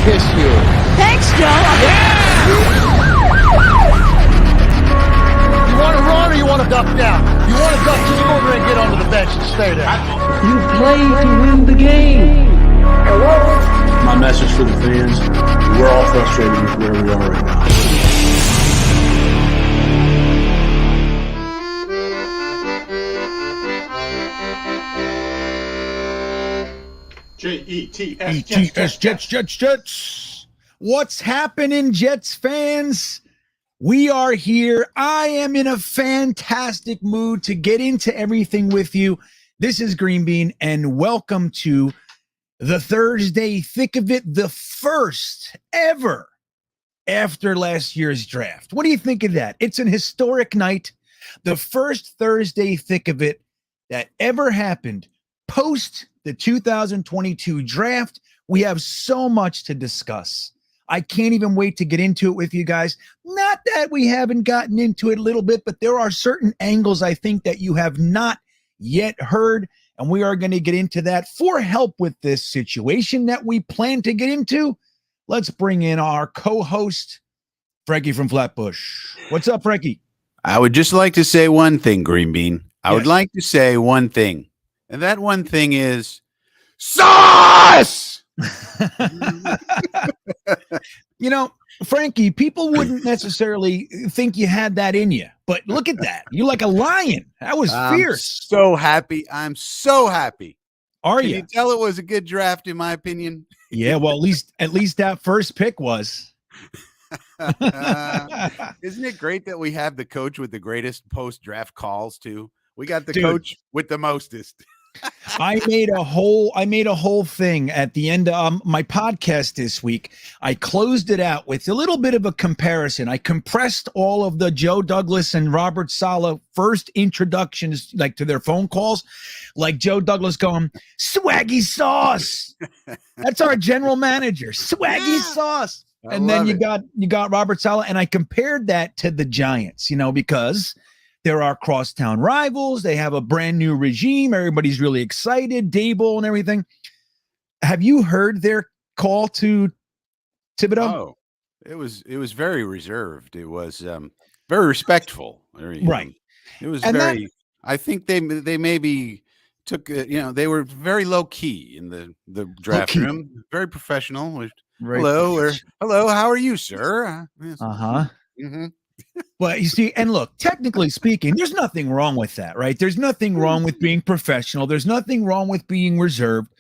kiss you. Thanks, Joe. You want to run or you want to duck down? You want to duck, just go over and get onto the bench and stay there. You play to win the game. My message for the fans, we're all frustrated with where we are right now. Jets, Jets. What's happening, Jets fans? We are here. I am in a fantastic mood to get into everything with you. This is GreenBean, and welcome to the Thursday Thick of It, the first ever after last year's draft. What do you think of that? It's an historic night, the first Thursday Thick of It that ever happened post the 2022 draft. We have so much to discuss. I can't even wait to get into it with you guys. Not that we haven't gotten into it a little bit, but there are certain angles I think that you have not yet heard, and we are going to get into that. For help with this situation that we plan to get into, let's bring in our co-host, Frankie from Flatbush. What's up, Frankie? I would just like to say one thing, GreenBean. I would Yes. like to say one thing, and that one thing is sauce! You know, Frankie, people wouldn't necessarily think you had that in you, but look at that. You're like a lion. That was fierce. So happy. I'm so happy. Are Can you? you tell it was a good draft, in my opinion? Yeah, well, at least that first pick was. Isn't it great that we have the coach with the greatest post-draft calls too? We got the Dude. coach with the mostest. I made a whole thing at the end of my podcast this week. I closed it out with a little bit of a comparison. I compressed all of the Joe Douglas and Robert Saleh first introductions, like to their phone calls, like Joe Douglas going, "Swaggy Sauce." That's our general manager, Swaggy Sauce. And then you got Robert Saleh, and I compared that to the Giants, because there are crosstown rivals. They have a brand new regime. Everybody's really excited, Dable and everything. Have you heard their call to Thibodeau? Oh, it was very reserved. It was very respectful. Right. It was And very. I think they maybe took they were very low key in the draft room. Very professional. Right. Hello. How are you, sir? Yes. Mm-hmm. Well, you see, and look, technically speaking, there's nothing wrong with that, right? There's nothing wrong with being professional. There's nothing wrong with being reserved.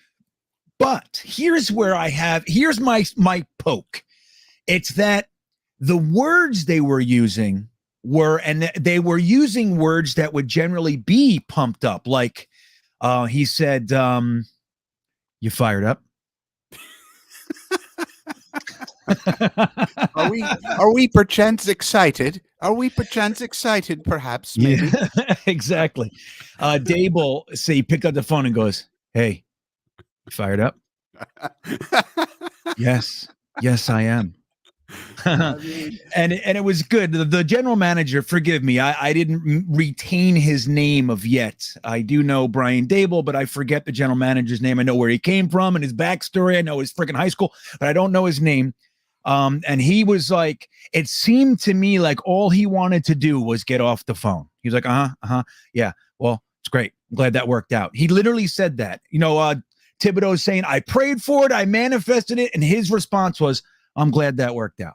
But here's my poke. It's that the words they were using they were using words that would generally be pumped up. Like he said, "You fired up?" Are we perchance excited? Are we perchance excited? Perhaps, maybe. Yeah, exactly. Dable he picked up the phone and goes, "Hey, you fired up?" Yes, I am. And it was good. The general manager, forgive me, I didn't retain his name of yet. I do know Brian Dable, but I forget the general manager's name. I know where he came from and his backstory. I know his freaking high school, but I don't know his name. And he was like, it seemed to me like all he wanted to do was get off the phone. He was like, yeah, well, it's great. I'm glad that worked out. He literally said that. Thibodeau's saying, I prayed for it, I manifested it, and his response was, I'm glad that worked out.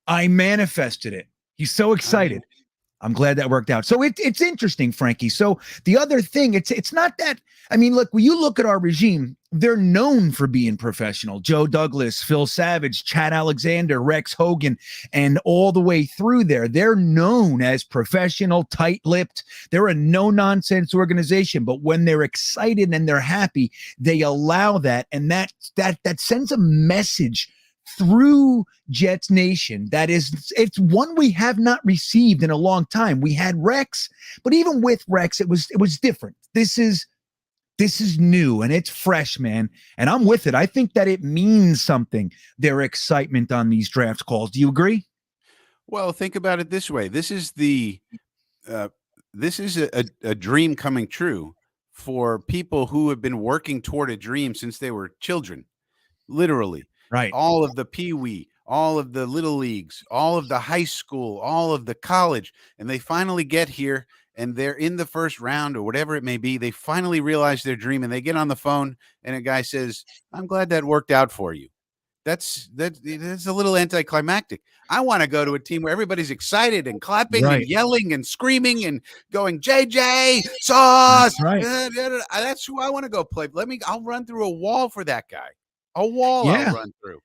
I manifested it. He's so excited. I'm glad that worked out. So it's interesting, Frankie. So the other thing, it's not that, look, when you look at our regime, they're known for being professional. Joe Douglas, Phil Savage, Chad Alexander, Rex Hogan, and all the way through there, they're known as professional, tight-lipped. They're a no-nonsense organization, but when they're excited and they're happy, they allow that, and that sends a message through Jets Nation it's one we have not received in a long time. We had Rex, but even with Rex, it was different. This is new and it's fresh, man. And I'm with it. I think that it means something, their excitement on these draft calls. Do you agree? Well, think about it this way. This is a dream coming true for people who have been working toward a dream since they were children, literally. Right. all of the pee-wee, all of the little leagues, all of the high school, all of the college, and they finally get here and they're in the first round or whatever it may be. They finally realize their dream and they get on the phone and a guy says, "I'm glad that worked out for you." That's a little anticlimactic. I want to go to a team where everybody's excited and clapping Right. and yelling and screaming and going JJ Sauce. That's right. That's who I want to go play. I'll run through a wall for that guy. A wall Yeah. I'll run through.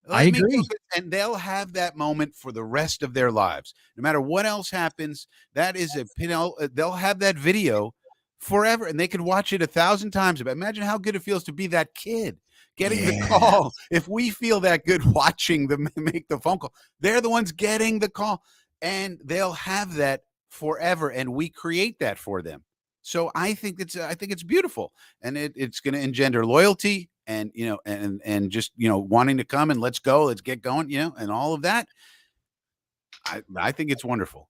I agree. And they'll have that moment for the rest of their lives. No matter what else happens, that is they'll have that video forever and they could watch it 1,000 times. But imagine how good it feels to be that kid getting the call. If we feel that good watching them make the phone call, they're the ones getting the call and they'll have that forever. And we create that for them. So I think it's beautiful and it's going to engender loyalty and, and just, wanting to come and let's get going, and all of that. I think it's wonderful.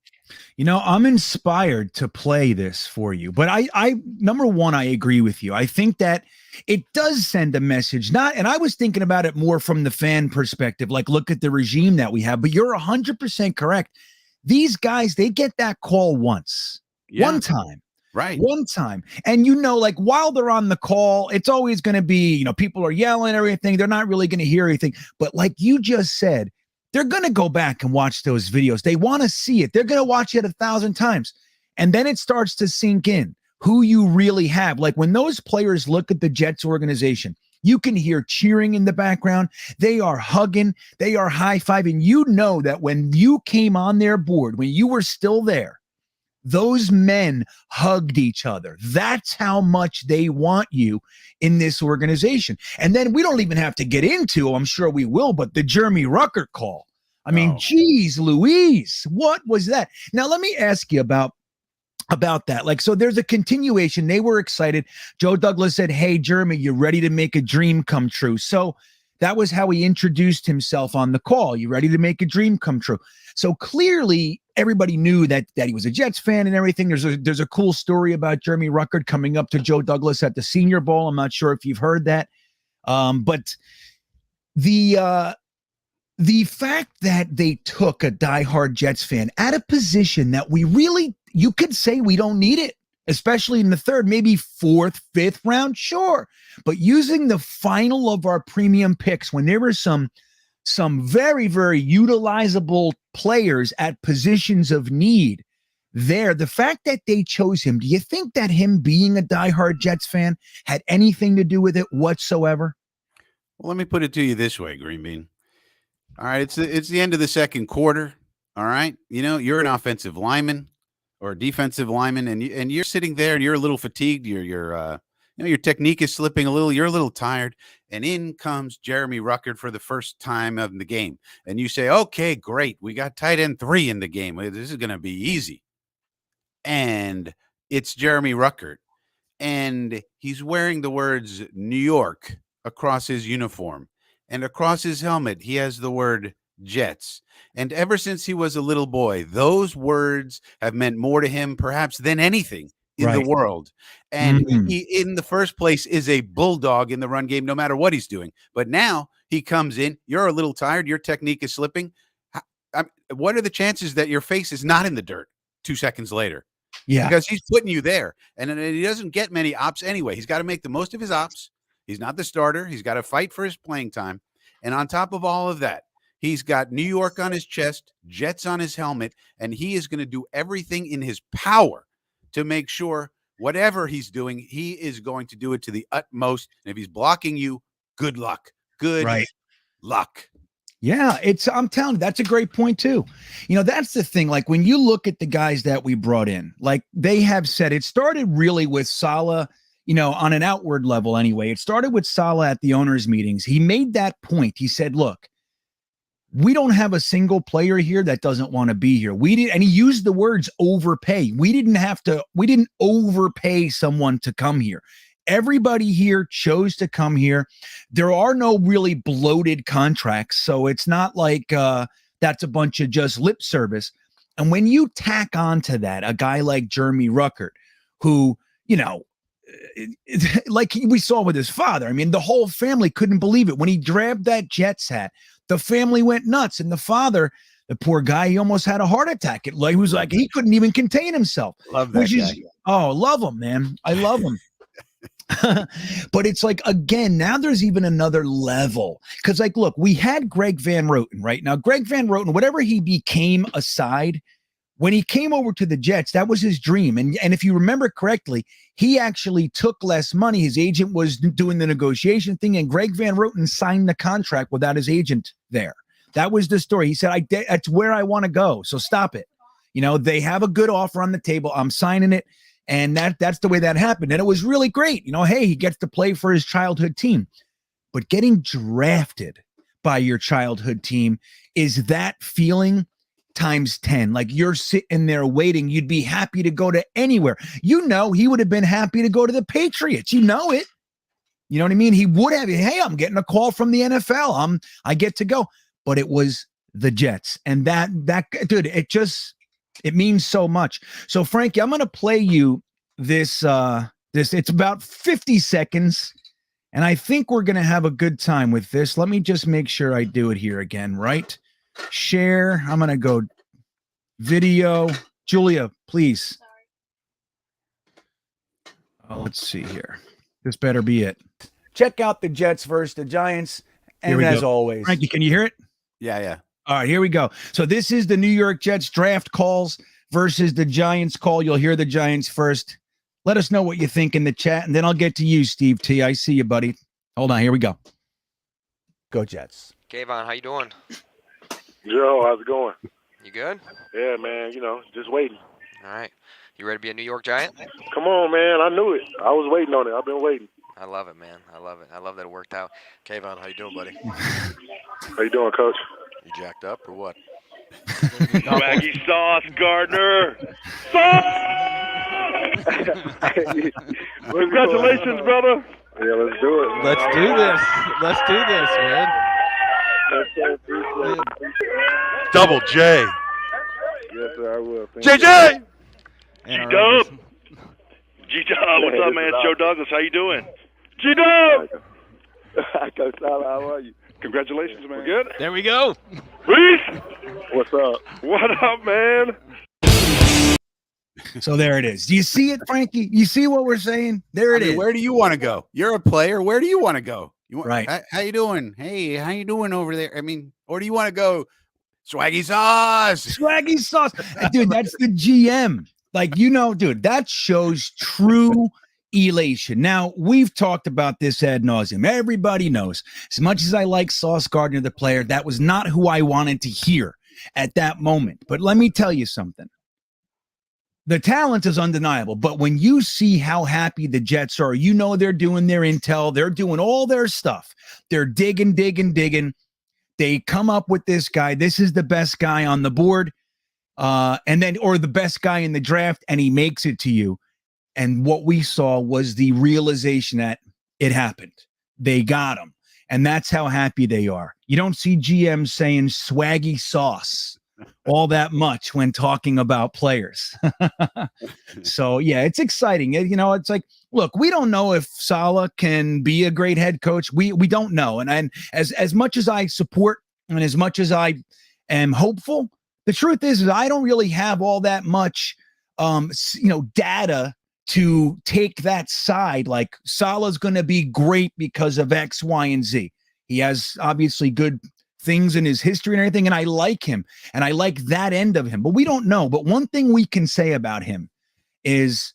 I'm inspired to play this for you, but I number one, I agree with you. I think that it does send a message, and I was thinking about it more from the fan perspective, like look at the regime that we have, but you're 100% correct. These guys, they get that call once, one time. Right. One time. And like while they're on the call, it's always going to be, people are yelling and everything. They're not really going to hear anything. But like you just said, they're going to go back and watch those videos. They want to see it. They're going to watch it 1,000 times. And then it starts to sink in who you really have. Like when those players look at the Jets organization, you can hear cheering in the background. They are hugging. They are high-fiving. You know that when you came on their board, when you were still there, those men hugged each other. That's how much they want you in this organization. And then we don't even have to get into, I'm sure we will, but the Jeremy Ruckert call. I mean, geez, Louise, what was that? Now, let me ask you about that. Like, so there's a continuation. They were excited. Joe Douglas said, "Hey, Jeremy, you ready to make a dream come true?" So that was how he introduced himself on the call. You ready to make a dream come true? So clearly everybody knew that he was a Jets fan and everything. There's a cool story about Jeremy Ruckert coming up to Joe Douglas at the Senior Bowl. I'm not sure if you've heard that. But the fact that they took a diehard Jets fan at a position that you could say we don't need it, especially in the third, maybe fourth, fifth round, sure. But using the final of our premium picks when there were some very, very utilizable players at positions of need there, the fact that they chose him, do you think that him being a diehard Jets fan had anything to do with it whatsoever? Well, let me put it to you this way, GreenBean. All right, it's the end of the second quarter. All right, you're an offensive lineman or a defensive lineman, and you're sitting there and you're a little fatigued. Your technique is slipping a little. You're a little tired, and in comes Jeremy Ruckert for the first time of the game, and you say, "Okay, great, we got tight end 3 in the game. This is going to be easy." And it's Jeremy Ruckert, and he's wearing the words New York across his uniform. And across his helmet, he has the word Jets. And ever since he was a little boy, those words have meant more to him, perhaps, than anything in the world. And he, in the first place, is a bulldog in the run game, no matter what he's doing. But now he comes in, you're a little tired, your technique is slipping. What are the chances that your face is not in the dirt 2 seconds later? Yeah. Because he's putting you there. And he doesn't get many ops anyway. He's got to make the most of his ops. He's not the starter. He's got to fight for his playing time. And on top of all of that, he's got New York on his chest, Jets on his helmet, and he is going to do everything in his power to make sure whatever he's doing, he is going to do it to the utmost. And if he's blocking you, good luck. Good luck. Yeah, I'm telling you, that's a great point too. That's the thing. Like when you look at the guys that we brought in, like they have said, it started really with Saleh, on an outward level anyway. It started with Saleh at the owners' meetings. He made that point. He said, look, we don't have a single player here that doesn't want to be here. And he used the words overpay. We didn't overpay someone to come here. Everybody here chose to come here. There are no really bloated contracts. So it's not like that's a bunch of just lip service. And when you tack on to that, a guy like Jeremy Ruckert, who, like we saw with his father. I mean, the whole family couldn't believe it when he grabbed that Jets hat. The family went nuts, and the father, the poor guy, he almost had a heart attack. He was like he couldn't even contain himself. Love that guy. Love him, man. I love him. But it's like, again, now there's even another level. Because, like, look, we had Greg Van Roten, right? Now, Greg Van Roten, whatever he became aside, when he came over to the Jets, that was his dream. And if you remember correctly, he actually took less money. His agent was doing the negotiation thing, and Greg Van Roten signed the contract without his agent there. That was the story. He said, that's where I want to go. So stop it. You know, they have a good offer on the table. I'm signing it. And that's the way that happened. And it was really great. You know, hey, he gets to play for his childhood team. But getting drafted by your childhood team is that feeling times 10. Like you're sitting there waiting. You'd be happy to go to anywhere. You know, he would have been happy to go to the Patriots. You know it. You know what I mean? He would have. Hey, I'm getting a call from the NFL. I get to go. But it was the Jets. And that dude, it means so much. So, Frankie, I'm going to play you this. It's about 50 seconds, and I think we're going to have a good time with this. Let me just make sure I do it here again, right? Share. I'm going to go video. Julia, please. Let's see here. This better be it. Check out the Jets versus the Giants. And as always, Frankie, can you hear it? Yeah. All right, here we go. So this is the New York Jets draft calls versus the Giants call. You'll hear the Giants first. Let us know what you think in the chat, and then I'll get to you, Steve T. I see you, buddy. Hold on, here we go. Go Jets. Kayvon, how you doing? Joe, how's it going? You good? Yeah, man, just waiting. All right. You ready to be a New York Giant? Come on, man. I knew it. I was waiting on it. I've been waiting. I love it, man. I love it. I love that it worked out. Kayvon, how you doing, buddy? How you doing, Coach? You jacked up or what? Swaggy Sauce, Gardner. Congratulations, brother. Yeah, let's do it. Let's do this. Let's do this, man. Double J. Yes, sir, I will. JJ! G-Dub. G-Dub, what's up, man? It's Joe Douglas. How you doing? G-Dub! Coach Tyler, how are you? Congratulations, man. We're good? There we go. Reese! What's up? What up, man? So there it is. Do you see it, Frankie? You see what we're saying? There it is. Where do you want to go? You're a player. Where do you want to go? Right. How you doing? Hey, how you doing over there? I mean, or do you want to go Swaggy Sauce? Swaggy Sauce. Dude, that's the GM. Like, dude, that shows true elation. Now, we've talked about this ad nauseum. Everybody knows. As much as I like Sauce Gardner, the player, that was not who I wanted to hear at that moment. But let me tell you something. The talent is undeniable, but when you see how happy the Jets are, they're doing their intel, they're doing all their stuff. They're digging. They come up with this guy. This is the best guy on the board, or the best guy in the draft, and he makes it to you. And what we saw was the realization that it happened. They got him, and that's how happy they are. You don't see GMs saying Swaggy Sauce all that much when talking about players. So yeah, it's exciting. It's like, look, we don't know if Saleh can be a great head coach. We don't know. And as much as I support and as much as I am hopeful, the truth is I don't really have all that much, data to take that side. Like Saleh's going to be great because of X, Y, and Z. He has obviously good things in his history and everything, and I like him, and I like that end of him, but we don't know. But one thing we can say about him is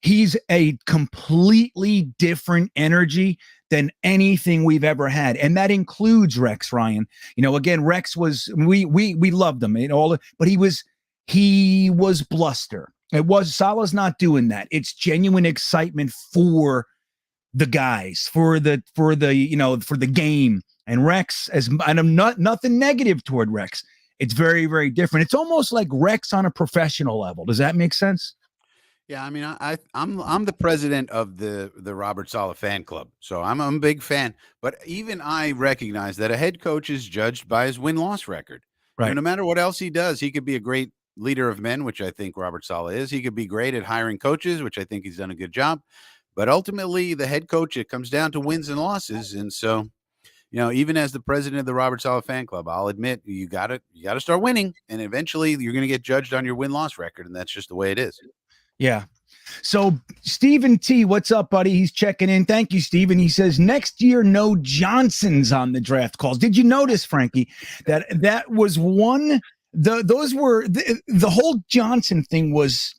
he's a completely different energy than anything we've ever had, and that includes Rex Ryan. Again, Rex was we loved him and all, but he was bluster. Saleh's not doing that. It's genuine excitement for the guys, for the game. And Rex, and I'm nothing negative toward Rex. It's very, very different. It's almost like Rex on a professional level. Does that make sense? Yeah, I mean, I'm the president of the Robert Saleh fan club, so I'm a big fan. But even I recognize that a head coach is judged by his win-loss record. Right. No matter what else he does, he could be a great leader of men, which I think Robert Saleh is. He could be great at hiring coaches, which I think he's done a good job. But ultimately, the head coach, it comes down to wins and losses. And so, even as the president of the Robert Saleh fan club, I'll admit you gotta start winning, and eventually you're gonna get judged on your win-loss record, and that's just the way it is. Yeah. So Stephen T, what's up, buddy? He's checking in. Thank you, Stephen. He says next year, no Johnsons on the draft calls. Did you notice, Frankie, that was one? The whole Johnson thing was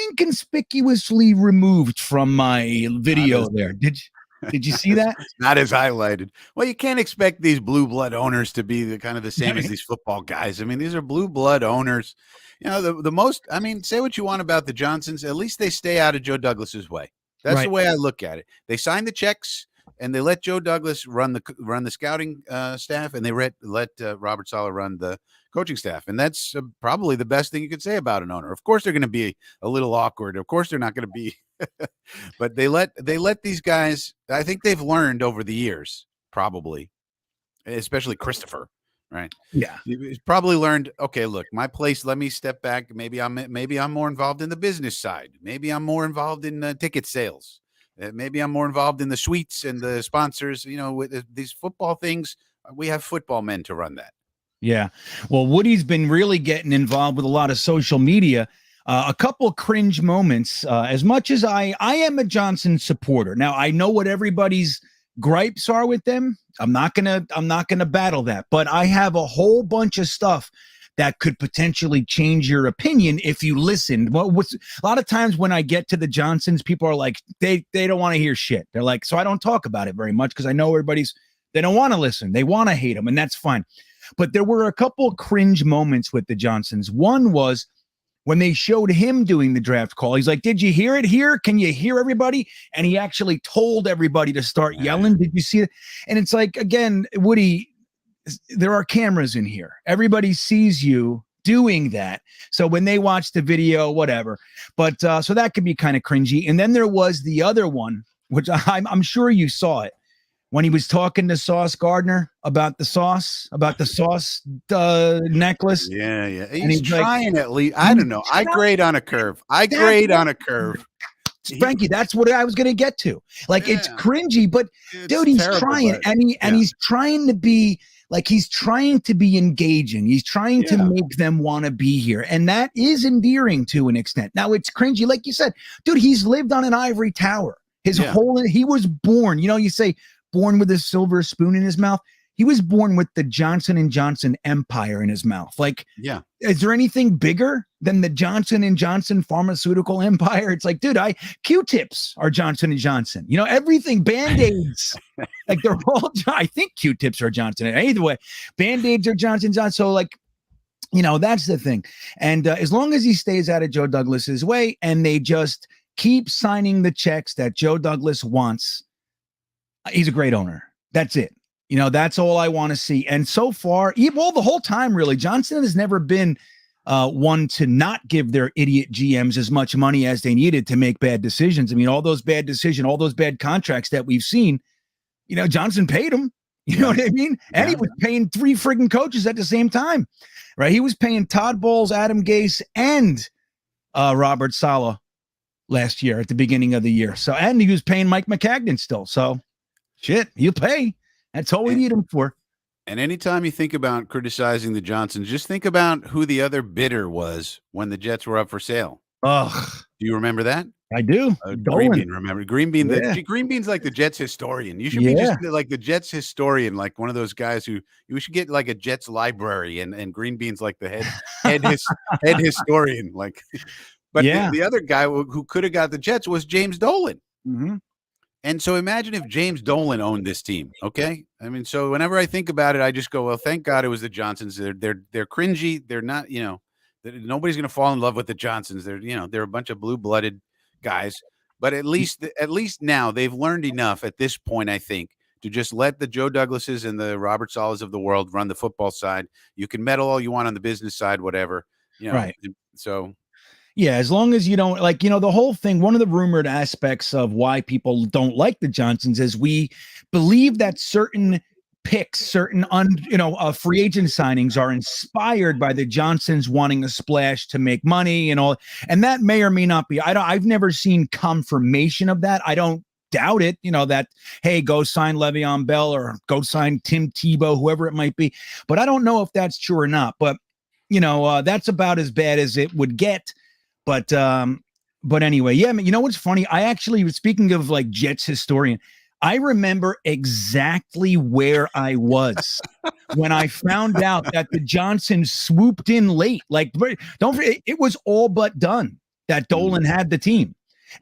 inconspicuously removed from my video there. Did you see that? Not as highlighted. Well, you can't expect these blue blood owners to be the same as these football guys. I mean, these are blue blood owners. The most, say what you want about the Johnsons. At least they stay out of Joe Douglas's way. That's the way I look at it. They sign the checks and they let Joe Douglas run the scouting staff, and they let Robert Saleh run the coaching staff. And that's probably the best thing you could say about an owner. Of course, they're going to be a little awkward. Of course, they're not going to be, but they let these guys. I think they've learned over the years, probably, especially Christopher. Right. Yeah. He's probably learned, okay, look, my place, let me step back. Maybe I'm more involved in the business side. Maybe I'm more involved in ticket sales. Maybe I'm more involved in the suites and the sponsors. With these football things, we have football men to run that. Yeah. Well, Woody's been really getting involved with a lot of social media. A couple cringe moments. As much as I am a Johnson supporter. Now, I know what everybody's gripes are with them. I'm not gonna battle that, but I have a whole bunch of stuff that could potentially change your opinion if you listened. A lot of times when I get to the Johnsons, people are like, they don't want to hear shit. They're like, so I don't talk about it very much because I know they don't want to listen. They want to hate them, and that's fine. But there were a couple cringe moments with the Johnsons. One was when they showed him doing the draft call. He's like, did you hear it here? Can you hear everybody? And he actually told everybody to start yelling. Did you see it? And it's like, again, Woody, there are cameras in here. Everybody sees you doing that. So when they watch the video, whatever. But so that could be kind of cringy. And then there was the other one, which I'm sure you saw it, when he was talking to Sauce Gardner about the sauce necklace. Yeah. He's trying at least. I don't know. I grade on a curve. Frankie, that's what I was going to get to. Like, it's cringy, but dude, he's trying, and he's trying to be like, he's trying to be engaging. He's trying to make them want to be here. And that is endearing to an extent. Now it's cringy. Like you said, dude, he's lived on an ivory tower. He was born, you say, born with a silver spoon in his mouth. He was born with the Johnson & Johnson empire in his mouth. Like, is there anything bigger than the Johnson & Johnson pharmaceutical empire? It's like, dude, Q-tips are Johnson & Johnson. Everything, Band-Aids, like they're all, I think Q-tips are Johnson. Either way, Band-Aids are Johnson & Johnson. So like, that's the thing. And as long as he stays out of Joe Douglas's way and they just keep signing the checks that Joe Douglas wants, he's a great owner. That's it. That's all I want to see. And so far, the whole time, really, Johnson has never been one to not give their idiot GMs as much money as they needed to make bad decisions. I mean, all those bad decisions, all those bad contracts that we've seen, Johnson paid them. You know what I mean? And he was paying 3 friggin' coaches at the same time, right? He was paying Todd Bowles, Adam Gase, and Robert Saleh last year at the beginning of the year. So, and he was paying Mike Beckton still. So, shit, he'll pay. That's all we need him for. And anytime you think about criticizing the Johnsons, just think about who the other bidder was when the Jets were up for sale. Ugh. Do you remember that? I do. GreenBean, remember? GreenBean. GreenBean's like the Jets historian. You should be just like the Jets historian, like one of those guys who you should get like a Jets library, and GreenBean's like the head historian. Like, but the other guy who could have got the Jets was James Dolan. Mm-hmm. And so imagine if James Dolan owned this team. Okay. I mean, so whenever I think about it, I just go, well, thank God it was the Johnsons. They're cringy. They're not, nobody's going to fall in love with the Johnsons. They're a bunch of blue-blooded guys, but at least now they've learned enough at this point, I think, to just let the Joe Douglases and the Robert Salehs of the world run the football side. You can meddle all you want on the business side, whatever, right. So yeah, as long as you don't the whole thing, one of the rumored aspects of why people don't like the Johnsons is we believe that certain picks, certain free agent signings are inspired by the Johnsons wanting a splash to make money and all, and that may or may not be. I've never seen confirmation of that. I don't doubt it. That hey, go sign Le'Veon Bell or go sign Tim Tebow, whoever it might be. But I don't know if that's true or not. But that's about as bad as it would get. But anyway, yeah. What's funny? I actually, speaking of like Jets historian, I remember exactly where I was when I found out that the Johnsons swooped in late. Like, don't forget, it was all but done that Dolan had the team.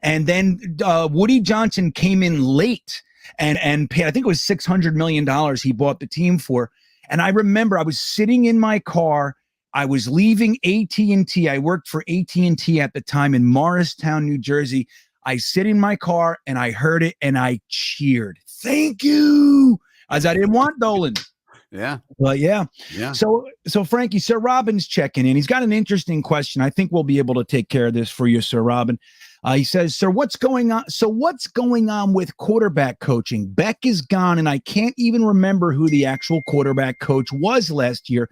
And then Woody Johnson came in late and paid, I think it was $600 million he bought the team for. And I remember I was sitting in my car. I was leaving AT&T. I worked for AT&T at the time in Morristown, New Jersey. I sit in my car and I heard it and I cheered. Thank you. As I didn't want Dolan. Yeah. But yeah. Yeah. So Frankie, Sir Robin's checking in. He's got an interesting question. I think we'll be able to take care of this for you, Sir Robin. He says, sir, what's going on? So what's going on with quarterback coaching? Beck is gone and I can't even remember who the actual quarterback coach was last year.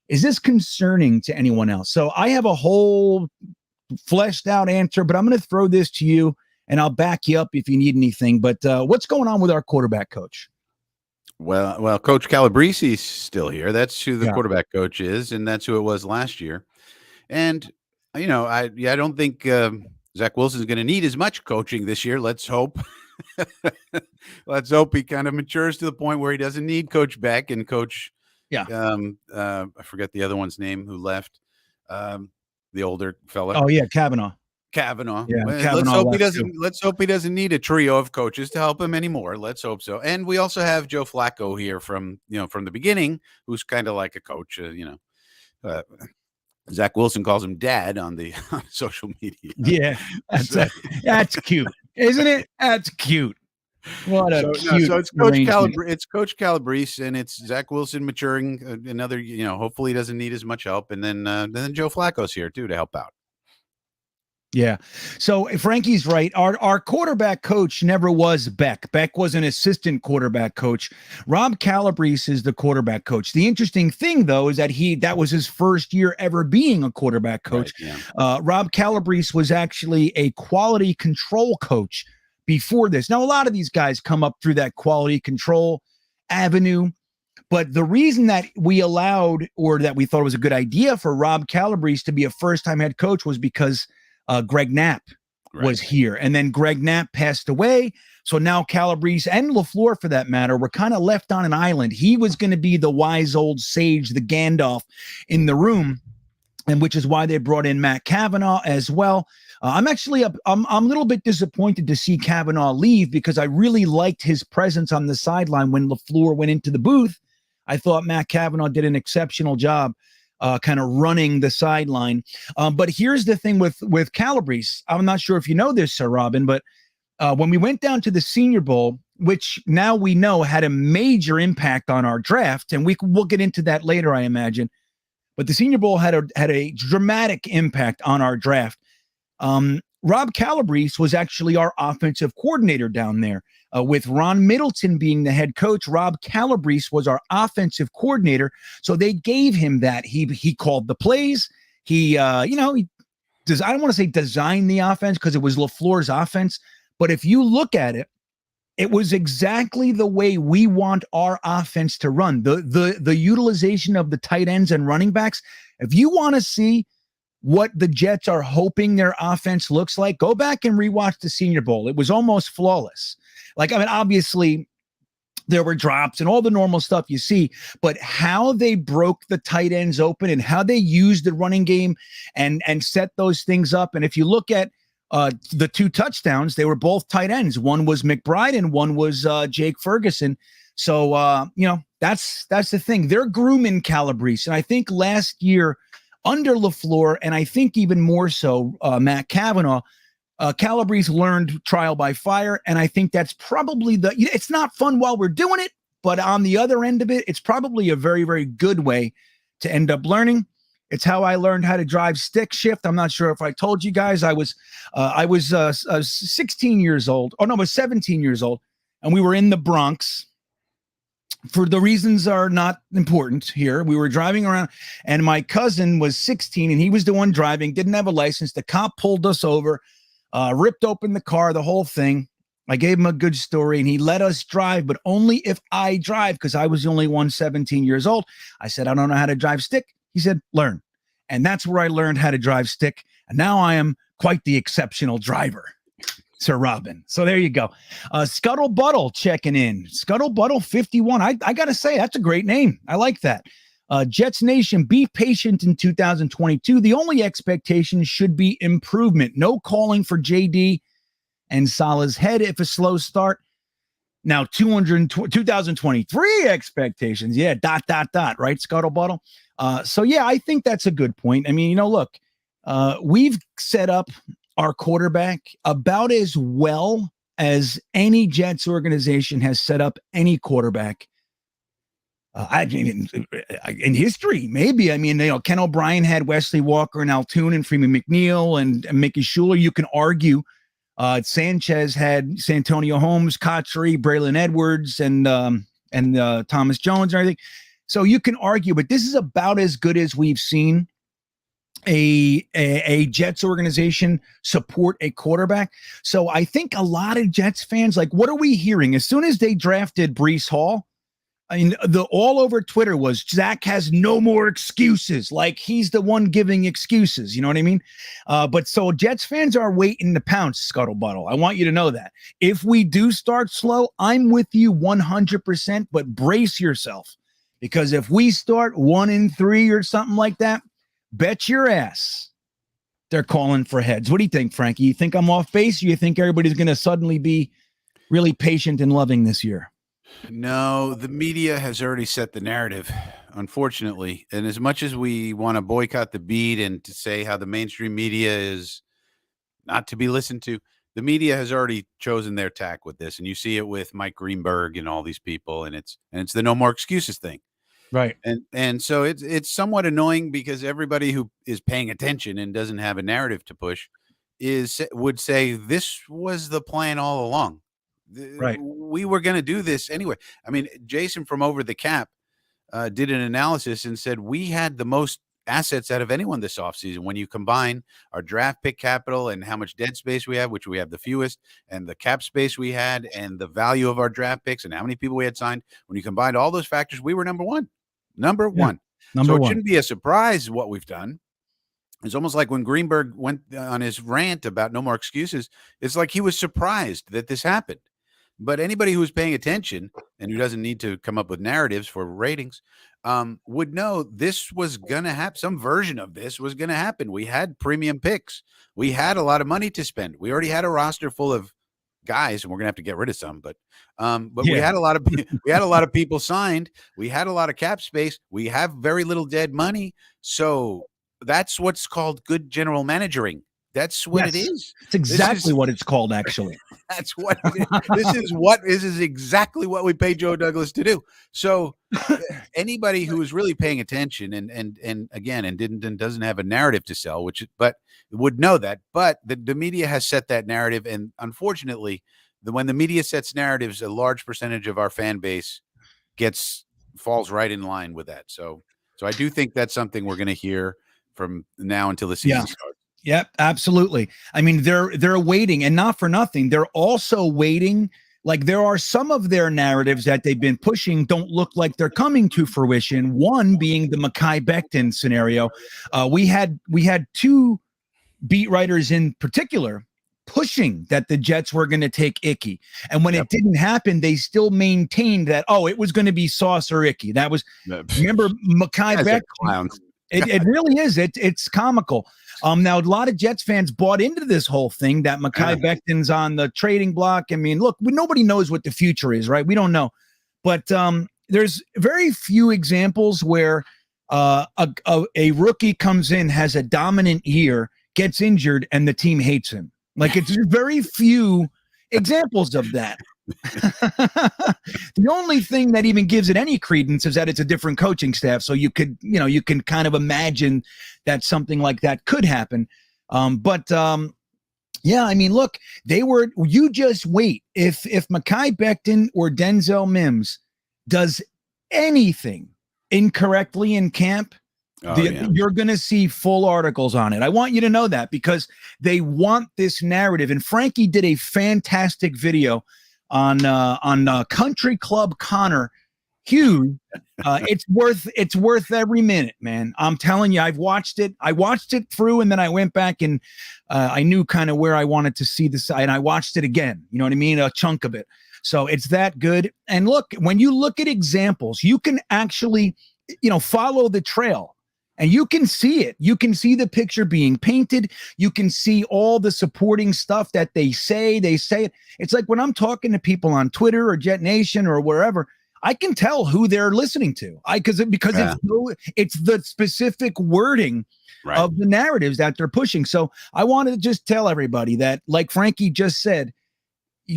Is this concerning to anyone else? So I have a whole fleshed out answer, but I'm going to throw this to you and I'll back you up if you need anything. But what's going on with our quarterback coach? Well, Coach Calabresi's still here. That's who the quarterback coach is, and that's who it was last year. And I don't think Zach Wilson's going to need as much coaching this year. Let's hope. Let's hope he kind of matures to the point where he doesn't need Coach Beck and Coach. Yeah. I forget the other one's name who left. The older fella. Oh yeah, Kavanaugh. Yeah, Kavanaugh let's hope he doesn't need a trio of coaches to help him anymore. Let's hope so. And we also have Joe Flacco here from the beginning, who's kind of like a coach. Zach Wilson calls him Dad on the social media. Yeah, that's cute, isn't it? That's cute. What a cute. So it's Coach Calabrese, and it's Zach Wilson maturing another. Hopefully he doesn't need as much help, and then Joe Flacco's here too to help out. Yeah. So Frankie's right. Our quarterback coach never was Beck. Beck was an assistant quarterback coach. Rob Calabrese is the quarterback coach. The interesting thing, though, is that that was his first year ever being a quarterback coach. Right, yeah. Rob Calabrese was actually a quality control coach before this. Now, a lot of these guys come up through that quality control avenue. But the reason that we allowed, or that we thought it was a good idea for Rob Calabrese to be a first-time head coach, was because Greg Knapp was here, and then Greg Knapp passed away. So now Calabrese and LaFleur, for that matter, were kind of left on an island. He was going to be the wise old sage, the Gandalf in the room, and which is why they brought in Matt Kavanaugh as well. I'm a little bit disappointed to see Kavanaugh leave, because I really liked his presence on the sideline when LaFleur went into the booth. I thought Matt Kavanaugh did an exceptional job kind of running the sideline. But here's the thing with Calabrese. I'm not sure if you know this, Sir Robin, but when we went down to the Senior Bowl, which now we know had a major impact on our draft, and we'll get into that later, I imagine. But the Senior Bowl had a dramatic impact on our draft. Rob Calabrese was actually our offensive coordinator down there. With Ron Middleton being the head coach, Rob Calabrese was our offensive coordinator. So they gave him that. He called the plays. I don't want to say designed the offense, because it was LaFleur's offense. But if you look at it, it was exactly the way we want our offense to run. The utilization of the tight ends and running backs. If you want to see what the Jets are hoping their offense looks like, go back and rewatch the Senior Bowl. It was almost flawless. Obviously there were drops and all the normal stuff you see, but how they broke the tight ends open and how they used the running game and set those things up. And if you look at the two touchdowns, they were both tight ends. One was McBride and one was Jake Ferguson. So, that's the thing. They're grooming Calabrese. And I think last year under LaFleur, and I think even more so Matt Kavanaugh, Calabrese learned trial by fire, and I think that's probably it's not fun while we're doing it, but on the other end of it, it's probably a very, very good way to end up learning. It's how I learned how to drive stick shift. I'm not sure if I told you guys, I was 16 years old. Oh no, I was 17 years old, and we were in the Bronx, for the reasons are not important here. We were driving around and my cousin was 16 and he was the one driving, didn't have a license. The cop pulled us over, ripped open the car, the whole thing. I gave him a good story and he let us drive, but only if I drive because I was the only one 17 years old. I said, I don't know how to drive stick. He said, learn. And that's where I learned how to drive stick. And now I am quite the exceptional driver. Sir Robin. So there you go. Scuffed Bottle checking in. Scuffed Bottle 51. I got to say, that's a great name. I like that. Jetnation, be patient in 2022. The only expectation should be improvement. No calling for JD and Salah's head if a slow start. Now, 2023 expectations. Yeah, ... right? Scuffed Bottle. So, yeah, I think that's a good point. I mean, look, we've set up our quarterback about as well as any Jets organization has set up any quarterback. I mean, in history, maybe. I mean, Ken O'Brien had Wesley Walker and Altoon and Freeman McNeil and Mickey Schuler. You can argue Sanchez had Santonio Holmes, Kotchery, Braylon Edwards, and Thomas Jones and everything. So you can argue, but this is about as good as we've seen a Jets organization support a quarterback. So I think a lot of Jets fans, like, what are we hearing? As soon as they drafted Breece Hall, I mean, all over Twitter was Zach has no more excuses. Like he's the one giving excuses. You know what I mean? But so Jets fans are waiting to pounce, Scuffed Bottle. I want you to know that if we do start slow, I'm with you 100%, but brace yourself because if we start 1-3 or something like that, bet your ass they're calling for heads. What do you think, Frankie? You think I'm off base or you think everybody's going to suddenly be really patient and loving this year? No, the media has already set the narrative, unfortunately. And as much as we want to boycott the beat and to say how the mainstream media is not to be listened to, the media has already chosen their tack with this. And you see it with Mike Greenberg and all these people. And it's the no more excuses thing. Right. And so it's somewhat annoying because everybody who is paying attention and doesn't have a narrative to push would say this was the plan all along. Right. We were going to do this anyway. I mean, Jason from Over the Cap did an analysis and said we had the most assets out of anyone this offseason. When you combine our draft pick capital and how much dead space we have, which we have the fewest, and the cap space we had and the value of our draft picks and how many people we had signed, when you combined all those factors, we were number one. Number one. So it shouldn't be a surprise what we've done. It's almost like when Greenberg went on his rant about no more excuses, it's like he was surprised that this happened. But anybody who's paying attention and who doesn't need to come up with narratives for ratings would know this was going to happen. Some version of this was going to happen. We had premium picks. We had a lot of money to spend. We already had a roster full of guys, and we're gonna have to get rid of some, but we had a lot of people signed. We had a lot of cap space. We have very little dead money. So that's what's called good general managering. That's what it is. It's exactly what it's called, actually. That's what it is. This is exactly what we paid Joe Douglas to do. So anybody who is really paying attention and again and doesn't have a narrative to sell, but would know that. But the media has set that narrative, and unfortunately, when the media sets narratives, a large percentage of our fan base falls right in line with that. So I do think that's something we're going to hear from now until the season starts. Yep, absolutely. I mean, they're waiting, and not for nothing. They're also waiting. Like there are some of their narratives that they've been pushing don't look like they're coming to fruition. One being the Mckay Beckton scenario. We had two beat writers in particular pushing that the Jets were going to take Icky, and when it didn't happen, they still maintained that it was going to be Sauce or Icky. That was remember Mckay Beckton. It really is. It's comical. Now a lot of Jets fans bought into this whole thing that Mckay Beckton's on the trading block. I mean, look, nobody knows what the future is, right? We don't know, but there's very few examples where a rookie comes in, has a dominant year, gets injured, and the team hates him. Like it's very few examples of that. The only thing that even gives it any credence is that it's a different coaching staff. So you can kind of imagine that something like that could happen. Yeah, I mean, look, you just wait. If Mckay Beckton or Denzel Mims does anything incorrectly in camp, you're going to see full articles on it. I want you to know that because they want this narrative. And Frankie did a fantastic video on Country Club Connor Hughes. It's worth every minute, man. I'm telling you, I watched it through, and then I went back and I knew kind of where I wanted to see the side, and I watched it again. You know what I mean? A chunk of it. So it's that good. And look, when you look at examples, you can actually, follow the trail. And you can see it. You can see the picture being painted. You can see all the supporting stuff that they say. They say it. It's like when I'm talking to people on Twitter or Jetnation or wherever, I can tell who they're listening to. Because it's the specific wording of the narratives that they're pushing. So I wanted to just tell everybody that, like Frankie just said,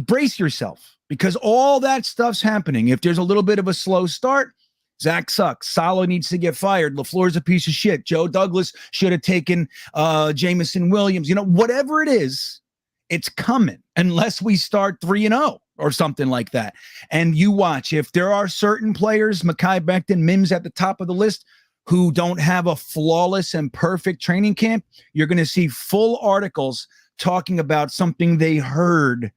brace yourself because all that stuff's happening. If there's a little bit of a slow start, Zach sucks. Salo needs to get fired. LaFleur's a piece of shit. Joe Douglas should have taken Jameson Williams. Whatever it is, it's coming unless we start 3-0 or something like that. And you watch, if there are certain players, Mckay Beckton, Mims at the top of the list, who don't have a flawless and perfect training camp, you're going to see full articles talking about something they heard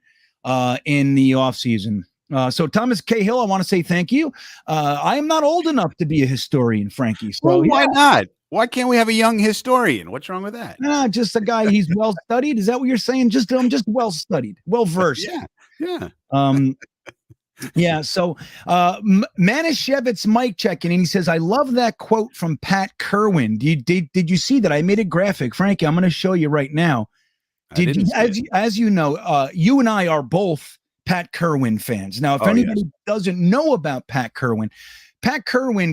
in the offseason. So Thomas Cahill, I want to say thank you. I am not old enough to be a historian, Frankie. So why not? Why can't we have a young historian? What's wrong with that? Just a guy. He's well studied. Is that what you're saying? I'm just well studied, well versed. Yeah. Yeah. So Manischewitz Mike checking in. He says, "I love that quote from Pat Kerwin. Did you see that? I made a graphic, Frankie. I'm going to show you right now. As you know, you and I are both Pat Kerwin fans. Now, if anybody doesn't know about Pat Kerwin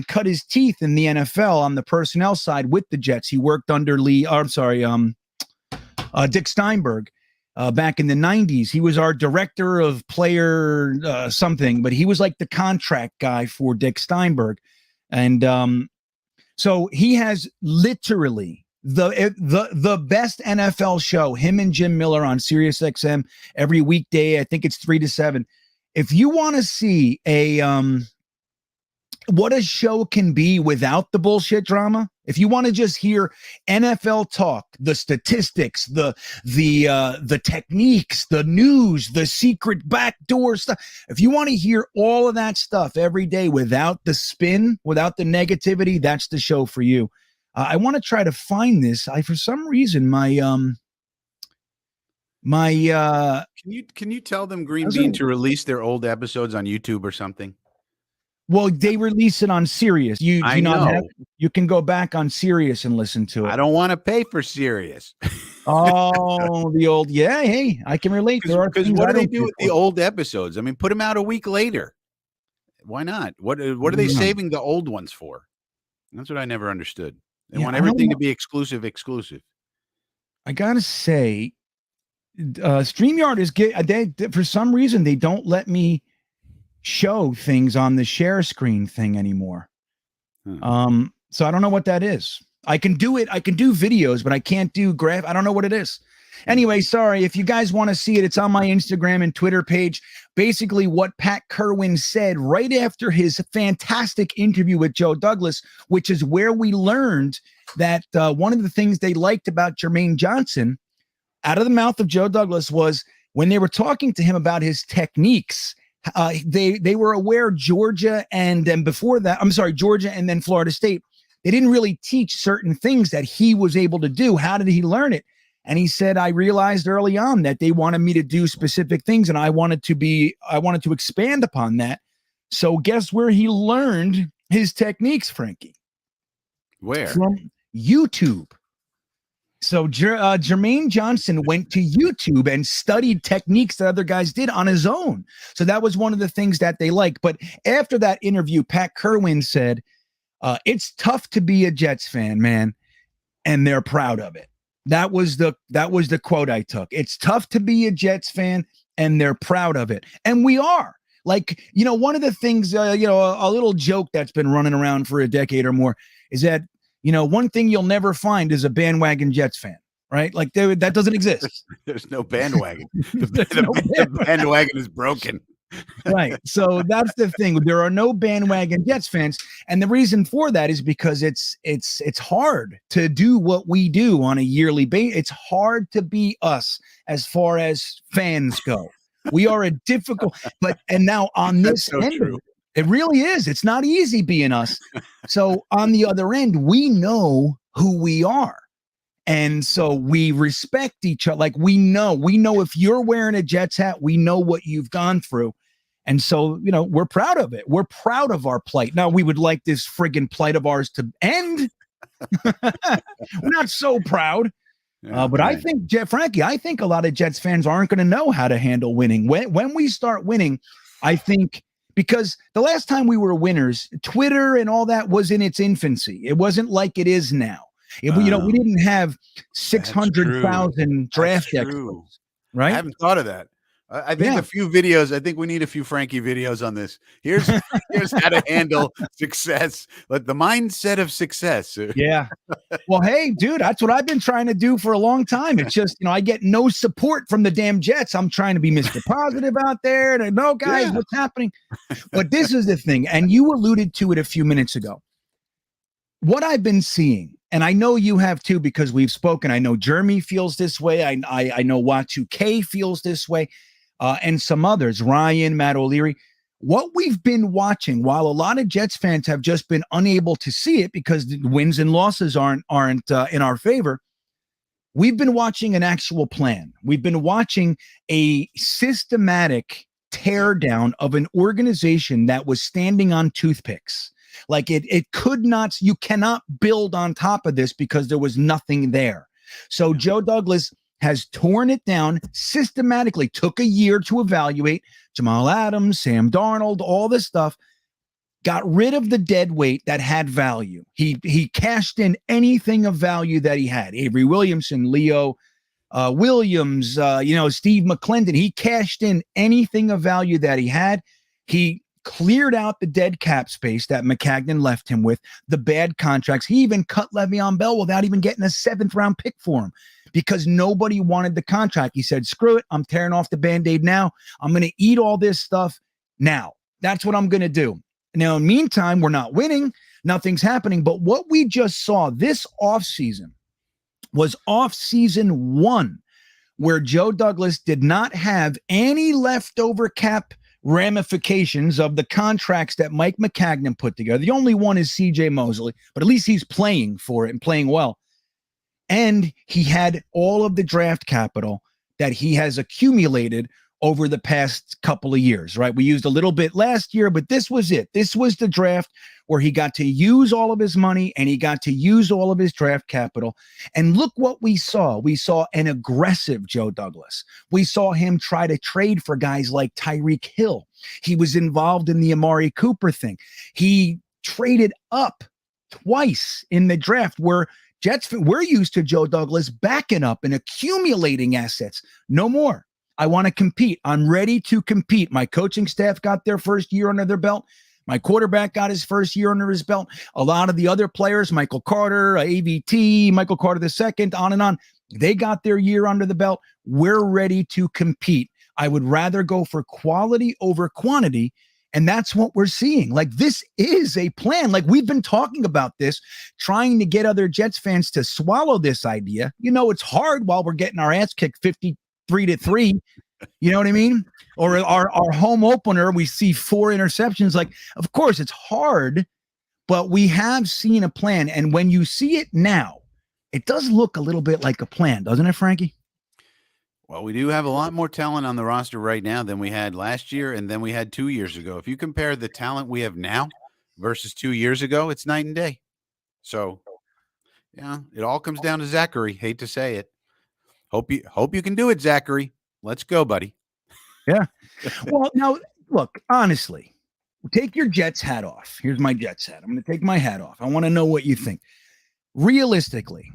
cut his teeth in the NFL on the personnel side with the Jets. He worked under Dick Steinberg back in the 90s. He was our director of player something, but he was like the contract guy for Dick Steinberg. And so he has literally the best NFL show, him and Jim Miller on Sirius XM every weekday. I think it's 3 to 7. If you want to see what a show can be without the bullshit drama, if you want to just hear NFL talk, the statistics, the techniques, the news, the secret backdoor stuff, if you want to hear all of that stuff every day without the spin, without the negativity, that's the show for you. I want to try to find this. For some reason, can you tell them GreenBean to release their old episodes on YouTube or something? Well, they release it on Sirius. You can go back on Sirius and listen to it. I don't want to pay for Sirius. Oh, the old Hey, I can relate. Because what do they do with the old episodes? I mean, put them out a week later. Why not? What are they saving the old ones for? That's what I never understood. They want everything to be exclusive. I gotta say, StreamYard is for some reason they don't let me show things on the share screen thing anymore. So I don't know what that is. I can do it. I can do videos, but I can't do graph. I don't know what it is. Anyway, sorry. If you guys want to see it, it's on my Instagram and Twitter page. Basically what Pat Kerwin said right after his fantastic interview with Joe Douglas, which is where we learned that one of the things they liked about Jermaine Johnson out of the mouth of Joe Douglas was when they were talking to him about his techniques, they were aware Georgia and then Florida State, they didn't really teach certain things that he was able to do. How did he learn it? And he said, I realized early on that they wanted me to do specific things, and I wanted to expand upon that. So guess where he learned his techniques, Frankie? Where? From YouTube. So Jermaine Johnson went to YouTube and studied techniques that other guys did on his own. So that was one of the things that they liked. But after that interview, Pat Kerwin said, it's tough to be a Jets fan, man, and they're proud of it. That was the quote I took. It's tough to be a Jets fan, and they're proud of it. And we are. Like, one of the things, a little joke that's been running around for a decade or more is that, one thing you'll never find is a bandwagon Jets fan, right? Like that doesn't exist. There's no bandwagon. The bandwagon is broken. Right. So that's the thing. There are no bandwagon Jets fans, and the reason for that is because it's hard to do what we do on a yearly basis. It's hard to be us as far as fans go. We are a difficult, and now on this so end, true. it really is. It's not easy being us. So on the other end, we know who we are. And so we respect each other. Like we know if you're wearing a Jets hat, we know what you've gone through. And so, we're proud of it. We're proud of our plight. Now, we would like this friggin' plight of ours to end. We're not so proud. But I think, Frankie, I think a lot of Jets fans aren't going to know how to handle winning. When we start winning, I think, because the last time we were winners, Twitter and all that was in its infancy. It wasn't like it is now. We didn't have 600,000 draft experts, right? I haven't thought of that. I think a few videos. I think we need a few Frankie videos on this. Here's how to handle success, like the mindset of success. Yeah. Well, hey, dude, that's what I've been trying to do for a long time. It's just, I get no support from the damn Jets. I'm trying to be Mr. Positive out there. And no, guys, what's happening? But this is the thing, and you alluded to it a few minutes ago. What I've been seeing, and I know you have too, because we've spoken. I know Jeremy feels this way. I know Watu feels this way. And some others, Ryan, Matt O'Leary. What we've been watching, while a lot of Jets fans have just been unable to see it because the wins and losses aren't in our favor, we've been watching an actual plan. We've been watching a systematic teardown of an organization that was standing on toothpicks. Like it could not, you cannot build on top of this because there was nothing there. So Joe Douglas has torn it down systematically, took a year to evaluate Jamal Adams, Sam Darnold, all this stuff, got rid of the dead weight that had value. He cashed in anything of value that he had. Avery Williamson, Leo Williams, Steve McClendon. He cashed in anything of value that he had. He cleared out the dead cap space that McCagnon left him with, the bad contracts. He even cut Le'Veon Bell without even getting a 7th round pick for him, because nobody wanted the contract. He said, screw it. I'm tearing off the Band-Aid now. I'm going to eat all this stuff now. That's what I'm going to do. Now, in the meantime, we're not winning. Nothing's happening. But what we just saw this offseason was off-season 1, where Joe Douglas did not have any leftover cap ramifications of the contracts that Mike McCagnon put together. The only one is CJ Mosley, but at least he's playing for it and playing well. And he had all of the draft capital that he has accumulated over the past couple of years, right? We used a little bit last year, but this was it. This was the draft where he got to use all of his money and he got to use all of his draft capital. And look what we saw. We saw an aggressive Joe Douglas. We saw him try to trade for guys like Tyreek Hill. He was involved in the Amari Cooper thing. He traded up twice in the draft, where we're used to Joe Douglas backing up and accumulating assets. No more. I want to compete. I'm ready to compete. My coaching staff got their first year under their belt. My quarterback got his first year under his belt. A lot of the other players, Michael Carter, AVT, Michael Carter II, on and on, they got their year under the belt. We're ready to compete. I would rather go for quality over quantity. And that's what we're seeing. Like, this is a plan. Like, we've been talking about this, trying to get other Jets fans to swallow this idea. It's hard while we're getting our ass kicked 53-3. You know what I mean? Or our home opener, we see 4 interceptions. Like, of course, it's hard, but we have seen a plan. And when you see it now, it does look a little bit like a plan, doesn't it, Frankie? Well, we do have a lot more talent on the roster right now than we had last year and than we had 2 years ago. If you compare the talent we have now versus 2 years ago, it's night and day. So, yeah, it all comes down to Zachary. Hate to say it. Hope you can do it, Zachary. Let's go, buddy. Yeah. Well, now, look, honestly, take your Jets hat off. Here's my Jets hat. I'm going to take my hat off. I want to know what you think. Realistically,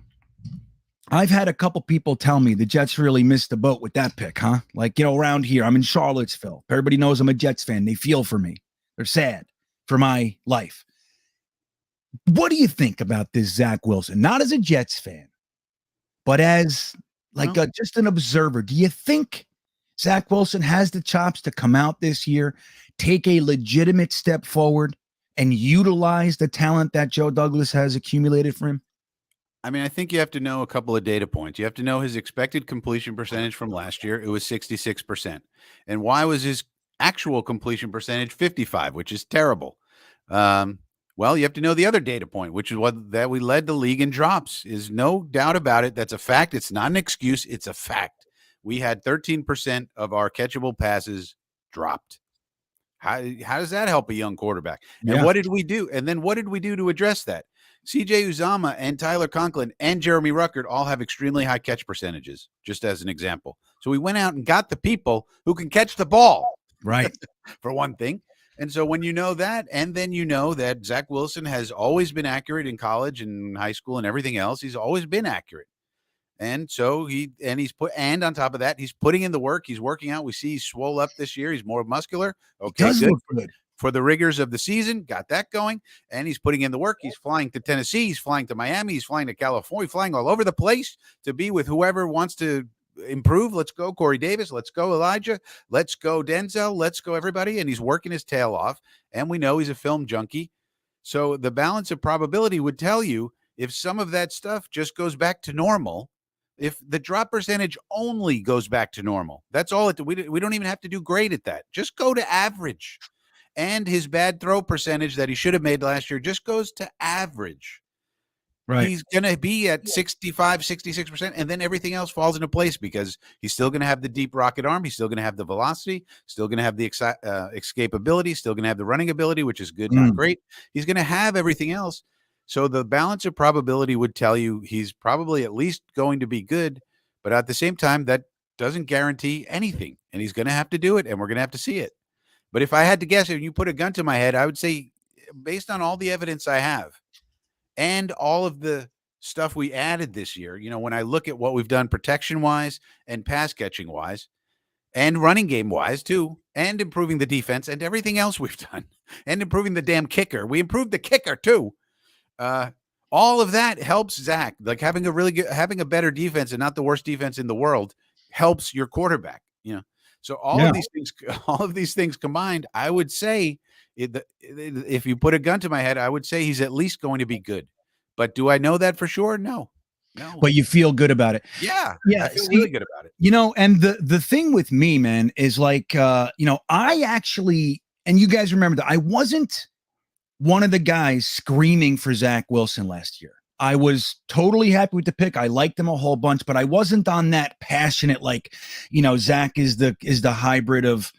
I've had a couple people tell me the Jets really missed the boat with that pick, huh? Like, around here, I'm in Charlottesville. Everybody knows I'm a Jets fan. They feel for me. They're sad for my life. What do you think about this Zach Wilson? Not as a Jets fan, but as just an observer. Do you think Zach Wilson has the chops to come out this year, take a legitimate step forward, and utilize the talent that Joe Douglas has accumulated for him? I mean, I think you have to know a couple of data points. You have to know his expected completion percentage from last year. It was 66%. And why was his actual completion percentage 55, which is terrible? Well, you have to know the other data point, which is that we led the league in drops. Is no doubt about it. That's a fact. It's not an excuse. It's a fact. We had 13% of our catchable passes dropped. How does that help a young quarterback? And what did we do? And then what did we do to address that? CJ Uzama and Tyler Conklin and Jeremy Ruckert all have extremely high catch percentages, just as an example. So we went out and got the people who can catch the ball, right? For one thing. And so when you know that, and then you know that Zach Wilson has always been accurate in college and high school and everything else, he's always been accurate. And so and on top of that, he's putting in the work. He's working out. We see he's swole up this year. He's more muscular. Okay, he does look good. For the rigors of the season, got that going. And he's putting in the work. He's flying to Tennessee. He's flying to Miami. He's flying to California, flying all over the place to be with whoever wants to improve. Let's go Corey Davis. Let's go Elijah. Let's go Denzel. Let's go everybody. And he's working his tail off. And we know he's a film junkie. So the balance of probability would tell you if some of that stuff just goes back to normal, if the drop percentage only goes back to normal, that's all we don't even have to do great at that. Just go to average. And his bad throw percentage that he should have made last year just goes to average. Right. He's going to be at 65, 66%, and then everything else falls into place because he's still going to have the deep rocket arm. He's still going to have the velocity, still going to have the escapability, still going to have the running ability, which is good, not great. He's going to have everything else. So the balance of probability would tell you he's probably at least going to be good, but at the same time, that doesn't guarantee anything, and he's going to have to do it, and we're going to have to see it. But if I had to guess, if you put a gun to my head, I would say, based on all the evidence I have and all of the stuff we added this year, when I look at what we've done protection-wise and pass catching-wise and running game-wise too, and improving the defense and everything else we've done, and improving the damn kicker. We improved the kicker too. All of that helps Zach. Like having a better defense and not the worst defense in the world helps your quarterback. So all of these things combined, I would say, if you put a gun to my head, I would say he's at least going to be good. But do I know that for sure? No. But you feel good about it. Yeah. I feel really good about it. And the thing with me, man, is like, I actually, and you guys remember that I wasn't one of the guys screaming for Zach Wilson last year. I was totally happy with the pick. I liked him a whole bunch, but I wasn't on that passionate, like, Zach is the hybrid of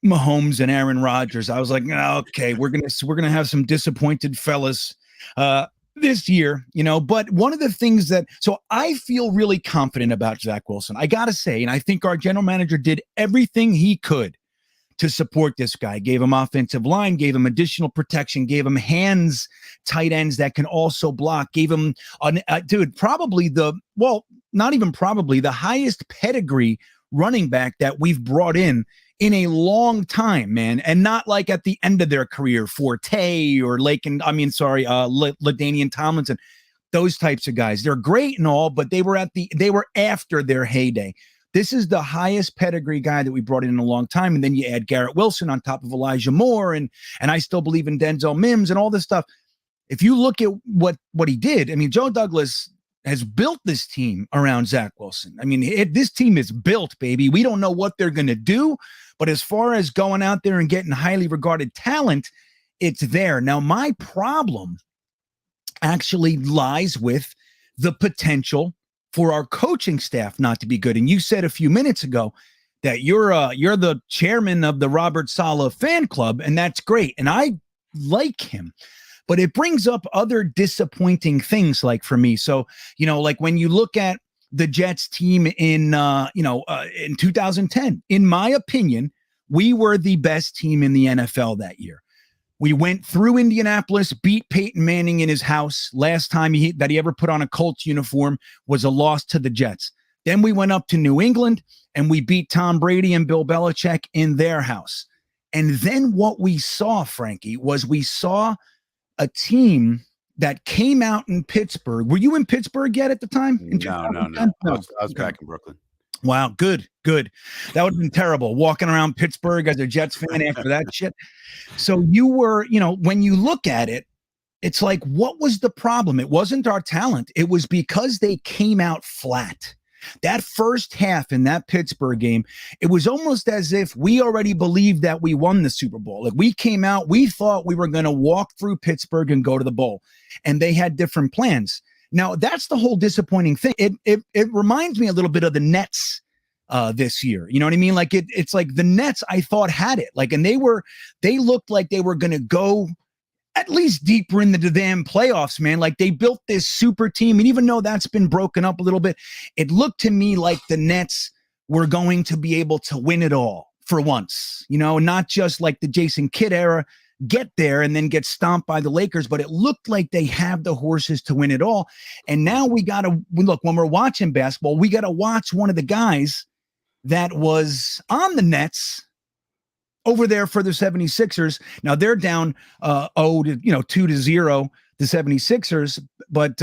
Mahomes and Aaron Rodgers. I was like, okay, we're gonna have some disappointed fellas this year, But one of the things so I feel really confident about Zach Wilson. I gotta say, and I think our general manager did everything he could to support this guy, gave him offensive line, gave him additional protection, gave him hands, tight ends that can also block, gave him, probably not even probably, the highest pedigree running back that we've brought in a long time, man. And not like at the end of their career, Forte or LaDainian Tomlinson, those types of guys. They're great and all, but they were after their heyday. This is the highest pedigree guy that we brought in a long time. And then you add Garrett Wilson on top of Elijah Moore. And I still believe in Denzel Mims and all this stuff. If you look at what he did, Joe Douglas has built this team around Zach Wilson. This team is built, baby. We don't know what they're going to do. But as far as going out there and getting highly regarded talent, it's there. Now, my problem actually lies with the potential for our coaching staff not to be good. And you said a few minutes ago that you're the chairman of the Robert Saleh fan club, and that's great. And I like him, but it brings up other disappointing things, like for me. So, like when you look at the Jets team in 2010, in my opinion, we were the best team in the NFL that year. We went through Indianapolis, beat Peyton Manning in his house. Last time that he ever put on a Colts uniform was a loss to the Jets. Then we went up to New England and we beat Tom Brady and Bill Belichick in their house. And then what we saw, Frankie, was we saw a team that came out in Pittsburgh. Were you in Pittsburgh yet at the time? No. I was back in Brooklyn. Wow, good. That would have been terrible walking around Pittsburgh as a Jets fan after that shit. So you were, when you look at it, it's like, what was the problem? It wasn't our talent. It was because they came out flat. That first half in that Pittsburgh game, it was almost as if we already believed that we won the Super Bowl. Like we came out, we thought we were going to walk through Pittsburgh and go to the bowl, and they had different plans. Now, that's the whole disappointing thing. It reminds me a little bit of the Nets this year. You know what I mean? Like it's like the Nets, I thought, had it. Like, and they looked like they were going to go at least deeper into the damn playoffs, man. Like they built this super team. And even though that's been broken up a little bit, it looked to me like the Nets were going to be able to win it all for once, not just like the Jason Kidd era, get there and then get stomped by the Lakers, but it looked like they have the horses to win it all. And now we got to look, when we're watching basketball, we got to watch one of the guys that was on the Nets over there for the 76ers. Now they're down 2-0, the 76ers. But,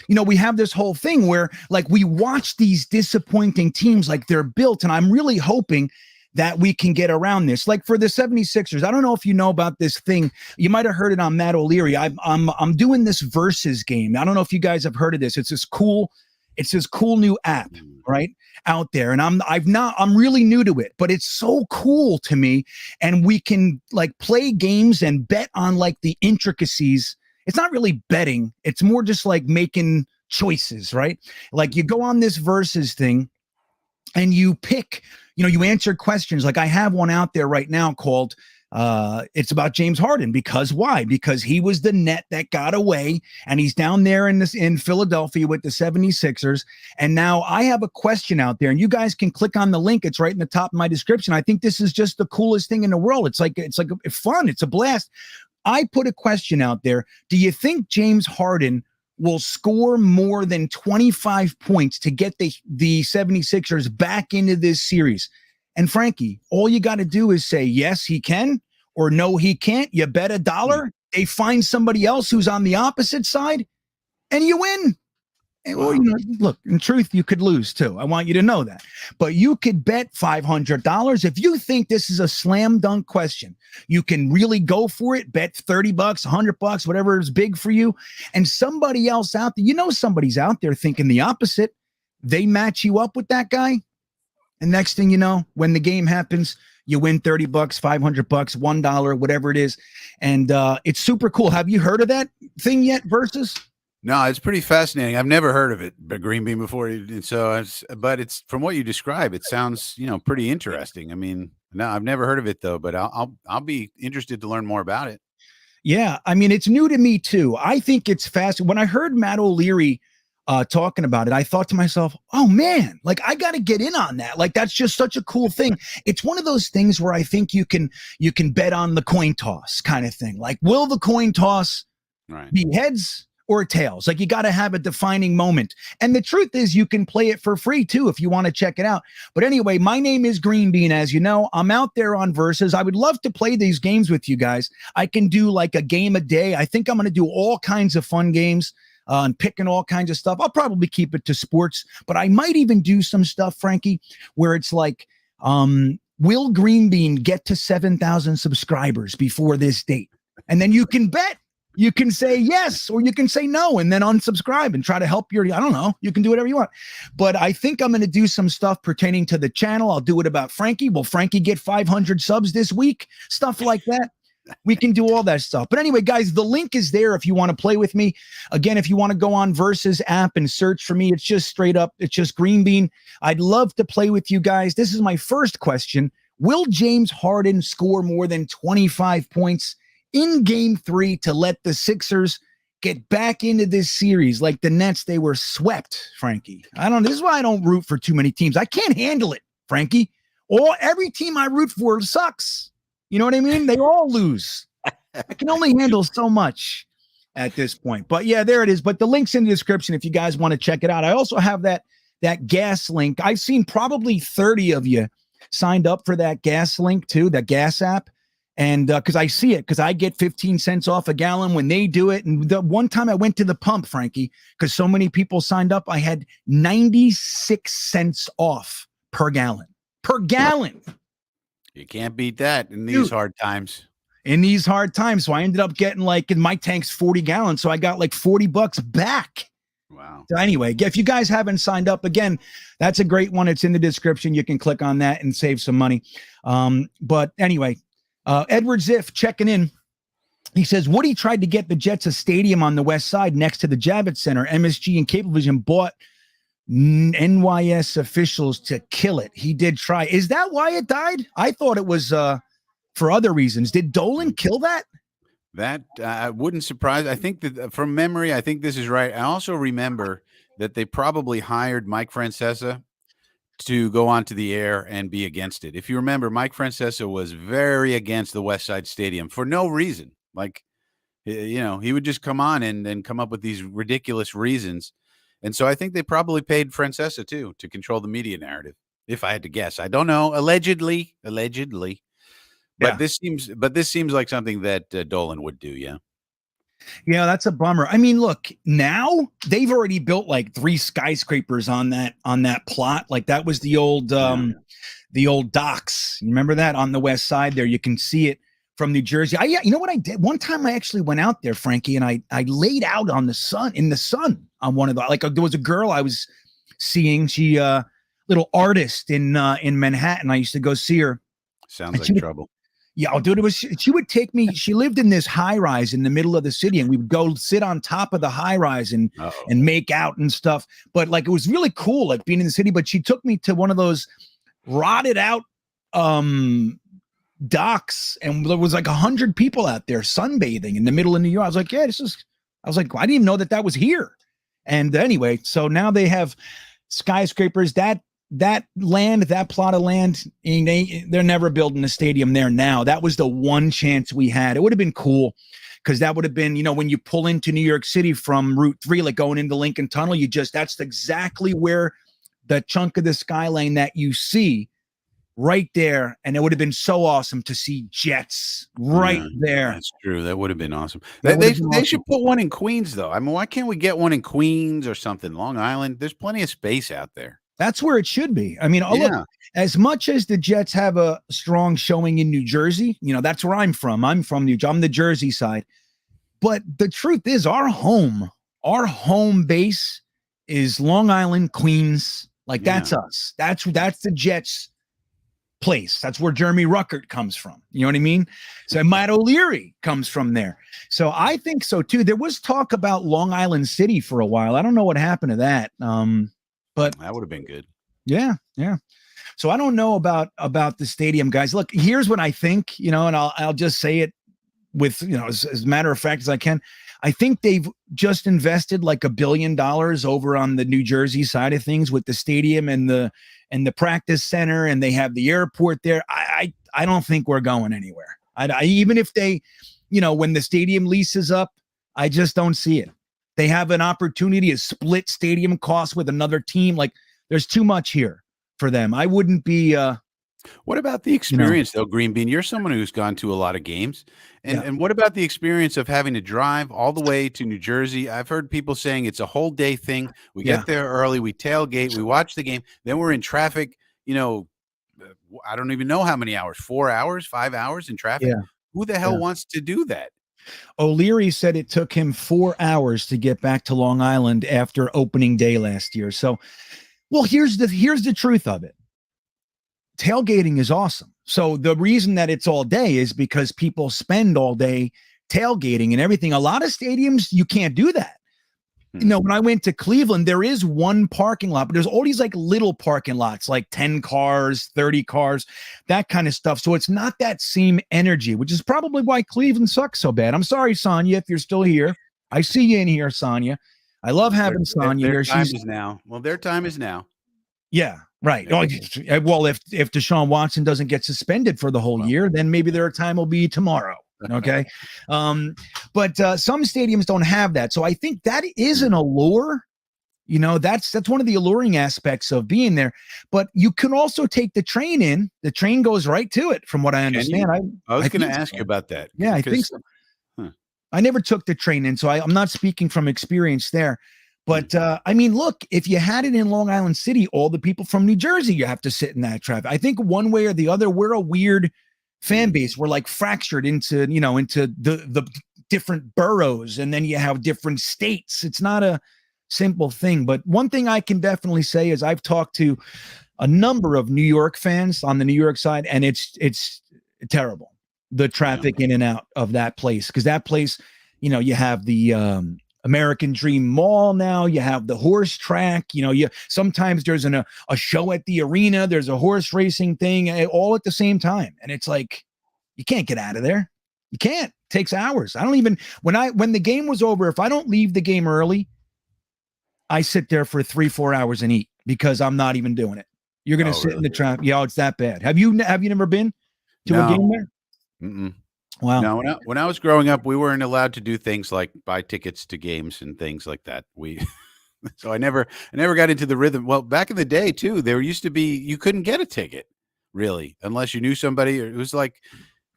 we have this whole thing where like we watch these disappointing teams like they're built. And I'm really hoping that we can get around this. Like for the 76ers, I don't know if you know about this thing. You might have heard it on Matt O'Leary. I'm doing this versus game. I don't know if you guys have heard of this. It's this cool new app, right, out there. And I'm really new to it, but it's so cool to me. And we can like play games and bet on like the intricacies. It's not really betting. It's more just like making choices, right? Like you go on this versus thing and you pick, you answer questions. Like I have one out there right now called, it's about James Harden. Because why? Because he was the net that got away, and he's down there in Philadelphia with the 76ers. And now I have a question out there, and you guys can click on the link. It's right in the top of my description. I think this is just the coolest thing in the world. It's like fun. It's a blast. I put a question out there. Do you think James Harden will score more than 25 points to get the 76ers back into this series? And Frankie, all you got to do is say, yes, he can, or no, he can't. You bet $1. They find somebody else who's on the opposite side and you win. And, well, look, in truth, you could lose too. I want you to know that. But you could bet $500. If you think this is a slam dunk question, you can really go for it. Bet $30, $100, whatever is big for you. And somebody else out there, somebody's out there thinking the opposite. They match you up with that guy. And next thing you know, when the game happens, you win $30, $500, $1, whatever it is. And it's super cool. Have you heard of that thing yet, Versus? No, it's pretty fascinating. I've never heard of it, but GreenBean before. And so, but it's from what you describe, it sounds, pretty interesting. I mean, no, I've never heard of it though, but I'll be interested to learn more about it. Yeah. I mean, it's new to me too. I think it's fast. When I heard Matt O'Leary talking about it, I thought to myself, oh man, like I got to get in on that. Like, that's just such a cool thing. It's one of those things where I think you can bet on the coin toss kind of thing. Like, will the coin toss be heads or tails? Like, you got to have a defining moment. And the truth is, you can play it for free too if you want to check it out. But anyway, my name is GreenBean. As you know, I'm out there on Versus. I would love to play these games with you guys. I can do like a game a day. I think I'm going to do all kinds of fun games. And picking all kinds of stuff. I'll probably keep it to sports, but I might even do some stuff, Frankie, where it's like, will GreenBean get to 7,000 subscribers before this date? And then you can bet. You can say yes, or you can say no, and then unsubscribe and try to help I don't know. You can do whatever you want. But I think I'm going to do some stuff pertaining to the channel. I'll do it about Frankie. Will Frankie get 500 subs this week? Stuff like that. We can do all that stuff. But anyway, guys, the link is there if you want to play with me. Again, if you want to go on Versus app and search for me, it's just straight up. It's just GreenBean. I'd love to play with you guys. This is my first question. Will James Harden score more than 25 points in game 3 to let the Sixers get back into this series? Like the Nets, they were swept, Frankie. This is why I don't root for too many teams. I can't handle it, Frankie. Every team I root for sucks. You know what I mean? They all lose. I can only handle so much at this point. But yeah, there it is. But the link's in the description if you guys want to check it out. I also have that gas link. I've seen probably 30 of you signed up for that gas link too, that gas app. And because I see it, because I get 15 cents off a gallon when they do it. And the one time I went to the pump, Frankie, because so many people signed up, I had 96 cents off per gallon. Per gallon. You can't beat that in these hard times. In these hard times. So I ended up getting like, in my tank's 40 gallons. So I got like $40 back. Wow. So anyway, if you guys haven't signed up, again, that's a great one. It's in the description. You can click on that and save some money. But anyway, Edward Ziff checking in. He says, Woody tried to get the Jets a stadium on the west side next to the Javits Center. MSG and Cablevision bought NYS officials to kill it. He did try. Is that why it died? I thought it was for other reasons. Did Dolan kill that? That wouldn't surprise. I think that from memory, I think this is right. I also remember that they probably hired Mike Francesa to go onto the air and be against it. If you remember, Mike Francesa was very against the West Side Stadium for no reason. Like, you know, he would just come on and come up with these ridiculous reasons. And so I think they probably paid Francesa too to control the media narrative. If I had to guess, I don't know. Allegedly. But this seems like something that Dolan would do. Yeah. Yeah, that's a bummer. I mean, look, now they've already built like 3 skyscrapers on that plot. Like that was the old docks. You remember that on the west side there? You can see it from New Jersey. You know what I did? One time I actually went out there, Frankie, and I laid out in the sun on one of the, like there was a girl I was seeing. She little artist in Manhattan. I used to go see her. Sounds like trouble. Yeah, oh, dude, she would take me. She lived in this high rise in the middle of the city, and we would go sit on top of the high rise and make out and stuff. But like, it was really cool, like being in the city. But she took me to one of those rotted out docks, and there was like 100 people out there sunbathing in the middle of New York. I was like, I didn't even know that was here. And anyway, so now they have skyscrapers. That plot of land, they're never building a stadium there now. That was the one chance we had. It would have been cool because that would have been, you know, when you pull into New York City from Route 3, like going into Lincoln Tunnel, that's exactly where the chunk of the skyline that you see right there. And it would have been so awesome to see Jets right there. That's true. That would have been awesome. They should put one in Queens, though. I mean, why can't we get one in Queens or something? Long Island. There's plenty of space out there. That's where it should be. I mean, look, as much as the Jets have a strong showing in New Jersey, you know, that's where I'm from. I'm from I'm the Jersey side. But the truth is our home base is Long Island, Queens. Like that's us. That's the Jets place. That's where Jeremy Ruckert comes from. You know what I mean? So Matt O'Leary comes from there. So I think so too. There was talk about Long Island City for a while. I don't know what happened to that. But that would have been good. Yeah. So I don't know about the stadium, guys. Look, here's what I think, you know, and I'll just say it with, you know, as a matter of fact as I can. I think they've just invested like $1 billion over on the New Jersey side of things with the stadium and the practice center, and they have the airport there. I don't think we're going anywhere. Even if they, you know, when the stadium leases up, I just don't see it. They have an opportunity to split stadium costs with another team. Like there's too much here for them. I wouldn't be. What about the experience, though, GreenBean? You're someone who's gone to a lot of games. And what about the experience of having to drive all the way to New Jersey? I've heard people saying it's a whole day thing. We get there early, we tailgate, we watch the game, then we're in traffic, you know, I don't even know how many hours, 4 hours, 5 hours in traffic. Yeah. Who the hell wants to do that? O'Leary said it took him 4 hours to get back to Long Island after opening day last year. So, well, here's the truth of it. Tailgating is awesome. So the reason that it's all day is because people spend all day tailgating and everything. A lot of stadiums, you can't do that. You know, when I went to Cleveland, there is one parking lot, but there's all these like little parking lots, like 10 cars, 30 cars, that kind of stuff. So it's not that same energy, which is probably why Cleveland sucks so bad. I'm sorry, Sonia, if you're still here. I see you in here, Sonia. I love having Sonia here. Their time is now. Well, their time is now. Yeah, right. Well, if Deshaun Watson doesn't get suspended for the whole year, then maybe their time will be tomorrow. Okay. But some stadiums don't have that. So I think that is an allure You know, that's one of the alluring aspects of being there. But you can also take the train in. The train goes right to it, from what I understand. I was going to think ask you about that. Yeah, I think so. I never took the train in, so I'm not speaking from experience there. But I mean, look, if you had it in Long Island City, all the people from New Jersey, you have to sit in that traffic. I think one way or the other, we're a weird fan base. We're like fractured into the different boroughs, and then you have different states. It's not a simple thing. But one thing I can definitely say is I've talked to a number of New York fans on the New York side, and it's terrible, the traffic in and out of that place, because that place, you have the American Dream Mall now, you have the horse track, sometimes there's a show at the arena, there's a horse racing thing, all at the same time, and it's like you can't get out of there. You can't. It takes hours. I don't even when the game was over, if I don't leave the game early, I sit there for 3-4 hours and eat, because I'm not even doing it. You're going to sit in the traffic. Yeah, it's that bad. Have you never been to a game there? Mm-mm. Wow. No, when I was growing up, we weren't allowed to do things like buy tickets to games and things like that. So I never got into the rhythm. Well, back in the day too, there used to be, you couldn't get a ticket really unless you knew somebody. It was like,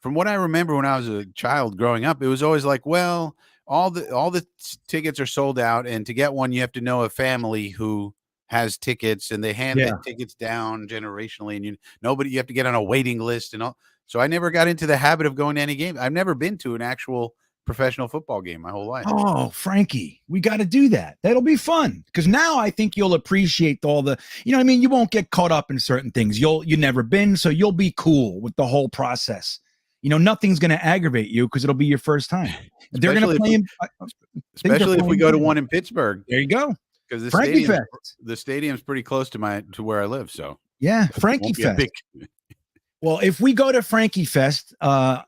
from what I remember when I was a child growing up, it was always like, well, all the tickets are sold out, and to get one, you have to know a family who has tickets, and they hand the tickets down generationally, and you have to get on a waiting list and all. So I never got into the habit of going to any game. I've never been to an actual professional football game my whole life. Oh, Frankie, we got to do that. That'll be fun, because now I think you'll appreciate all the, what I mean? You won't get caught up in certain things. You've never been, so you'll be cool with the whole process. Nothing's going to aggravate you because it'll be your first time. They're going to play him, especially if we go to one in Pittsburgh. There you go. Because the stadium's pretty close to where I live. So yeah, Franky Fest. Well, if we go to Franky Fest, I'll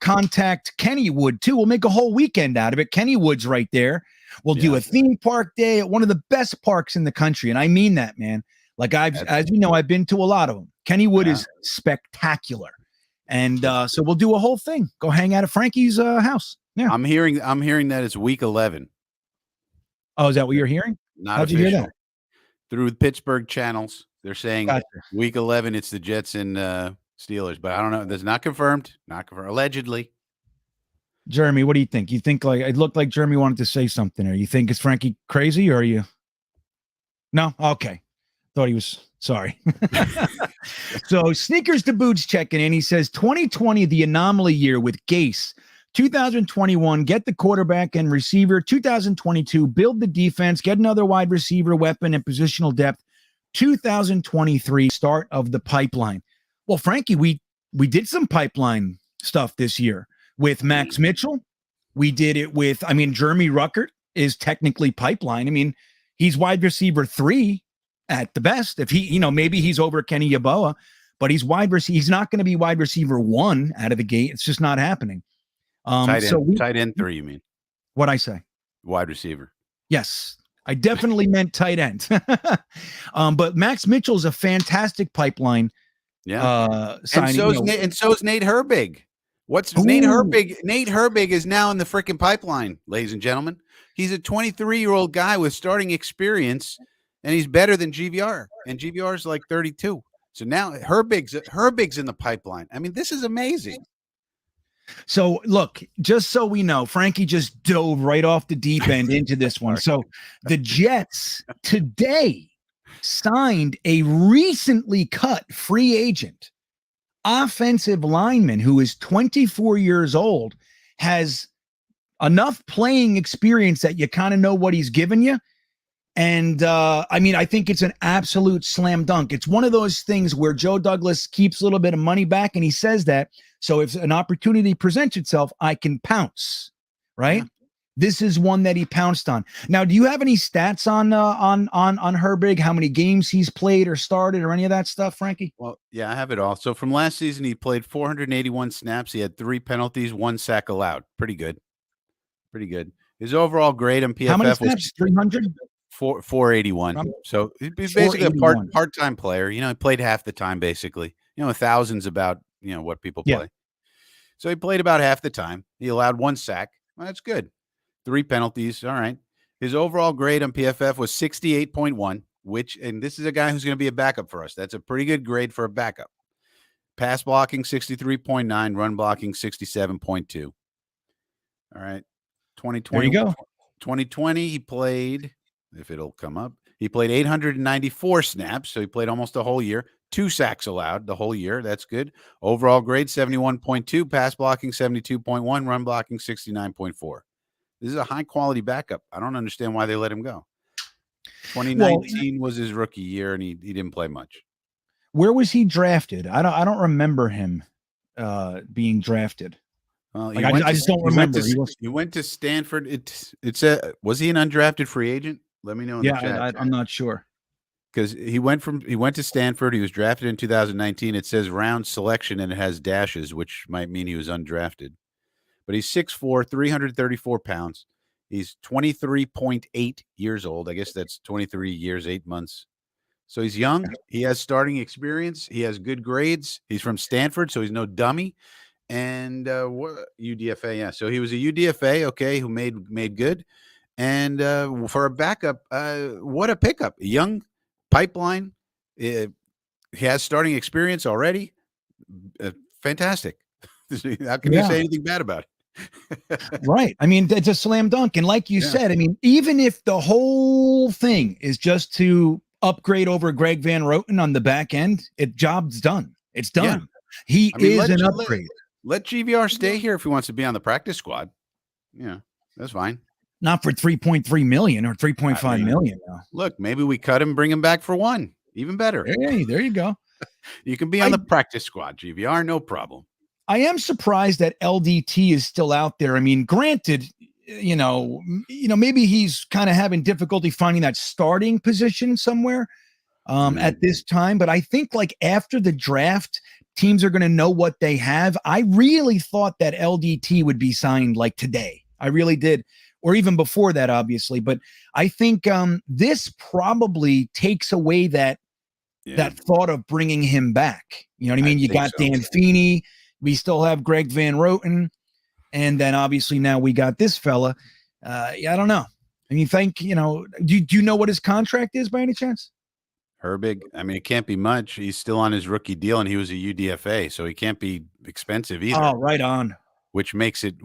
contact Kennywood too. We'll make a whole weekend out of it. Kennywood's right there. We'll do a theme park day at one of the best parks in the country, and I mean that, man. Like as you know, I've been to a lot of them. Kennywood is spectacular. And so we'll do a whole thing. Go hang out at Frankie's house. Yeah, I'm hearing that it's week 11. Oh, is that what you're hearing? Not How'd official. you hear that? Through Pittsburgh channels, they're saying week 11 it's the Jets and Steelers, but I don't know. That's not confirmed. Not confirmed. Allegedly. Jeremy, what do you think? You think like it looked like Jeremy wanted to say something, or you think is Frankie crazy, or are you? No, okay. Thought he was. Sorry. So Sneakers to Boots checking in. He says 2020, the anomaly year with Gase. 2021, get the quarterback and receiver. 2022, build the defense, get another wide receiver, weapon, and positional depth. 2023, start of the pipeline. Well, Frankie, we did some pipeline stuff this year with Max Mitchell. We did it with, Jeremy Ruckert is technically pipeline. He's wide receiver 3 at the best. If he, maybe he's over Kenny Yeboah, but he's wide receiver. He's not going to be wide receiver 1 out of the gate. It's just not happening. Tight end 3, you mean? What'd I say? Wide receiver. Yes, I definitely meant tight end. But Max Mitchell's a fantastic pipeline. Yeah. Signing, and so's Nate Herbig. Nate Herbig? Nate Herbig is now in the freaking pipeline, ladies and gentlemen. He's a 23-year-old guy with starting experience, and he's better than GVR. And GVR is like 32. So now Herbig's in the pipeline. This is amazing. So look, just so we know, Frankie just dove right off the deep end into this one. So the Jets today signed a recently cut free agent offensive lineman who is 24 years old, has enough playing experience that you kind of know what he's giving you. And I think it's an absolute slam dunk. It's one of those things where Joe Douglas keeps a little bit of money back, and he says that. So if an opportunity presents itself, I can pounce, right? Yeah. This is one that he pounced on. Now, do you have any stats on Herbig? How many games he's played or started or any of that stuff, Frankie? Well, yeah, I have it all. So from last season, he played 481 snaps. He had 3 penalties, 1 sack allowed. Pretty good. His overall grade on PFF How many snaps? 300? 481. So he's basically a part-time player. He played half the time, basically. 1,000's about, what people play. Yeah. So he played about half the time. He allowed 1 sack. Well, that's good. 3 penalties. All right. His overall grade on PFF was 68.1, and this is a guy who's going to be a backup for us. That's a pretty good grade for a backup. Pass blocking 63.9, run blocking 67.2. All right. 2020. There you go. 2020, he played, if it'll come up, he played 894 snaps. So he played almost a whole year. 2 sacks allowed the whole year. That's good. Overall grade 71.2, pass blocking 72.1, run blocking 69.4. This is a high quality backup. I don't understand why they let him go. 2019 was his rookie year, and he didn't play much. Where was he drafted? I don't remember him being drafted. Like, I just don't remember. He went to Stanford. Was he an undrafted free agent? Let me know in the chat. I'm not sure. Because he went to Stanford. He was drafted in 2019. It says round selection, and it has dashes, which might mean he was undrafted. But he's 6'4", 334 pounds. He's 23.8 years old. I guess that's 23 years, 8 months. So he's young. He has starting experience. He has good grades. He's from Stanford, so he's no dummy. And UDFA, yeah. So he was a UDFA, okay, who made good. And for a backup, what a pickup. A young pipeline. He has starting experience already. Fantastic. How can you say anything bad about it? Right. I mean, it's a slam dunk. And like you said, I mean, even if the whole thing is just to upgrade over Greg Van Roten on the back end, job's done. It's done. Yeah. He is an upgrade. Let GVR stay here if he wants to be on the practice squad. Yeah, that's fine. Not for 3.3 million or 3.5 million. Look, maybe we cut him, bring him back for 1. Even better. Hey, there you go. You can be on the practice squad, GVR, no problem. I am surprised that LDT is still out there. I mean, granted, you know, maybe he's kind of having difficulty finding that starting position somewhere at this time. But I think like after the draft, teams are going to know what they have. I really thought that LDT would be signed like today. I really did. Or even before that, obviously. But I think this probably takes away that thought of bringing him back. You know what I mean? You got Dan Feeney. We still have Greg Van Roten. And then obviously now we got this fella. I don't know. I mean, do you know what his contract is by any chance? Herbig. I mean, it can't be much. He's still on his rookie deal, and he was a UDFA, so he can't be expensive either. Oh, right on. Which makes it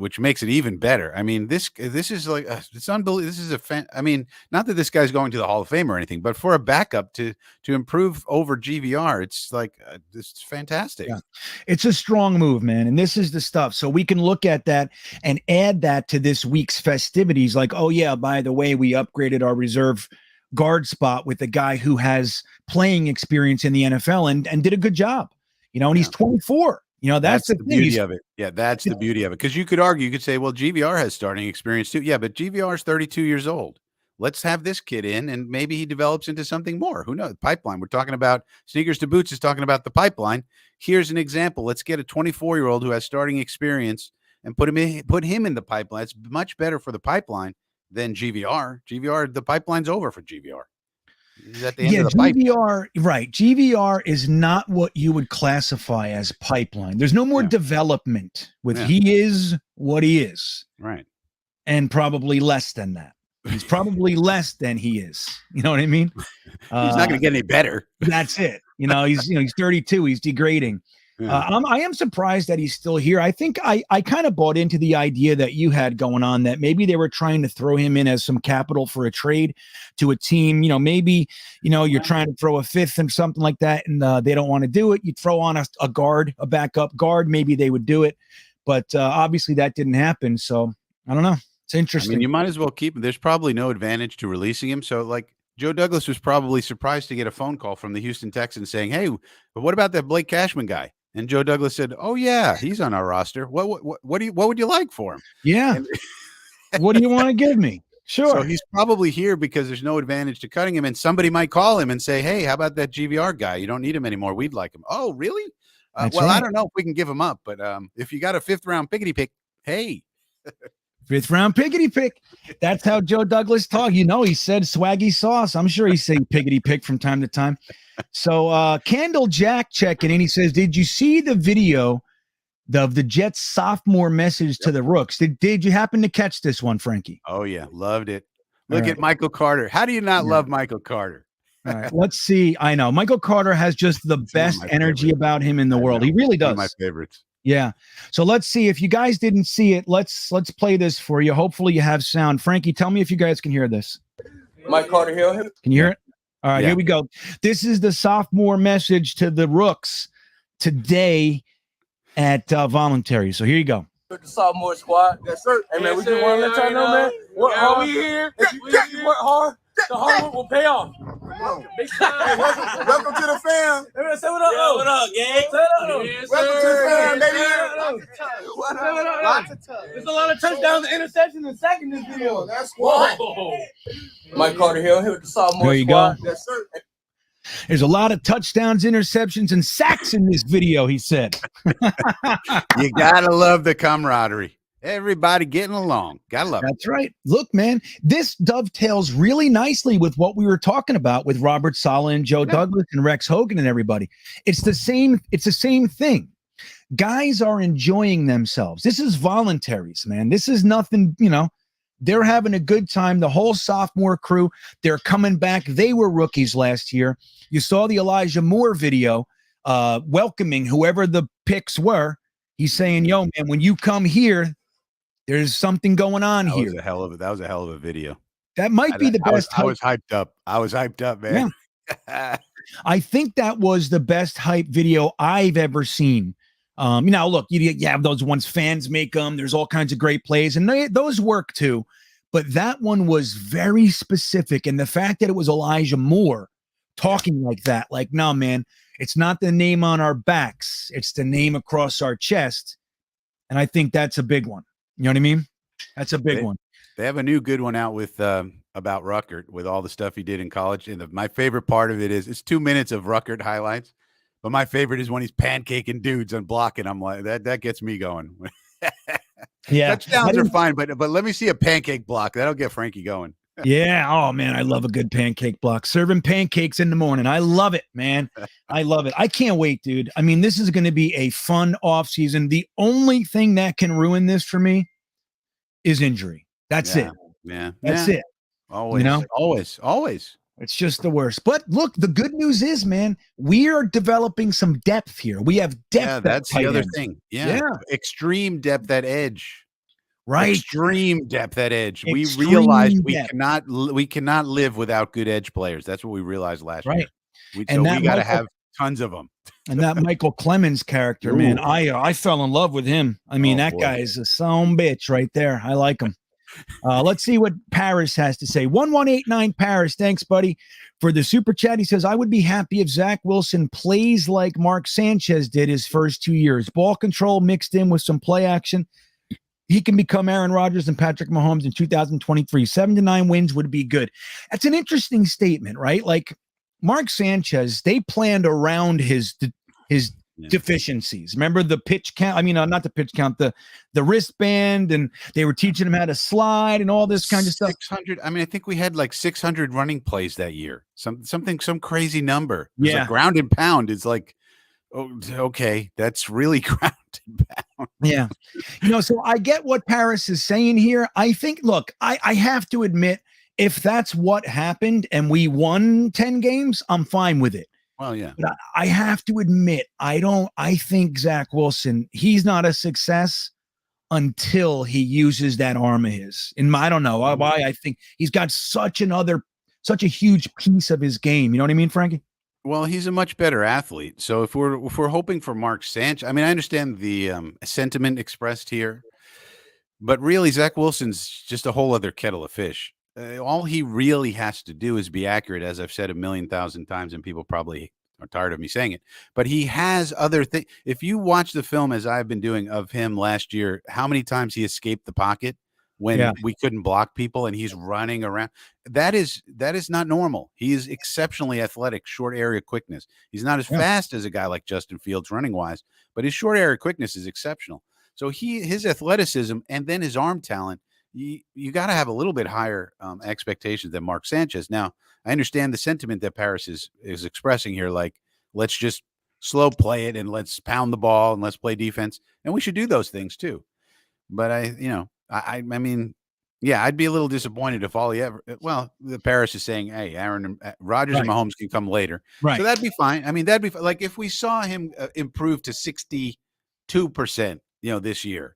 even better. I mean, this is like it's unbelievable. This is I mean, not that this guy's going to the Hall of Fame or anything, but for a backup to improve over GVR, it's like it's fantastic. Yeah. It's a strong move, man, and this is the stuff. So we can look at that and add that to this week's festivities. Like, oh yeah, by the way, we upgraded our reserve guard spot with a guy who has playing experience in the NFL and did a good job. You know, and he's 24. You know, that's the beauty of it. Yeah, that's the beauty of it. Because you could argue, you could say, well, GVR has starting experience too. Yeah, but GVR is 32 years old. Let's have this kid in, and maybe he develops into something more. Who knows? Pipeline. We're talking about Sneakers to Boots is talking about the pipeline. Here's an example. Let's get a 24-year-old who has starting experience and put him in the pipeline. It's much better for the pipeline than GVR. GVR, the pipeline's over for GVR. He's at the end of the GVR, right. GVR is not what you would classify as pipeline. There's no more development with he is what he is. Right. And probably less than that. He's probably less than he is. You know what I mean? He's not going to get any better. That's it. He's 32. He's degrading. Yeah. I am surprised that he's still here. I think I kind of bought into the idea that you had going on that maybe they were trying to throw him in as some capital for a trade to a team. You know, maybe, you're trying to throw a fifth and something like that, and they don't want to do it. You throw on a guard, a backup guard. Maybe they would do it. But obviously that didn't happen. So I don't know. It's interesting. I mean, you might as well keep him. There's probably no advantage to releasing him. So like, Joe Douglas was probably surprised to get a phone call from the Houston Texans saying, hey, but what about that Blake Cashman guy? And Joe Douglas said, oh, yeah, he's on our roster. What would you like for him? Yeah. What do you want to give me? Sure. So he's probably here because there's no advantage to cutting him. And somebody might call him and say, hey, how about that GVR guy? You don't need him anymore. We'd like him. Oh, really? Well, right. I don't know if we can give him up. But if you got a 5th round pickety pick, hey. 5th round pickety pick. That's how Joe Douglas talked. He said Swaggy Sauce. I'm sure he's saying pickety pick from time to time. So Candle Jack checking in. He says, did you see the video of the Jets sophomore message to the Rooks? Did you happen to catch this one, Frankie? Oh, yeah. Loved it. Look right. at Michael Carter. How do you not Yeah. love Michael Carter? All right, let's see. I know Michael Carter has just the It's one of best my energy favorites. about him in the I world. know. He really One of my does. favorites. Yeah. So let's see. If you guys didn't see it, let's play this for you. Hopefully you have sound. Frankie, tell me if you guys can hear this. Mike Carter Hill. Can you hear it? All right, Yeah. here we go. This is the sophomore message to the Rooks today at Voluntary. So here you go. With the sophomore squad. Yes, sir. Hey, man, we just want to let y'all know, man. Work hard. We here. If you work hard, the hard work will pay off. Big time. Welcome to the fam. Say what up, what up, gang? Say what up. Welcome to the fam, baby. What up? There's a lot of touchdowns and interceptions and sacks in this video. That's whoa. Mike Carter Hill here with the sophomore There you squad. go. Yes, sir. There's a lot of touchdowns, interceptions, and sacks in this video, he said. You gotta love the camaraderie. Everybody getting along. Gotta love it. That's right. Look, man, this dovetails really nicely with what we were talking about with Robert Saleh and Joe Douglas and Rex Hogan and everybody. It's the same thing. Guys are enjoying themselves. This is voluntaries, man. This is nothing, they're having a good time. The whole sophomore crew, they're coming back. They were rookies last year. You saw the Elijah Moore video welcoming whoever the picks were. He's saying, yo, man, when you come here, there's something going on That here. was a hell of a video. That might be the best. I was hyped up. I was hyped up, man. Yeah. I think that was the best hype video I've ever seen. Look, you have those ones fans make them. There's all kinds of great plays, and those work too. But that one was very specific, and the fact that it was Elijah Moore talking like that, like, no, man, it's not the name on our backs; it's the name across our chest. And I think that's a big one. You know what I mean? That's a big one. They have a new good one out with about Ruckert with all the stuff he did in college. And my favorite part of it is it's 2 minutes of Ruckert highlights. But my favorite is when he's pancaking dudes and blocking. I'm like, that gets me going. Yeah. Touchdowns are fine, but let me see a pancake block. That'll get Frankie going. Yeah. Oh, man, I love a good pancake block. Serving pancakes in the morning. I love it, man. I love it. I can't wait, dude. I mean, this is going to be a fun off season. The only thing that can ruin this for me is injury. That's it. Yeah. That's it. Always. Always. It's just the worst. But look, the good news is, man, we are developing some depth here. We have depth. Yeah, that's the other thing. Yeah. Extreme depth at edge. Right. Extreme depth at edge. Extreme we realized depth. we cannot live without good edge players. That's what we realized last year. We got to have tons of them. And that Michael Clemens character, man, I fell in love with him. I mean, that guy is a son bitch right there. I like him. Let's see what Paris has to say. 1189 Paris. Thanks, buddy, for the super chat. He says, I would be happy if Zach Wilson plays like Mark Sanchez did his first 2 years. Ball control mixed in with some play action. He can become Aaron Rodgers and Patrick Mahomes in 2023. 7 to 9 wins would be good. That's an interesting statement, right? Like Mark Sanchez, they planned around his deficiencies. Remember the pitch count? I mean, not the pitch count, the wristband, and they were teaching him how to slide and all this kind of stuff. 600. I mean, I think we had like 600 running plays that year. Some crazy number. Yeah. Like ground and pound is like, oh, okay, that's really ground and pound. Yeah. So I get what Paris is saying here. I think, look, I have to admit, if that's what happened and we won 10 games, I'm fine with it. Well, yeah. But I have to admit, I think Zach Wilson, he's not a success until he uses that arm of his. And I don't know why. I think he's got such a huge piece of his game. You know what I mean, Frankie? Well, he's a much better athlete. So if we're hoping for Mark Sanchez, I mean, I understand the sentiment expressed here, but really Zach Wilson's just a whole other kettle of fish. All he really has to do is be accurate, as I've said 1,000,000 times, and people probably are tired of me saying it. But he has other things. If you watch the film, as I've been doing of him last year, how many times he escaped the pocket when we couldn't block people and he's running around. That is not normal. He is exceptionally athletic, short area quickness. He's not as fast as a guy like Justin Fields running wise, but his short area quickness is exceptional. So his athleticism and then his arm talent, you got to have a little bit higher expectations than Mark Sanchez. Now, I understand the sentiment that Paris is expressing here, like, let's just slow play it and let's pound the ball and let's play defense. And we should do those things too. But I mean, Yeah, I'd be a little disappointed if all he ever. Well, the Paris is saying, "Hey, Aaron and Rodgers and Mahomes can come later." Right. So that'd be fine. I mean, that'd be like if we saw him improve to 62%, this year.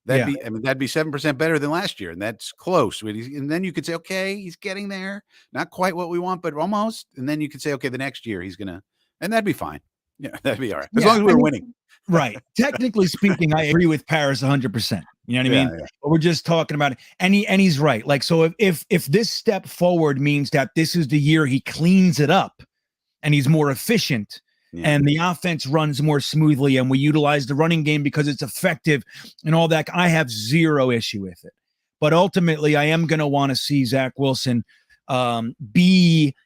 That'd be 7% better than last year, and that's close. And then you could say, okay, he's getting there, not quite what we want, but almost. And then you could say, okay, the next year he's gonna, and that'd be fine. Yeah, that'd be all right as long as we're winning. Right. Technically speaking, I agree with Paris 100%. You know what I mean? Yeah. But we're just talking about it, and he's right. Like, so if this step forward means that this is the year he cleans it up, and he's more efficient. Yeah. And the offense runs more smoothly, and we utilize the running game because it's effective and all that. I have zero issue with it. But ultimately, I am going to want to see Zach Wilson be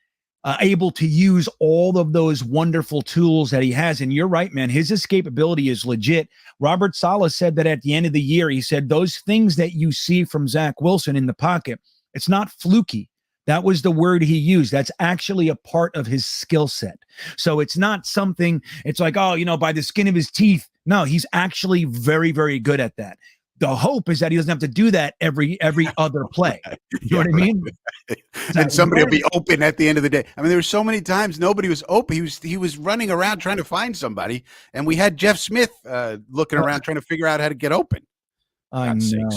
able to use all of those wonderful tools that he has. And you're right, man. His escapability is legit. Robert Saleh said that at the end of the year, he said, those things that you see from Zach Wilson in the pocket, it's not fluky. That was the word he used. That's actually a part of his skill set. So it's not something, it's like, by the skin of his teeth. No, he's actually very, very good at that. The hope is that he doesn't have to do that every other play. You know what I mean? And somebody will be open at the end of the day. I mean, there were so many times nobody was open. He was running around trying to find somebody, and we had Jeff Smith looking around trying to figure out how to get open. I know.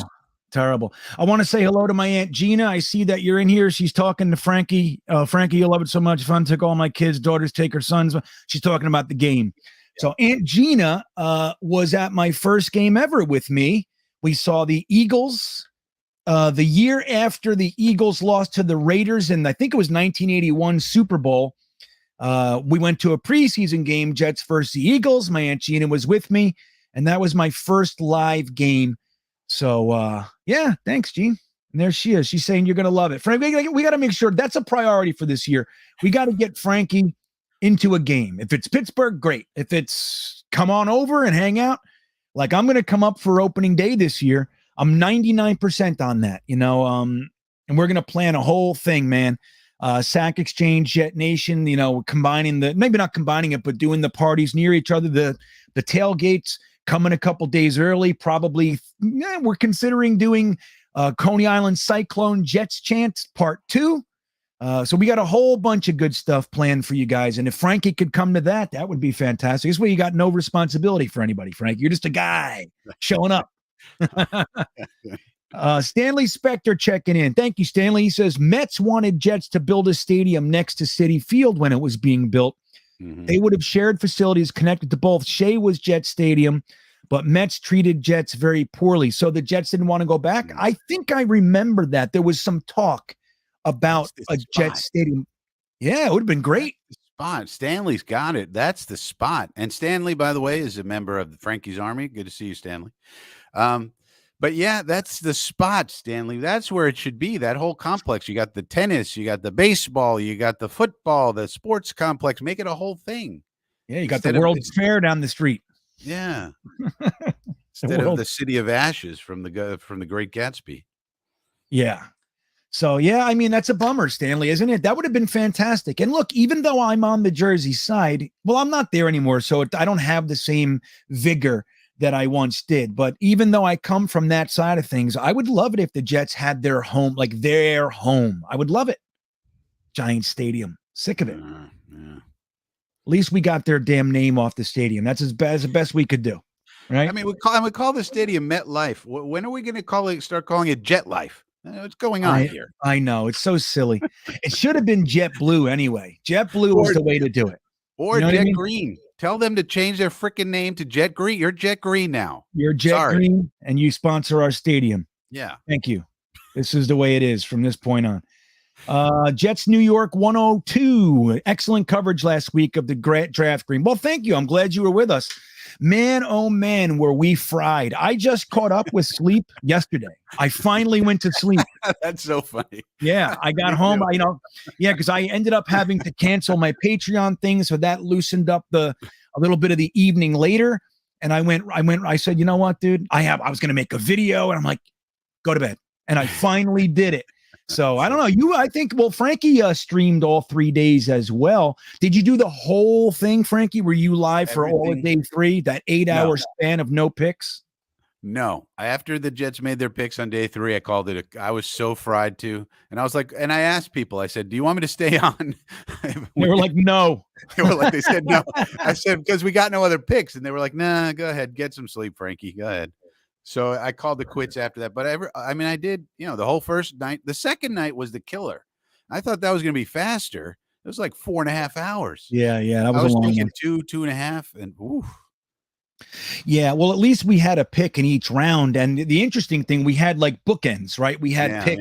Terrible. I want to say hello to my Aunt Gina. I see that you're in here. She's talking to Frankie. Frankie, you'll love it so much. Fun. Took all my kids' daughters, take her sons. She's talking about the game. So Aunt Gina was at my first game ever with me. We saw the Eagles the year after the Eagles lost to the Raiders, and I think it was 1981 Super Bowl. We went to a preseason game, Jets versus the Eagles. My Aunt Gina was with me, and that was my first live game. So, yeah, thanks, Gene. And there she is. She's saying you're going to love it. Frank, we got to make sure that's a priority for this year. We got to get Frankie into a game. If it's Pittsburgh, great. If it's come on over and hang out, like I'm going to come up for opening day this year. I'm 99% on that, and we're going to plan a whole thing, man. Sack Exchange, Jetnation, combining maybe not combining it, but doing the parties near each other, the tailgates. Coming a couple days early, probably. We're considering doing Coney Island Cyclone Jets Chant Part 2. So we got a whole bunch of good stuff planned for you guys. And if Frankie could come to that, that would be fantastic. This way you got no responsibility for anybody, Frankie. You're just a guy showing up. Stanley Spector checking in. Thank you, Stanley. He says, Mets wanted Jets to build a stadium next to Citi Field when it was being built. They would have shared facilities connected to both. Shea was Jet Stadium, but Mets treated Jets very poorly. So the Jets didn't want to go back. I think I remember that. There was some talk about a Jet Stadium. Yeah, it would have been great. Spot. Stanley's got it. That's the spot. And Stanley, by the way, is a member of Frankie's Army. Good to see you, Stanley. But yeah, that's the spot, Stanley. That's where it should be. That whole complex. You got the tennis, you got the baseball, you got the football, the sports complex. Make it a whole thing. Yeah, you got the World's Fair down the street. Yeah. Instead of the City of Ashes from the Great Gatsby. Yeah. So yeah, I mean that's a bummer, Stanley, isn't it? That would have been fantastic. And look, even though I'm on the Jersey side, well, I'm not there anymore, so I don't have the same vigor that I once did. But even though I come from that side of things, I would love it if the Jets had their home, like their home. I would love it. Giant Stadium. Sick of it. Yeah. At least we got their damn name off the stadium. That's the best we could do. Right? I mean, we call the stadium MetLife. When are we going to start calling it Jet Life? What's going on here? I know. It's so silly. It should have been JetBlue anyway. JetBlue was the way to do it. Or Jet Green. Tell them to change their freaking name to Jet Green. You're Jet Green now. You're Jet Green, and you sponsor our stadium. Yeah. Thank you. This is the way it is from this point on. Jets New York 102. Excellent coverage last week of the draft green. Well, thank you. I'm glad you were with us. Man, oh man, were we fried. I just caught up with sleep yesterday. I finally went to sleep. That's so funny. Yeah, I got home, because I ended up having to cancel my Patreon thing, so that loosened up a little bit of the evening later. And I said, you know what, dude? I was going to make a video, and I'm like, go to bed. And I finally did it. So I don't know. I think Frankie streamed all 3 days as well. Did you do the whole thing, Frankie? Were you live for all of day 3, that 8-hour span of no picks? No, after the Jets made their picks on day 3, I called it. I was so fried too, and I was like, and I asked people. I said, "Do you want me to stay on?" They were like, "No." They said no. I said because we got no other picks, and they were like, "Nah, go ahead, get some sleep, Frankie. Go ahead." So I called the quits after that. But I did. The whole first night. The second night was the killer. I thought that was going to be faster. It was like 4.5 hours. Yeah, that was a long one. 2.5, and oof. Yeah, well, at least we had a pick in each round, and the interesting thing, we had like bookends, right? We had pick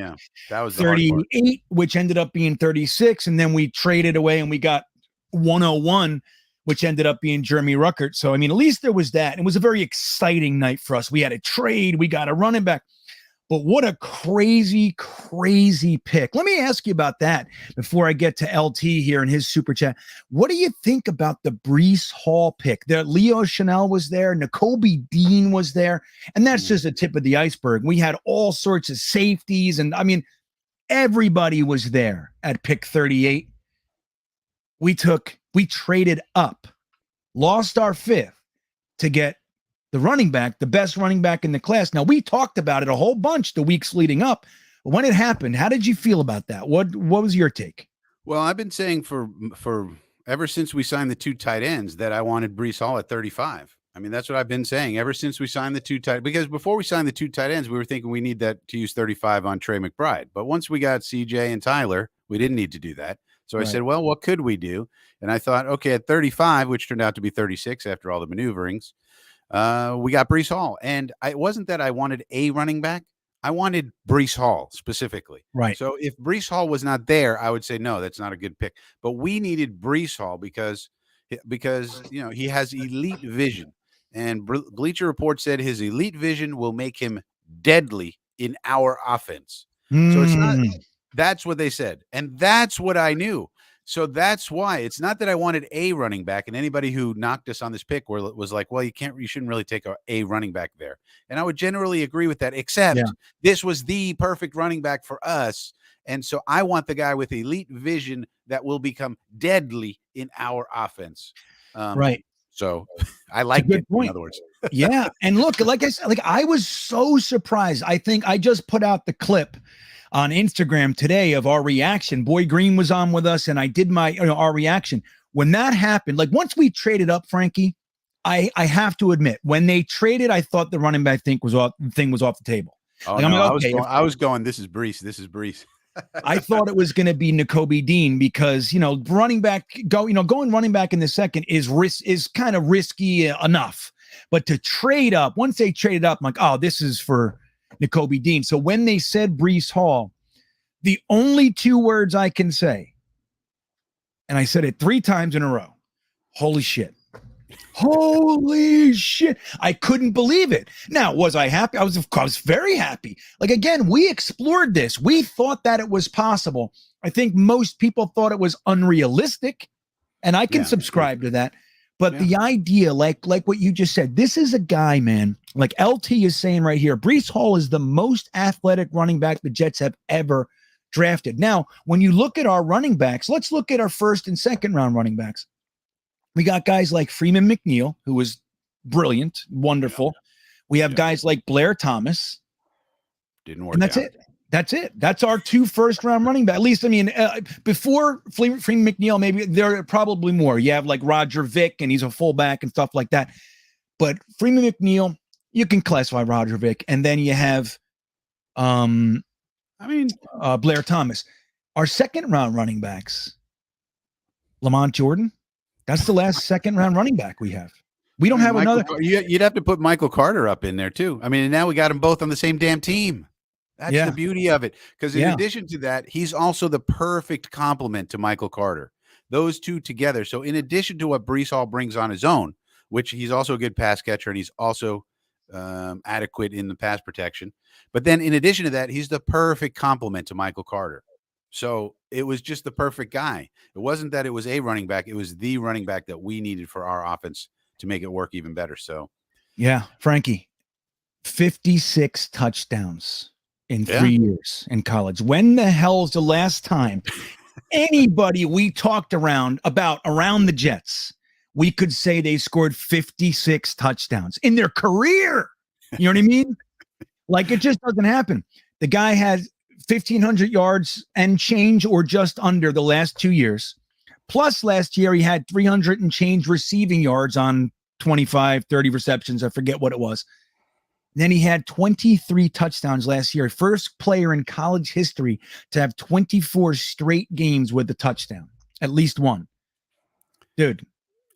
That was 38, which ended up being 36, and then we traded away and we got 101, which ended up being Jeremy Ruckert. So, at least there was that. It was a very exciting night for us. We had a trade, we got a running back. But what a crazy, crazy pick. Let me ask you about that before I get to LT here in his super chat. What do you think about the Breece Hall pick? Leo Chanel was there. Mckay Beckton was there. And that's just the tip of the iceberg. We had all sorts of safeties. And everybody was there at pick 38. We traded up, lost our 5th to get the running back, the best running back in the class. Now, we talked about it a whole bunch the weeks leading up. But when it happened, how did you feel about that? What was your take? Well, I've been saying for ever since we signed the 2 tight ends that I wanted Breece Hall at 35. That's what I've been saying ever since we signed the 2 tight, because before we signed the 2 tight ends, we were thinking we need that to use 35 on Trey McBride. But once we got CJ and Tyler, we didn't need to do that. So I said, well, what could we do? And I thought, okay, at 35, which turned out to be 36 after all the maneuverings, we got Breece Hall. And it wasn't that I wanted a running back. I wanted Breece Hall specifically. Right. So if Breece Hall was not there, I would say, no, that's not a good pick. But we needed Breece Hall because he has elite vision. And Bleacher Report said his elite vision will make him deadly in our offense. So it's not, that's what they said. And that's what I knew. So that's why it's not that I wanted a running back, and anybody who knocked us on this pick was like, well, you shouldn't really take a running back there. And I would generally agree with that, except this was the perfect running back for us. And so I want the guy with elite vision that will become deadly in our offense. Right. So I like it, in other words. Yeah. And look, like I said, I was so surprised. I think I just put out the clip on Instagram today of our reaction. Boy Green was on with us, and I did our reaction. When that happened, like once we traded up, Frankie, I have to admit, when they traded, I thought the running back thing was off the table. Oh, no, I was going, this is Breece. This is Breece. I thought it was going to be Mckay Beckton because, running back, going running back in the second is kind of risky enough. But to trade up, once they traded up, I'm like, oh, this is for Mckay Beckton. So when they said Breece Hall, the only 2 words I can say, and I said it 3 times in a row, holy shit. Holy shit. I couldn't believe it. Now, was I happy? I was, of course, very happy. Like, again, we explored this. We thought that it was possible. I think most people thought it was unrealistic, and I can subscribe to that. But the idea, like what you just said, this is a guy, man, like LT is saying right here, Breece Hall is the most athletic running back the Jets have ever drafted. Now, when you look at our running backs, let's look at our 1st and 2nd round running backs. We got guys like Freeman McNeil, who was brilliant, wonderful. We have guys like Blair Thomas. Didn't work. And that's it. That's it. That's our 2 first-round running back. At least, before Freeman McNeil, maybe there are probably more. You have like Roger Vick, and he's a fullback and stuff like that. But Freeman McNeil, you can classify Roger Vick. And then you have Blair Thomas. Our 2nd-round running backs, Lamont Jordan. That's the last 2nd-round running back we have. We don't have another. You'd have to put Michael Carter up in there too. Now we got them both on the same damn team. That's the beauty of it. Because in addition to that, he's also the perfect complement to Michael Carter. Those 2 together. So in addition to what Breece Hall brings on his own, which he's also a good pass catcher, and he's also adequate in the pass protection. But then in addition to that, he's the perfect complement to Michael Carter. So it was just the perfect guy. It wasn't that it was a running back. It was the running back that we needed for our offense to make it work even better. So, yeah, Frankie, 56 touchdowns in 3 years in college. When the hell is the last time anybody we talked around the Jets, we could say they scored 56 touchdowns in their career? You know what I mean? Like, it just doesn't happen. The guy had 1,500 yards and change or just under the last 2 years. Plus last year, he had 300 and change receiving yards on 25, 30 receptions. I forget what it was. Then he had 23 touchdowns last year. First player in college history to have 24 straight games with a touchdown. At least one. Dude.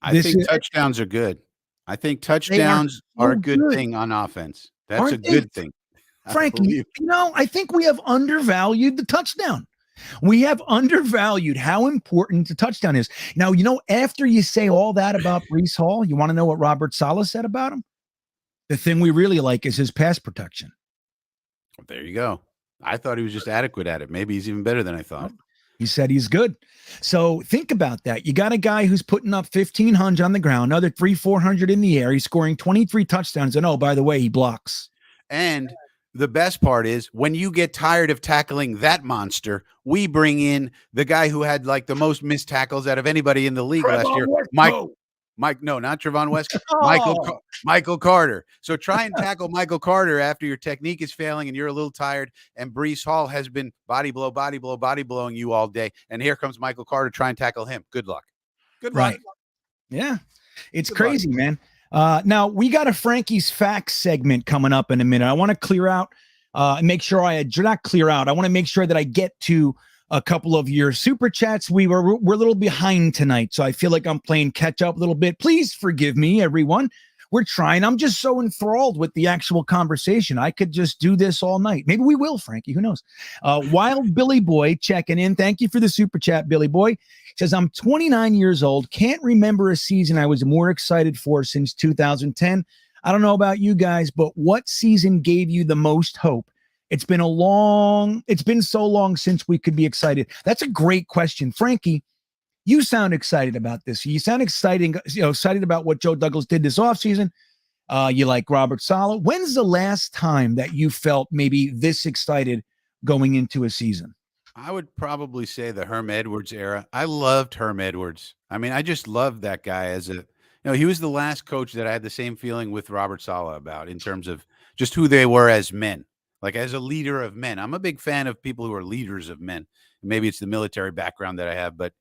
I think touchdowns are good. I think touchdowns are a good thing on offense. That's a good thing. Frankie, I think we have undervalued the touchdown. We have undervalued how important the touchdown is. Now, after you say all that about Breece Hall, you want to know what Robert Saleh said about him? The thing we really like is his pass protection. There you go. I thought he was just adequate at it. Maybe he's even better than I thought. He said he's good. So think about that. You got a guy who's putting up 1,500 on the ground, another 400 in the air. He's scoring 23 touchdowns. And by the way, he blocks. And the best part is when you get tired of tackling that monster, we bring in the guy who had like the most missed tackles out of anybody in the league last year. No, not Trevon West. Michael Carter. So try and tackle Michael Carter after your technique is failing and you're a little tired. And Breece Hall has been body blowing you all day. And here comes Michael Carter. Try and tackle him. Good luck. Good luck. Right. Yeah, it's crazy, man. Now we got a Frankie's Facts segment coming up in a minute. I want to clear out and make sure I want to make sure that I get to a couple of your super chats. We're a little behind tonight, so I feel like I'm playing catch up a little bit. Please forgive me, everyone. We're trying. I'm just so enthralled with the actual conversation. I could just do this all night. Maybe we will, Frankie. Who knows? Wild Billy Boy checking in. Thank you for the super chat, Billy Boy. Says, I'm 29 years old. Can't remember a season I was more excited for since 2010. I don't know about you guys, but what season gave you the most hope? It's been so long since we could be excited. That's a great question. Frankie, you sound excited about this. You sound excited about what Joe Douglas did this offseason. You like Robert Saleh. When's the last time that you felt maybe this excited going into a season? I would probably say the Herm Edwards era. I loved Herm Edwards. I mean, I just loved that guy he was the last coach that I had the same feeling with Robert Saleh about in terms of just who they were as men. Like as a leader of men. I'm a big fan of people who are leaders of men. Maybe it's the military background that I have, but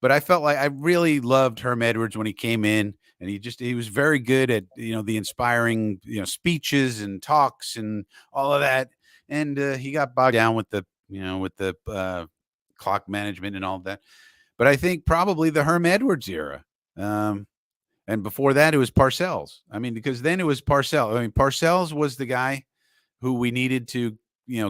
I felt like I really loved Herm Edwards when he came in, and he was very good at, the inspiring, speeches and talks and all of that. And he got bogged down with the clock management and all of that. But I think probably the Herm Edwards era. And before that, it was Parcells. I mean, because then it was Parcells. I mean, Parcells was the guy who we needed to,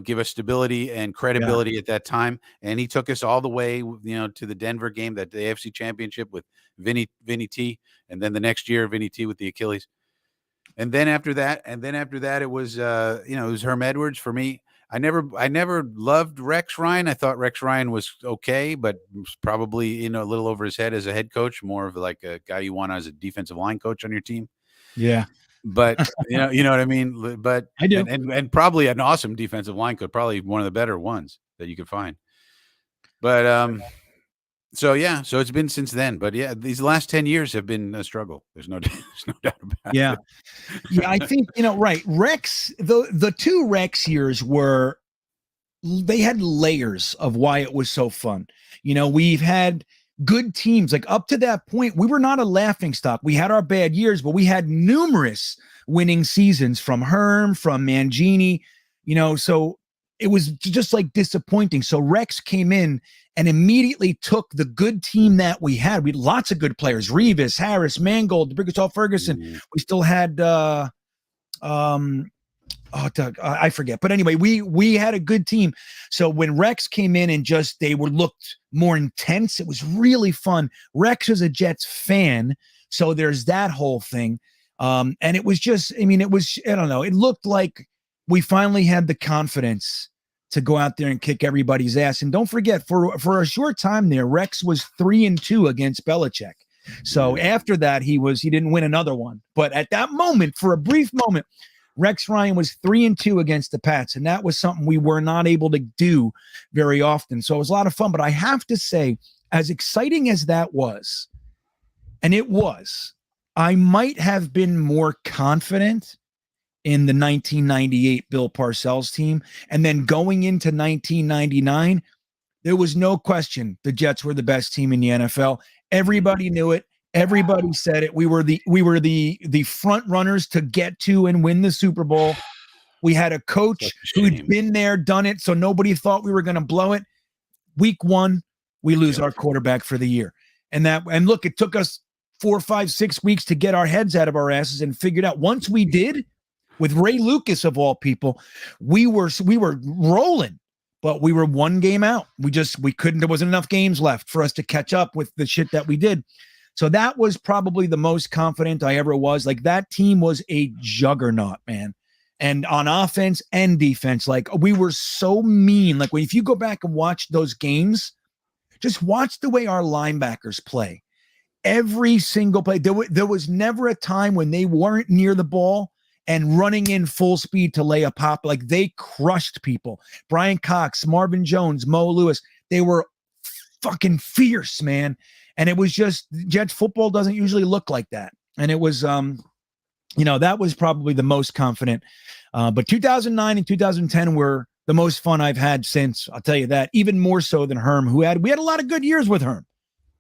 give us stability and credibility at that time. And he took us all the way, to the Denver game, the AFC Championship with Vinny T. And then the next year, Vinny T with the Achilles. And then after that, it was, it was Herm Edwards for me. I never loved Rex Ryan. I thought Rex Ryan was okay, but was probably, a little over his head as a head coach, more of like a guy you want as a defensive line coach on your team. Yeah. But you know what I mean. But I do, and probably an awesome defensive line coach, probably one of the better ones that you could find. But so it's been since then. But yeah, these last 10 years have been a struggle. There's no doubt about it. Yeah, I think right. Rex, the two Rex years they had layers of why it was so fun. We've had good teams. Like up to that point, we were not a laughingstock. We had our bad years, but we had numerous winning seasons from Herm, from Mangini, so it was just like disappointing. So Rex came in and immediately took the good team that we had. We had lots of good players, Revis, Harris, Mangold, Brigasaw Ferguson. We still had, I forget. But anyway, we had a good team. So when Rex came in and they looked more intense, it was really fun. Rex is a Jets fan, so there's that whole thing. And it was just, I don't know. It looked like we finally had the confidence to go out there and kick everybody's ass. And don't forget, for a short time there, Rex was 3-2 against Belichick. So after that, he didn't win another one. But at that moment, for a brief moment, Rex Ryan was 3-2 against the Pats, and that was something we were not able to do very often. So it was a lot of fun. But I have to say, as exciting as that was, and it was, I might have been more confident in the 1998 Bill Parcells team. And then going into 1999, there was no question the Jets were the best team in the NFL. Everybody knew it. Everybody said it. We were the front runners to get to and win the Super Bowl. We had a coach who'd been there, done it, so nobody thought we were going to blow it. Week 1, we lose our quarterback for the year. And look, it took us 4, 5, 6 weeks to get our heads out of our asses and figure it out. Once we did, with Ray Lucas of all people, we were rolling, but we were 1 game out. We couldn't, there wasn't enough games left for us to catch up with the shit that we did. So that was probably the most confident I ever was. Like, that team was a juggernaut, man. And on offense and defense, like, we were so mean. Like, if you go back and watch those games, just watch the way our linebackers play. Every single play, there was never a time when they weren't near the ball and running in full speed to lay a pop. Like, they crushed people. Brian Cox, Marvin Jones, Mo Lewis, they were fucking fierce, man. And it was just, Jets football doesn't usually look like that. And it was, that was probably the most confident. But 2009 and 2010 were the most fun I've had since, I'll tell you that, even more so than Herm, we had a lot of good years with Herm.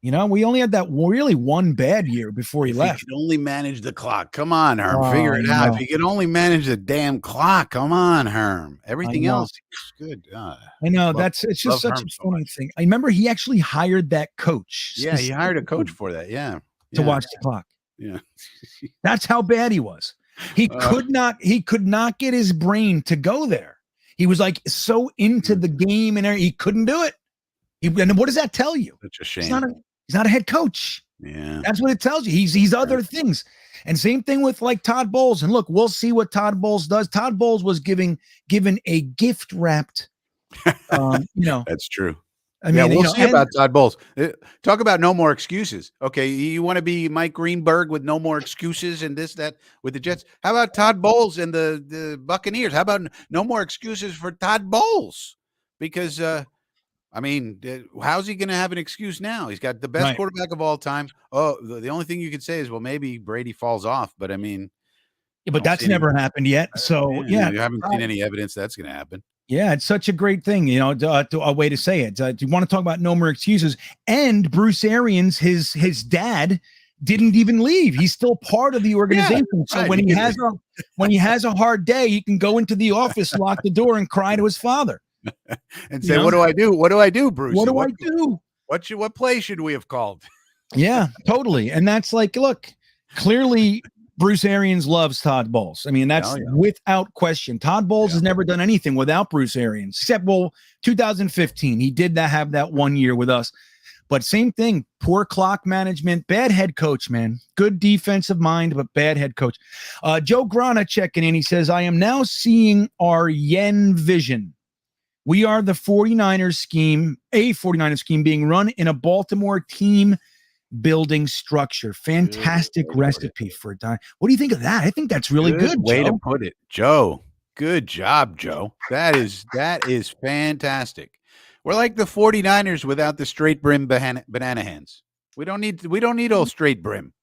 We only had that really one bad year before he left. He could only manage the clock. Come on, Herm. Figure it out. If you could only manage the damn clock, come on, Herm. Everything else is good. I know. It's just such a funny thing. I remember he actually hired that coach. Yeah, he hired a coach for that. Yeah. To watch the clock. Yeah. That's how bad he was. He could not get his brain to go there. He was like so into the game and he couldn't do it. And what does that tell you? Such a shame. He's not a head coach. Yeah. That's what it tells you. He's other things. And same thing with like Todd Bowles. And look, we'll see what Todd Bowles does. Todd Bowles was given a gift wrapped, That's true. I mean, we'll see about Todd Bowles. Talk about no more excuses. Okay, you want to be Mike Greenberg with no more excuses and this, that with the Jets. How about Todd Bowles and the Buccaneers? How about no more excuses for Todd Bowles? Because, how's he going to have an excuse now? He's got the best quarterback of all time. Oh, the only thing you could say is, well, maybe Brady falls off. But, but that's never happened yet. So, you haven't seen any evidence that's going to happen. Yeah, it's such a great thing, a way to say it. Do you want to talk about no more excuses? And Bruce Arians, his dad, didn't even leave. He's still part of the organization. So when he has a hard day, he can go into the office, lock the door, and cry to his father, and say, "What do I do? What do I do, Bruce? What do I do? What play should we have called?" Yeah, totally. And that's like, look, clearly Bruce Arians loves Todd Bowles. I mean, that's without question. Todd Bowles has never done anything without Bruce Arians, except, 2015. He did have that 1 year with us. But same thing, poor clock management, bad head coach, man. Good defensive mind, but bad head coach. Joe Grana checking in. He says, I am now seeing our yen vision. We are the 49ers scheme, a 49ers scheme being run in a Baltimore team building structure. Fantastic recipe for a time. What do you think of that? I think that's really good way Joe. to put it, Joe. Good job, Joe. That is fantastic. We're like the 49ers without the straight brim banana hands. We don't need old straight brim.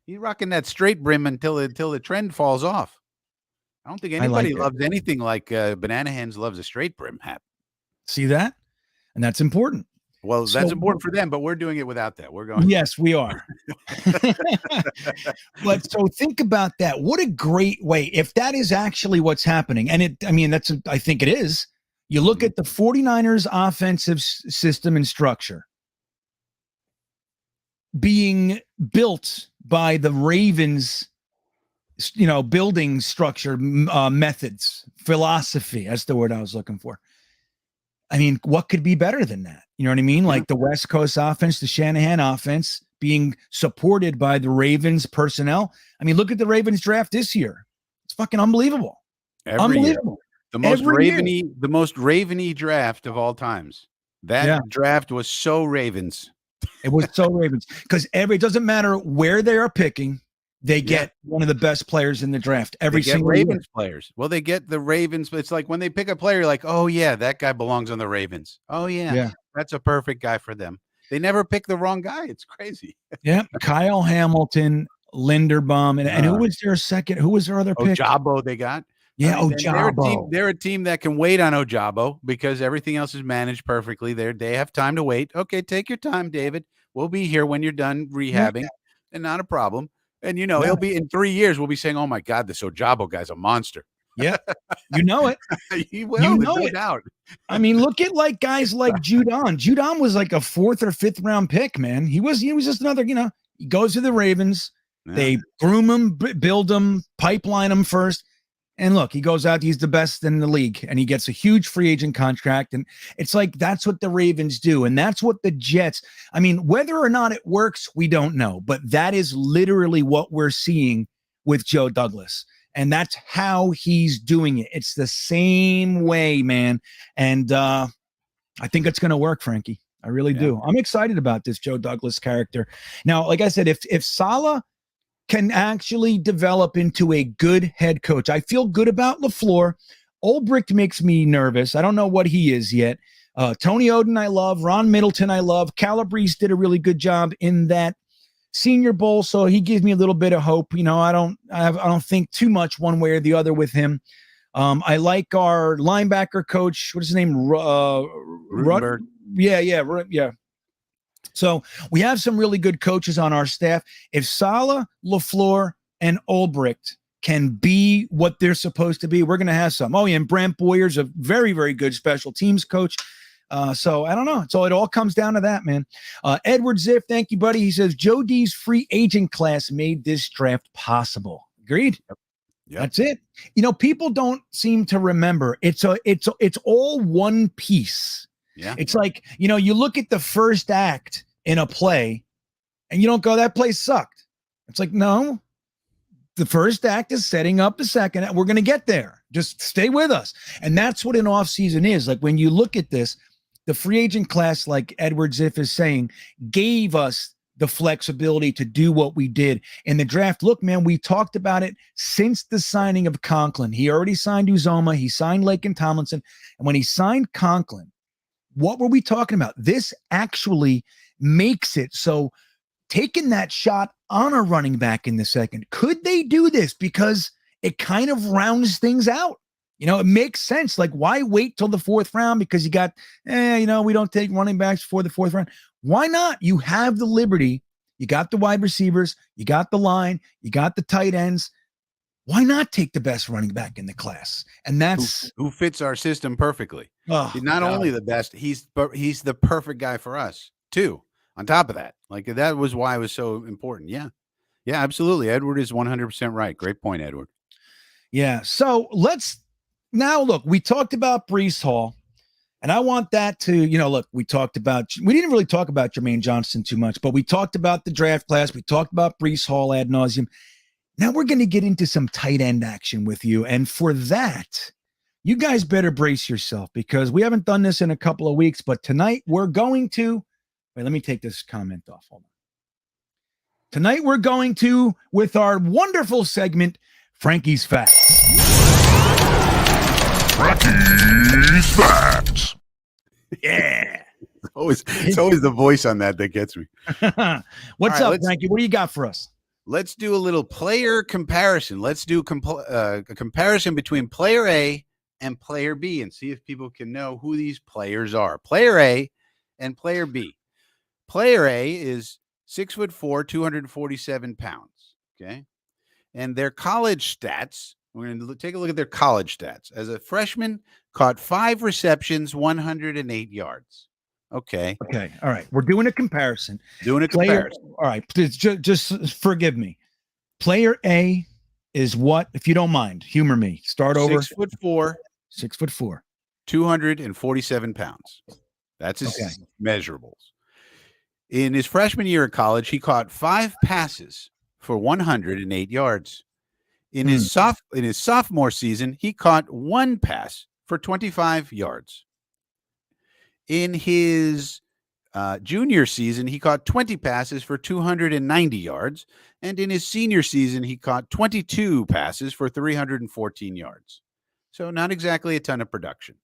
He's rocking that straight brim until the trend falls off. I don't think anybody loves anything like banana hands loves a straight brim hat. See that? And that's important. Well, that's important for them, but we're doing it without that. We're going. Yes, we are. But so think about that. What a great way, if that is actually what's happening. And I think it is. You look at the 49ers offensive system and structure being built by the Ravens, building structure, methods, philosophy. That's the word I was looking for. I mean, what could be better than that? You know what I mean? Like the West Coast offense, the Shanahan offense being supported by the Ravens personnel. I mean, look at the Ravens draft this year. It's fucking unbelievable. Unbelievable. The most Raveny draft of all times. That draft was so Ravens. It was so Ravens because it doesn't matter where they are picking. They get one of the best players in the draft every single Ravens year. Players. Well, they get the Ravens. It's like when they pick a player, like, oh yeah, that guy belongs on the Ravens. Oh yeah, that's a perfect guy for them. They never pick the wrong guy. It's crazy. Yeah, Kyle Hamilton, Linderbaum, and who was their second? Who was their other pick? Ojabo they got. Yeah, I mean, Ojabo. They're a team that can wait on Ojabo because everything else is managed perfectly. They have time to wait. Okay, take your time, David. We'll be here when you're done rehabbing, and not a problem. And he'll be in 3 years. We'll be saying, "Oh my God, this Ojabo guy's a monster." Yeah, you know it. He will, no doubt. I mean, look at guys like Judon. Judon was like a 4th or 5th round pick, man. He was just another. He goes to the Ravens. Yeah. They groom him, build him, pipeline him first. And look, he goes out, he's the best in the league, and he gets a huge free agent contract. And it's like, that's what the Ravens do. And that's what the Jets, I mean, whether or not it works, we don't know. But that is literally what we're seeing with Joe Douglas. And that's how he's doing it. It's the same way, man. And I think it's going to work, Frankie. I really do. I'm excited about this Joe Douglas character. Now, like I said, if Saleh can actually develop into a good head coach. I feel good about LaFleur. Ulbricht makes me nervous. I don't know what he is yet. Tony Oden, I love. Ron Middleton, I love. Calabrese did a really good job in that Senior Bowl, so he gives me a little bit of hope. I don't think too much one way or the other with him. I like our linebacker coach. What is his name? Rutenberg. Yeah. So we have some really good coaches on our staff. If Saleh, LaFleur, and Ulbricht can be what they're supposed to be, we're going to have some. Oh, yeah, and Brant Boyer's a very, very good special teams coach. So I don't know. So it all comes down to that, man. Edward Ziff, thank you, buddy. He says, Joe D's free agent class made this draft possible. Agreed? Yep. That's it. People don't seem to remember. It's all one piece. Yeah. It's like, you look at the first act in a play and you don't go, that play sucked. It's like, no, the first act is setting up the second act. We're going to get there. Just stay with us. And that's what an off season is. Like when you look at this, the free agent class, like Edward Ziff is saying, gave us the flexibility to do what we did in the draft. Look, man, we talked about it since the signing of Conklin. He already signed Uzoma. He signed Laken Tomlinson. And when he signed Conklin, what were we talking about? This actually makes it so taking that shot on a running back in the second, could they do this? Because it kind of rounds things out. It makes sense. Like, why wait till the 4th round? Because you got, we don't take running backs before the 4th round. Why not? You have the liberty. You got the wide receivers. You got the line. You got the tight ends. Why not take the best running back in the class? And that's who fits our system perfectly. He's not only the best, he's the perfect guy for us too. On top of that, like that was why it was so important. Yeah, absolutely. Edward is 100% right. Great point, Edward. Yeah. So let's now look. We talked about Breece Hall, and I want that to look. We didn't really talk about Jermaine Johnson too much, but we talked about the draft class. We talked about Breece Hall ad nauseum. Now we're going to get into some tight end action with you. And for that, you guys better brace yourself because we haven't done this in a couple of weeks. But tonight we're going to, wait, let me take this comment off. Hold on. Tonight we're going to, with our wonderful segment, Frankie's Facts. Frankie's Facts. Yeah. It's always the voice on that gets me. What's up, Frankie? What do you got for us? Let's do a little player comparison. Let's do a comparison between player A and player B and see if people can know who these players are. Player A and player B. Player A is 6'4", 247 pounds. Okay. And their college stats, we're going to take a look at their college stats. As a freshman, caught 5 receptions, 108 yards. Okay. All right. We're doing a comparison. All right. Just forgive me. Player A is what, if you don't mind, humor me. Start over. 6'4". 6'4". 247 pounds. That's his measurables. In his freshman year of college, he caught 5 passes for 108 yards. In his sophomore season, he caught 1 pass for 25 yards. In his junior season, he caught 20 passes for 290 yards. And in his senior season, he caught 22 passes for 314 yards. So not exactly a ton of production.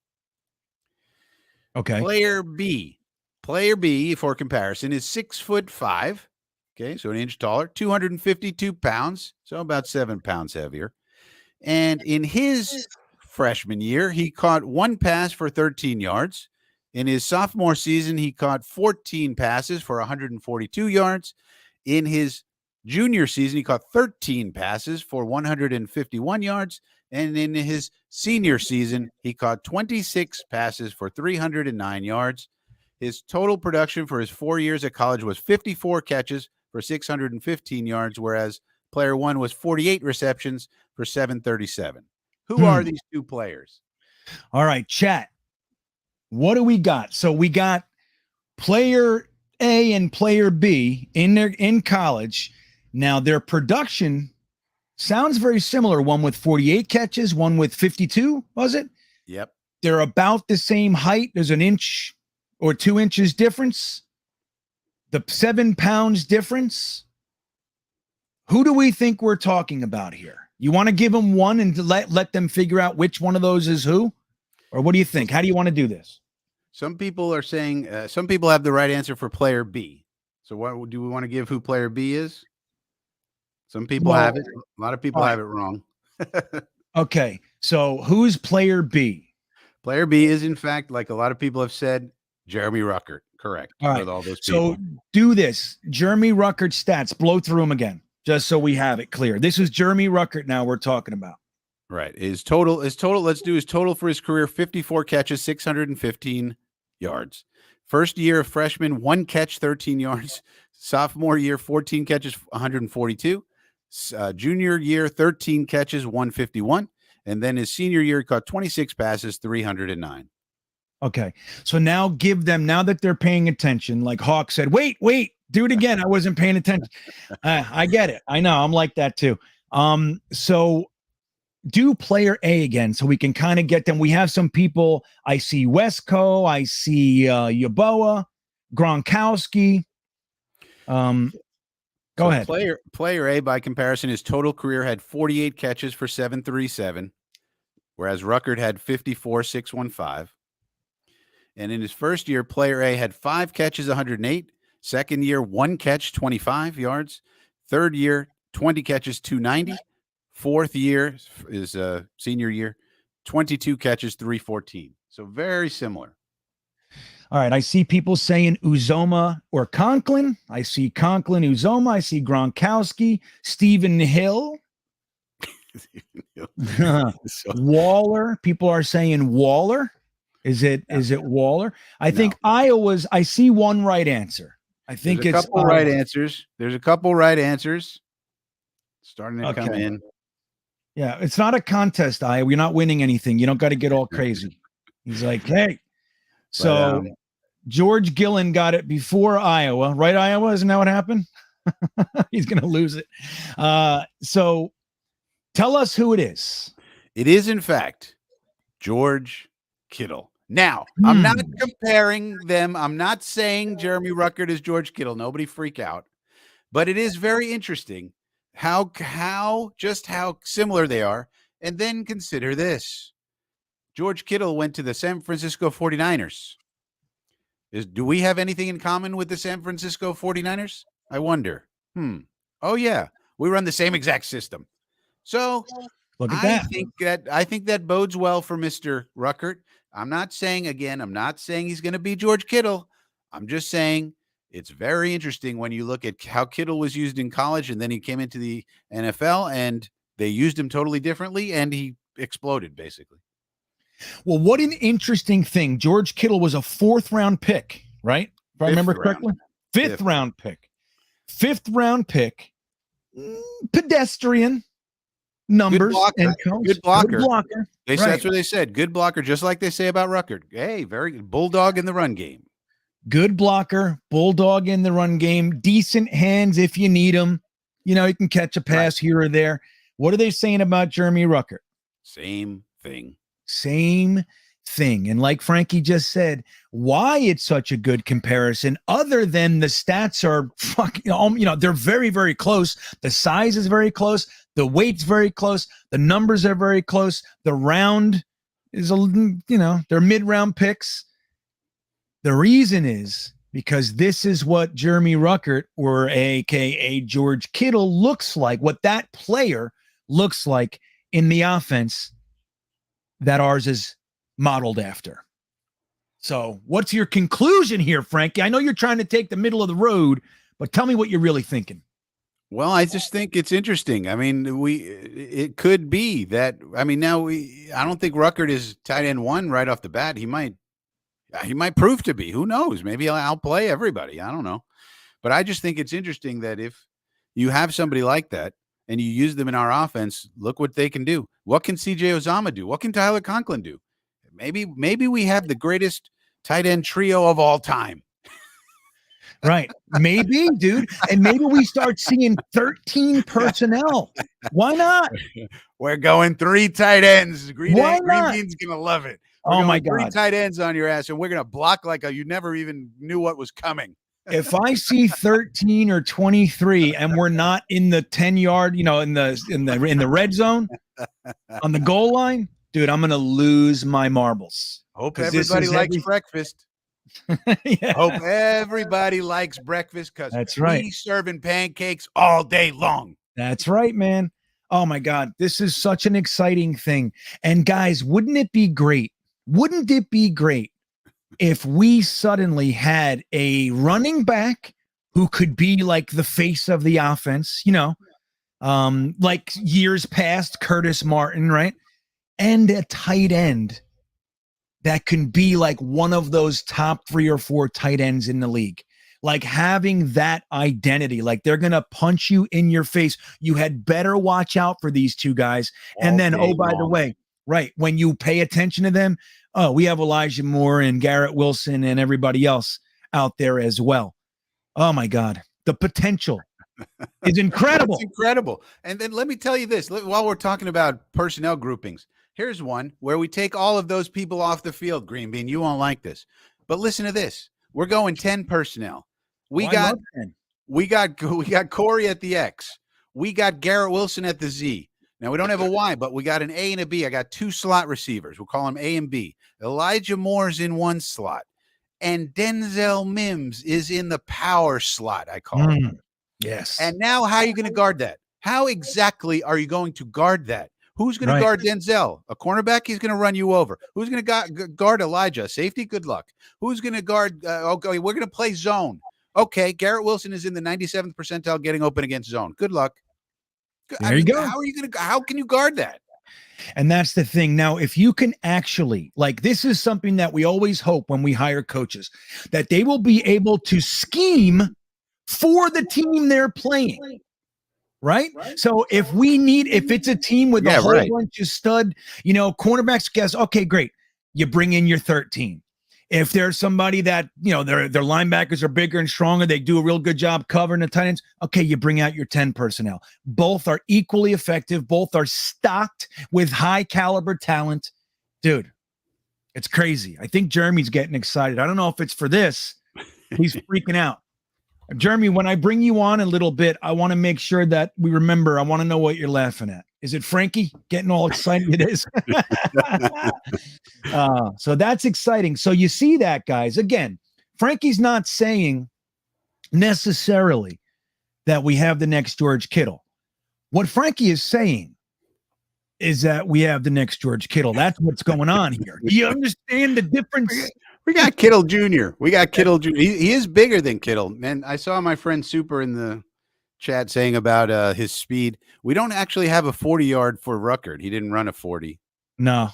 Okay. Player B, for comparison, is 6'5", Okay, so an inch taller, 252 pounds, so about 7 pounds heavier. And in his freshman year, he caught 1 pass for 13 yards. In his sophomore season, he caught 14 passes for 142 yards. In his junior season, he caught 13 passes for 151 yards. And in his senior season, he caught 26 passes for 309 yards. His total production for his 4 years at college was 54 catches for 615 yards, whereas player one was 48 receptions for 737. Who are these two players? All right, chat. What do we got? So we got player A and player B in college. Now their production sounds very similar. One with 48 catches, one with 52, was it? Yep. They're about the same height. There's an inch or 2 inches difference. The 7 pounds difference. Who do we think we're talking about here? You want to give them one and let them figure out which one of those is who? Or what do you think? How do you want to do this? Some people are saying, some people have the right answer for player B. So what do we want to give who player B is? Some people have it. A lot of people have it wrong. Okay. So who's player B? Player B is, in fact, like a lot of people have said, Jeremy Ruckert. Correct. All right. With all those people. So do this. Jeremy Ruckert stats. Blow through them again, just so we have it clear. This is Jeremy Ruckert now we're talking about. Right. His total, let's do his total for his career, 54 catches, 615 yards. First year of freshman, 1 catch, 13 yards. Sophomore year, 14 catches, 142. Junior year, 13 catches, 151. And then his senior year, he caught 26 passes, 309. Okay. So now give them, now that they're paying attention, like Hawk said, wait, do it again. I wasn't paying attention. I get it. I know. I'm like that too. So do player A again so we can kind of get them. We have some people. I see Wesco. I see Yaboa, Gronkowski. Go ahead. Player A, by comparison, his total career had 48 catches for 737, whereas Ruckert had 54, 615. And in his first year, player A had 5 catches, 108. Second year, 1 catch, 25 yards. Third year, 20 catches, 290. Fourth year is senior year, 22 catches, 314. So very similar. All right. I see people saying Uzoma or Conklin. I see Conklin, Uzoma. I see Gronkowski, Stephen Hill. Waller. People are saying Waller. Is it Waller? I think Iowa's. I see one right answer. I think There's it's a couple right answers. There's a couple right ansers starting to come in. Yeah, it's not a contest, Iowa. You're not winning anything. You don't got to get all crazy. He's like, hey. So George Gillen got it before Iowa, right? Iowa, isn't that what happened? He's gonna lose it. So tell us who it is. It is, in fact, George Kittle. Now, I'm not comparing them. I'm not saying Jeremy Ruckert is George Kittle. Nobody freak out. But it is very interesting how similar they are. And then consider this. George Kittle went to the San Francisco 49ers. Do we have anything in common with the San Francisco 49ers? I wonder. Oh, yeah. We run the same exact system. So look at I think that bodes well for Mr. Ruckert. I'm not saying he's going to be George Kittle. I'm just saying it's very interesting when you look at how Kittle was used in college and then he came into the NFL and they used him totally differently and he exploded basically. Well, what an interesting thing. George Kittle was a 4th round pick, right? If I remember correctly. 5th round pick. 5th round pick. Pedestrian numbers. Good blocker. Right. That's what they said. Good blocker, just like they say about Ruckert. Hey, very good. Bulldog in the run game. Good blocker, bulldog in the run game, decent hands if you need them. You know, you can catch a pass here or there. What are they saying about Jeremy Ruckert? Same thing. And like Frankie just said, why it's such a good comparison, other than the stats are they're very, very close. The size is very close. The weight's very close. The numbers are very close. The round is, they're mid-round picks. The reason is because this is what Jeremy Ruckert, or AKA George Kittle, looks like, what that player looks like in the offense that ours is modeled after. So what's your conclusion here, Frankie? I know you're trying to take the middle of the road, but tell me what you're really thinking. Well, I just think it's interesting. I mean, it could be that. I mean, I don't think Ruckert is tight end one right off the bat. He might prove to be. Who knows? Maybe I'll play everybody. I don't know. But I just think it's interesting that if you have somebody like that and you use them in our offense, look what they can do. What can CJ Uzomah do? What can Tyler Conklin do? Maybe we have the greatest tight end trio of all time. Right. Maybe, dude. And maybe we start seeing 13 personnel. Why not? We're going 3 tight ends. GreenBean's going to love it. Oh, my God. 3 tight ends on your ass, and we're going to block like you never even knew what was coming. If I see 13 or 23 and we're not in the 10-yard, in the red zone, on the goal line, dude, I'm going to lose my marbles. Hope everybody likes breakfast. Yeah. Hope everybody likes breakfast, because that's right. We serving pancakes all day long. That's right, man. Oh my God, this is such an exciting thing. And guys, wouldn't it be great? Wouldn't it be great if we suddenly had a running back who could be like the face of the offense, like years past, Curtis Martin, right? And a tight end that can be like one of those top 3 or 4 tight ends in the league. Like having that identity, like they're going to punch you in your face. You had better watch out for these 2 guys. And then, by the way, right, when you pay attention to them, we have Elijah Moore and Garrett Wilson and everybody else out there as well. Oh my God, the potential is incredible. It's incredible. And then let me tell you this, while we're talking about personnel groupings, here's one where we take all of those people off the field, GreenBean. You won't like this, but listen to this. We're going 10 personnel. We got Corey at the X. We got Garrett Wilson at the Z. Now, we don't have a Y, but we got an A and a B. I got 2 slot receivers. We'll call them A and B. Elijah Moore's in 1 slot. And Denzel Mims is in the power slot, I call it. Yes. And now how are you going to guard that? How exactly are you going to guard that? Who's going to guard Denzel? A cornerback? He's going to run you over. Who's going to guard Elijah? Safety? Good luck. Who's going to guard? Okay, we're going to play zone. Okay, Garrett Wilson is in the 97th percentile getting open against zone. Good luck. There you go. How can you guard that? And that's the thing. Now, if you can actually, like, this is something that we always hope when we hire coaches, that they will be able to scheme for the team they're playing. Right? So if it's a team with a whole bunch of stud, cornerbacks, guess, okay, great. You bring in your 13. If there's somebody that, their linebackers are bigger and stronger, they do a real good job covering the tight ends. Okay, you bring out your 10 personnel. Both are equally effective. Both are stocked with high caliber talent. Dude, it's crazy. I think Jeremy's getting excited. I don't know if it's for this. He's freaking out. Jeremy, when I bring you on a little bit, I want to make sure that we remember. I want to know what you're laughing at. Is it Frankie getting all excited? It is. So that's exciting. So you see that, guys. Again, Frankie's not saying necessarily that we have the next George Kittle. What Frankie is saying is that we have the next George Kittle. That's what's going on here. Do you understand the difference? We got Kittle Jr. We got Kittle Jr. He is bigger than Kittle. And I saw my friend Super in the chat saying about his speed. We don't actually have a 40-yard for Ruckert. He didn't run a 40. No.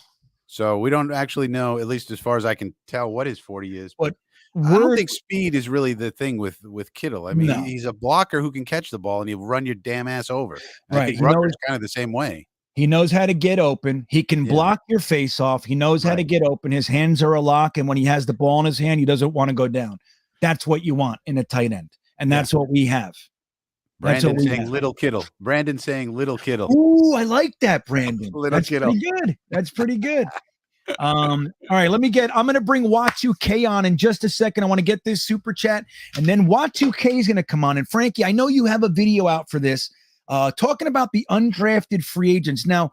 So we don't actually know, at least as far as I can tell, what his 40 is. But I don't think speed is really the thing with Kittle. I mean, he's a blocker who can catch the ball and he'll run your damn ass over. I think Ruckert's kind of the same way. He knows how to get open. He can block your face off. He knows how to get open. His hands are a lock. And when he has the ball in his hand, he doesn't want to go down. That's what you want in a tight end. And that's what we have. Brandon saying little Kittle. Brandon saying little Kittle. Ooh, I like that, Brandon. Little Kittle. Pretty good. That's pretty good. All right, I'm going to bring Watu-K on in just a second. I want to get this super chat. And then Watu-K is going to come on. And Frankie, I know you have a video out for this. Talking about the undrafted free agents. Now,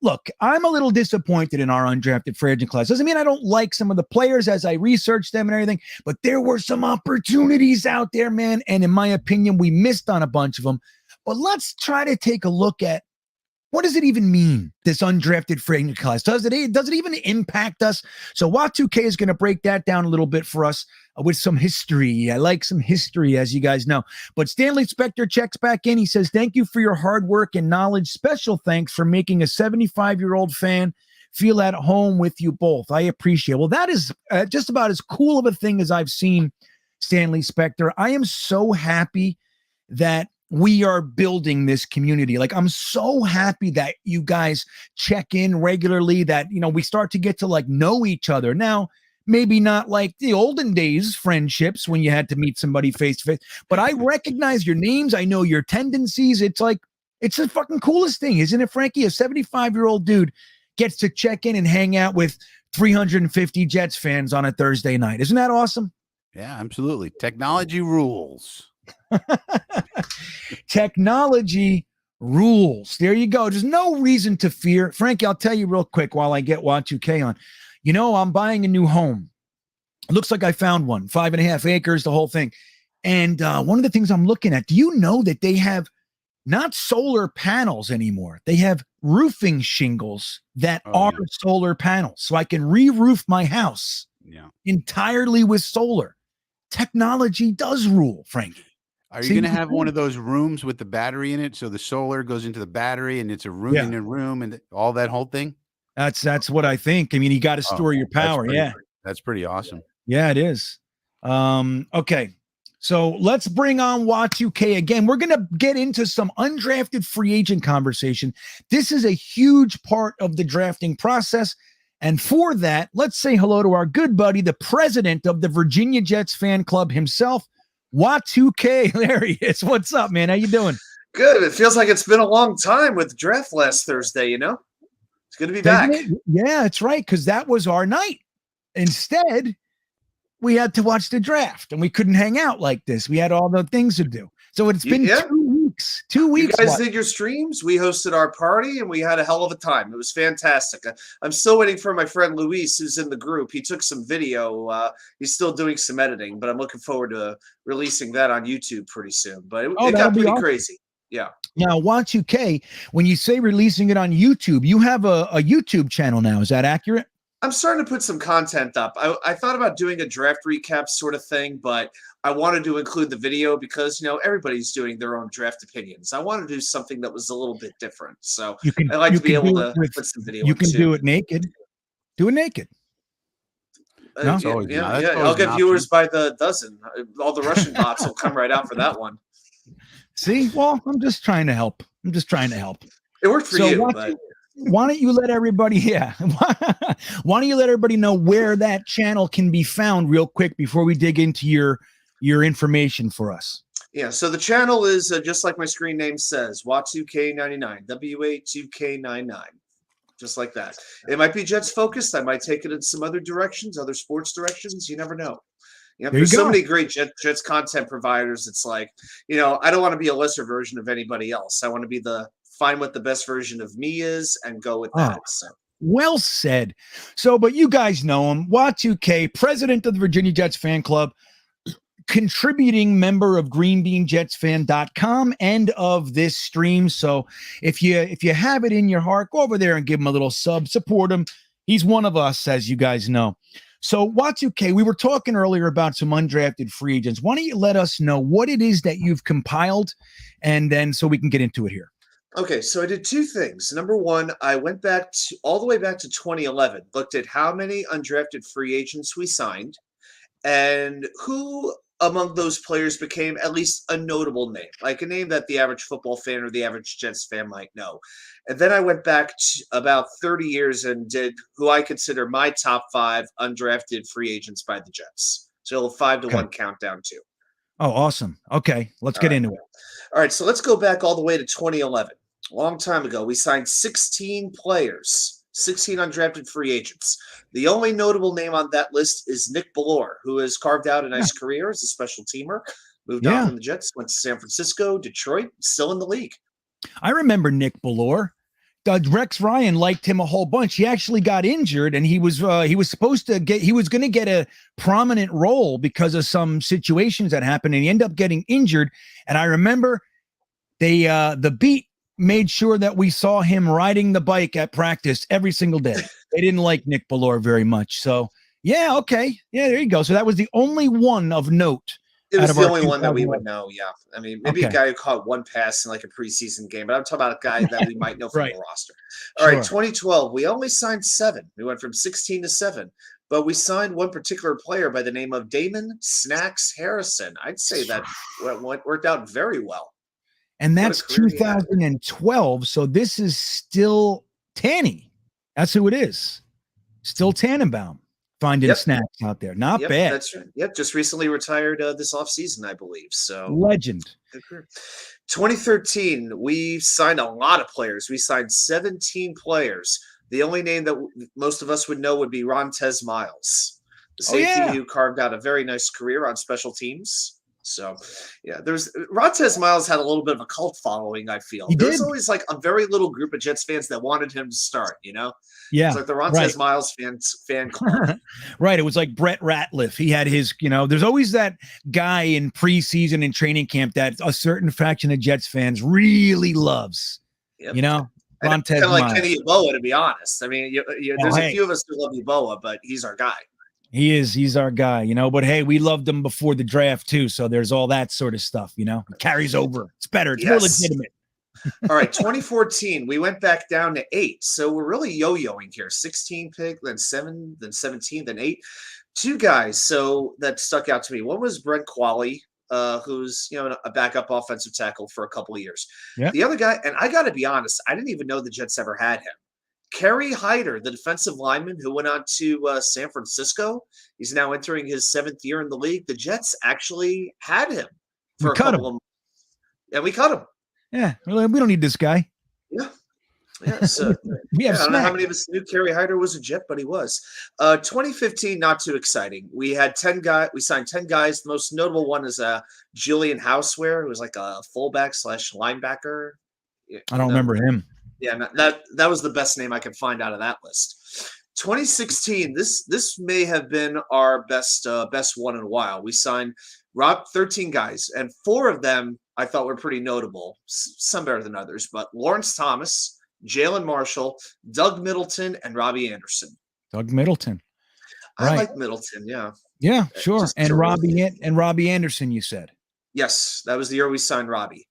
look, I'm a little disappointed in our undrafted free agent class. Doesn't mean I don't like some of the players as I researched them and everything, but there were some opportunities out there, man. And in my opinion, we missed on a bunch of them. But let's try to take a look at what does it even mean, this undrafted free agent class? Does it even impact us? So Wat2K is going to break that down a little bit for us with some history. I like some history, as you guys know. But Stanley Spector checks back in. He says, thank you for your hard work and knowledge. Special thanks for making a 75-year-old fan feel at home with you both. I appreciate it. Well, that is just about as cool of a thing as I've seen, Stanley Spector. I am so happy that we are building this community. Like, I'm so happy that you guys check in regularly, that, you know, we start to get to like know each other. Now, maybe not like the olden days friendships when you had to meet somebody face to face, but I recognize your names. I know your tendencies. It's like, it's the fucking coolest thing, isn't it, Frankie? A 75-year-old dude gets to check in and hang out with 350 Jets fans on a Thursday night. Isn't that awesome? Yeah, absolutely. Technology rules. Technology rules. There you go. There's no reason to fear. Frankie, I'll tell you real quick while I get Wat2K on. You know, I'm buying a new home. It looks like I found one, 5.5 acres, the whole thing. And one of the things I'm looking at, do you know that they have not solar panels anymore? They have roofing shingles that are solar panels. So I can re-roof my house entirely with solar. Technology does rule, Frankie. Are you going to have one of those rooms with the battery in it, so the solar goes into the battery and it's a room in a room and all that whole thing? That's what I think. I mean, you got to store your power. That's pretty awesome. Yeah, it is. Okay. So let's bring on Wat2K again. We're going to get into some undrafted free agent conversation. This is a huge part of the drafting process. And for that, let's say hello to our good buddy, the president of the Virginia Jets fan club himself, Wat2K. There he is. What's up, man? How you doing? Good. It feels like it's been a long time with the draft last Thursday, you know? It's good to be back. Yeah, it's right, because that was our night. Instead, we had to watch the draft, and we couldn't hang out like this. We had all the things to do. So it's been 2 weeks. 2 weeks. You guys did your streams. We hosted our party, and we had a hell of a time. It was fantastic. I'm still waiting for my friend Luis, who's in the group. He took some video. He's still doing some editing, but I'm looking forward to releasing that on YouTube pretty soon. But it got pretty crazy. Yeah. Now, Wat2K, when you say releasing it on YouTube, you have a YouTube channel now. Is that accurate? I'm starting to put some content up. I thought about doing a draft recap sort of thing, but I wanted to include the video because, you know, everybody's doing their own draft opinions. I wanted to do something that was a little bit different. So I like to be able to put some video. You can do it naked. Do it naked. No? I'll get viewers by the dozen. All the Russian bots will come right out for that one. See, well, I'm just trying to help. It worked for you, but why don't you let everybody, why don't you let everybody know where that channel can be found real quick before we dig into your information for us? Yeah, so the channel is just like my screen name says, Wat2K99, WA2K99, just like that. It might be Jets focused. I might take it in some other directions, other sports directions. You never know. You know, there's so many great Jets content providers. It's like, you know, I don't want to be a lesser version of anybody else. I want to be find what the best version of me is and go with that. So. Well said. So, but you guys know him, Wat2K, president of the Virginia Jets fan club, contributing member of GreenBeanJetsFan.com and of this stream. So if you have it in your heart, go over there and give him a little sub, support him. He's one of us, as you guys know. So Wat2K, we were talking earlier about some undrafted free agents. Why don't you let us know what it is that you've compiled, and then so we can get into it here. Okay, so I did two things. Number one, I went back all the way back to 2011, looked at how many undrafted free agents we signed, and who among those players became at least a notable name, like a name that the average football fan or the average Jets fan might know. And then I went back to about 30 years and did who I consider my top 5 undrafted free agents by the Jets. So a 5-to-1 countdown too. Oh, awesome. Okay, let's get into it. All right, so let's go back all the way to 2011. A long time ago, we signed 16 players, 16 undrafted free agents. The only notable name on that list is Nick Bellore, who has carved out a nice career as a special teamer, moved on from the Jets, went to San Francisco, Detroit, still in the league. I remember Nick Bellore. Rex Ryan liked him a whole bunch. He actually got injured, and he was supposed to get, he was going to get a prominent role because of some situations that happened, and he ended up getting injured. And I remember the beat made sure that we saw him riding the bike at practice every single day. They didn't like Nick Bellore very much. So yeah, okay. Yeah, there you go. So that was the only one of note. It was the only one that we would know. Yeah. I mean, maybe a guy who caught one pass in like a preseason game, but I'm talking about a guy that we might know from the roster. All right. 2012, we only signed 7. We went from 16 to 7, but we signed one particular player by the name of Damon Snacks Harrison. I'd say that worked out very well. And that's 2012. So this is still Tanny. That's who it is. Still Tannenbaum. Finding snacks out there. Not bad. That's right. Yep. Just recently retired this offseason, I believe. So legend. 2013, we signed a lot of players. We signed 17 players. The only name that most of us would know would be Rontez Miles, the safety who carved out a very nice career on special teams. So, yeah, Rontez Miles had a little bit of a cult following, I feel. There's always like a very little group of Jets fans that wanted him to start, you know? Yeah. It's like the Rontez Miles fan club. Right. It was like Brett Ratliff. He had his, there's always that guy in preseason and training camp that a certain faction of Jets fans really loves. Yep. Rontez kind of like Miles. Kenny Yeboah, to be honest. I mean, there's a few of us who love Yeboah, but he's our guy. He's our guy, but hey, we loved him before the draft too. So there's all that sort of stuff, it carries over. It's better. It's more legitimate. All right. 2014, we went back down to 8. So we're really yo-yoing here. 16 pick, then 7, then 17, then 8. 2 guys. So that stuck out to me. One was Brent Qualley, who's, a backup offensive tackle for a couple of years. Yep. The other guy, and I got to be honest, I didn't even know the Jets ever had him. Kerry Hyder, the defensive lineman who went on to San Francisco. He's now entering his 7th year in the league. The Jets actually had him for a couple of months. Yeah, we cut him. Yeah, we don't need this guy. Yeah. So I don't know how many of us knew Kerry Hyder was a Jet, but he was. 2015, not too exciting. We had 10 guys. We signed 10 guys. The most notable one is Julian Houseware, who was like a fullback / linebacker. I don't remember him. Yeah, that was the best name I could find out of that list. 2016, this may have been our best one in a while. We signed 13 guys, and 4 of them I thought were pretty notable. Some better than others, but Lawrence Thomas, Jalen Marshall, Doug Middleton, and Robbie Anderson. Doug Middleton. I like Middleton. Yeah. Yeah, sure. And Robbie Anderson, you said. Yes, that was the year we signed Robbie.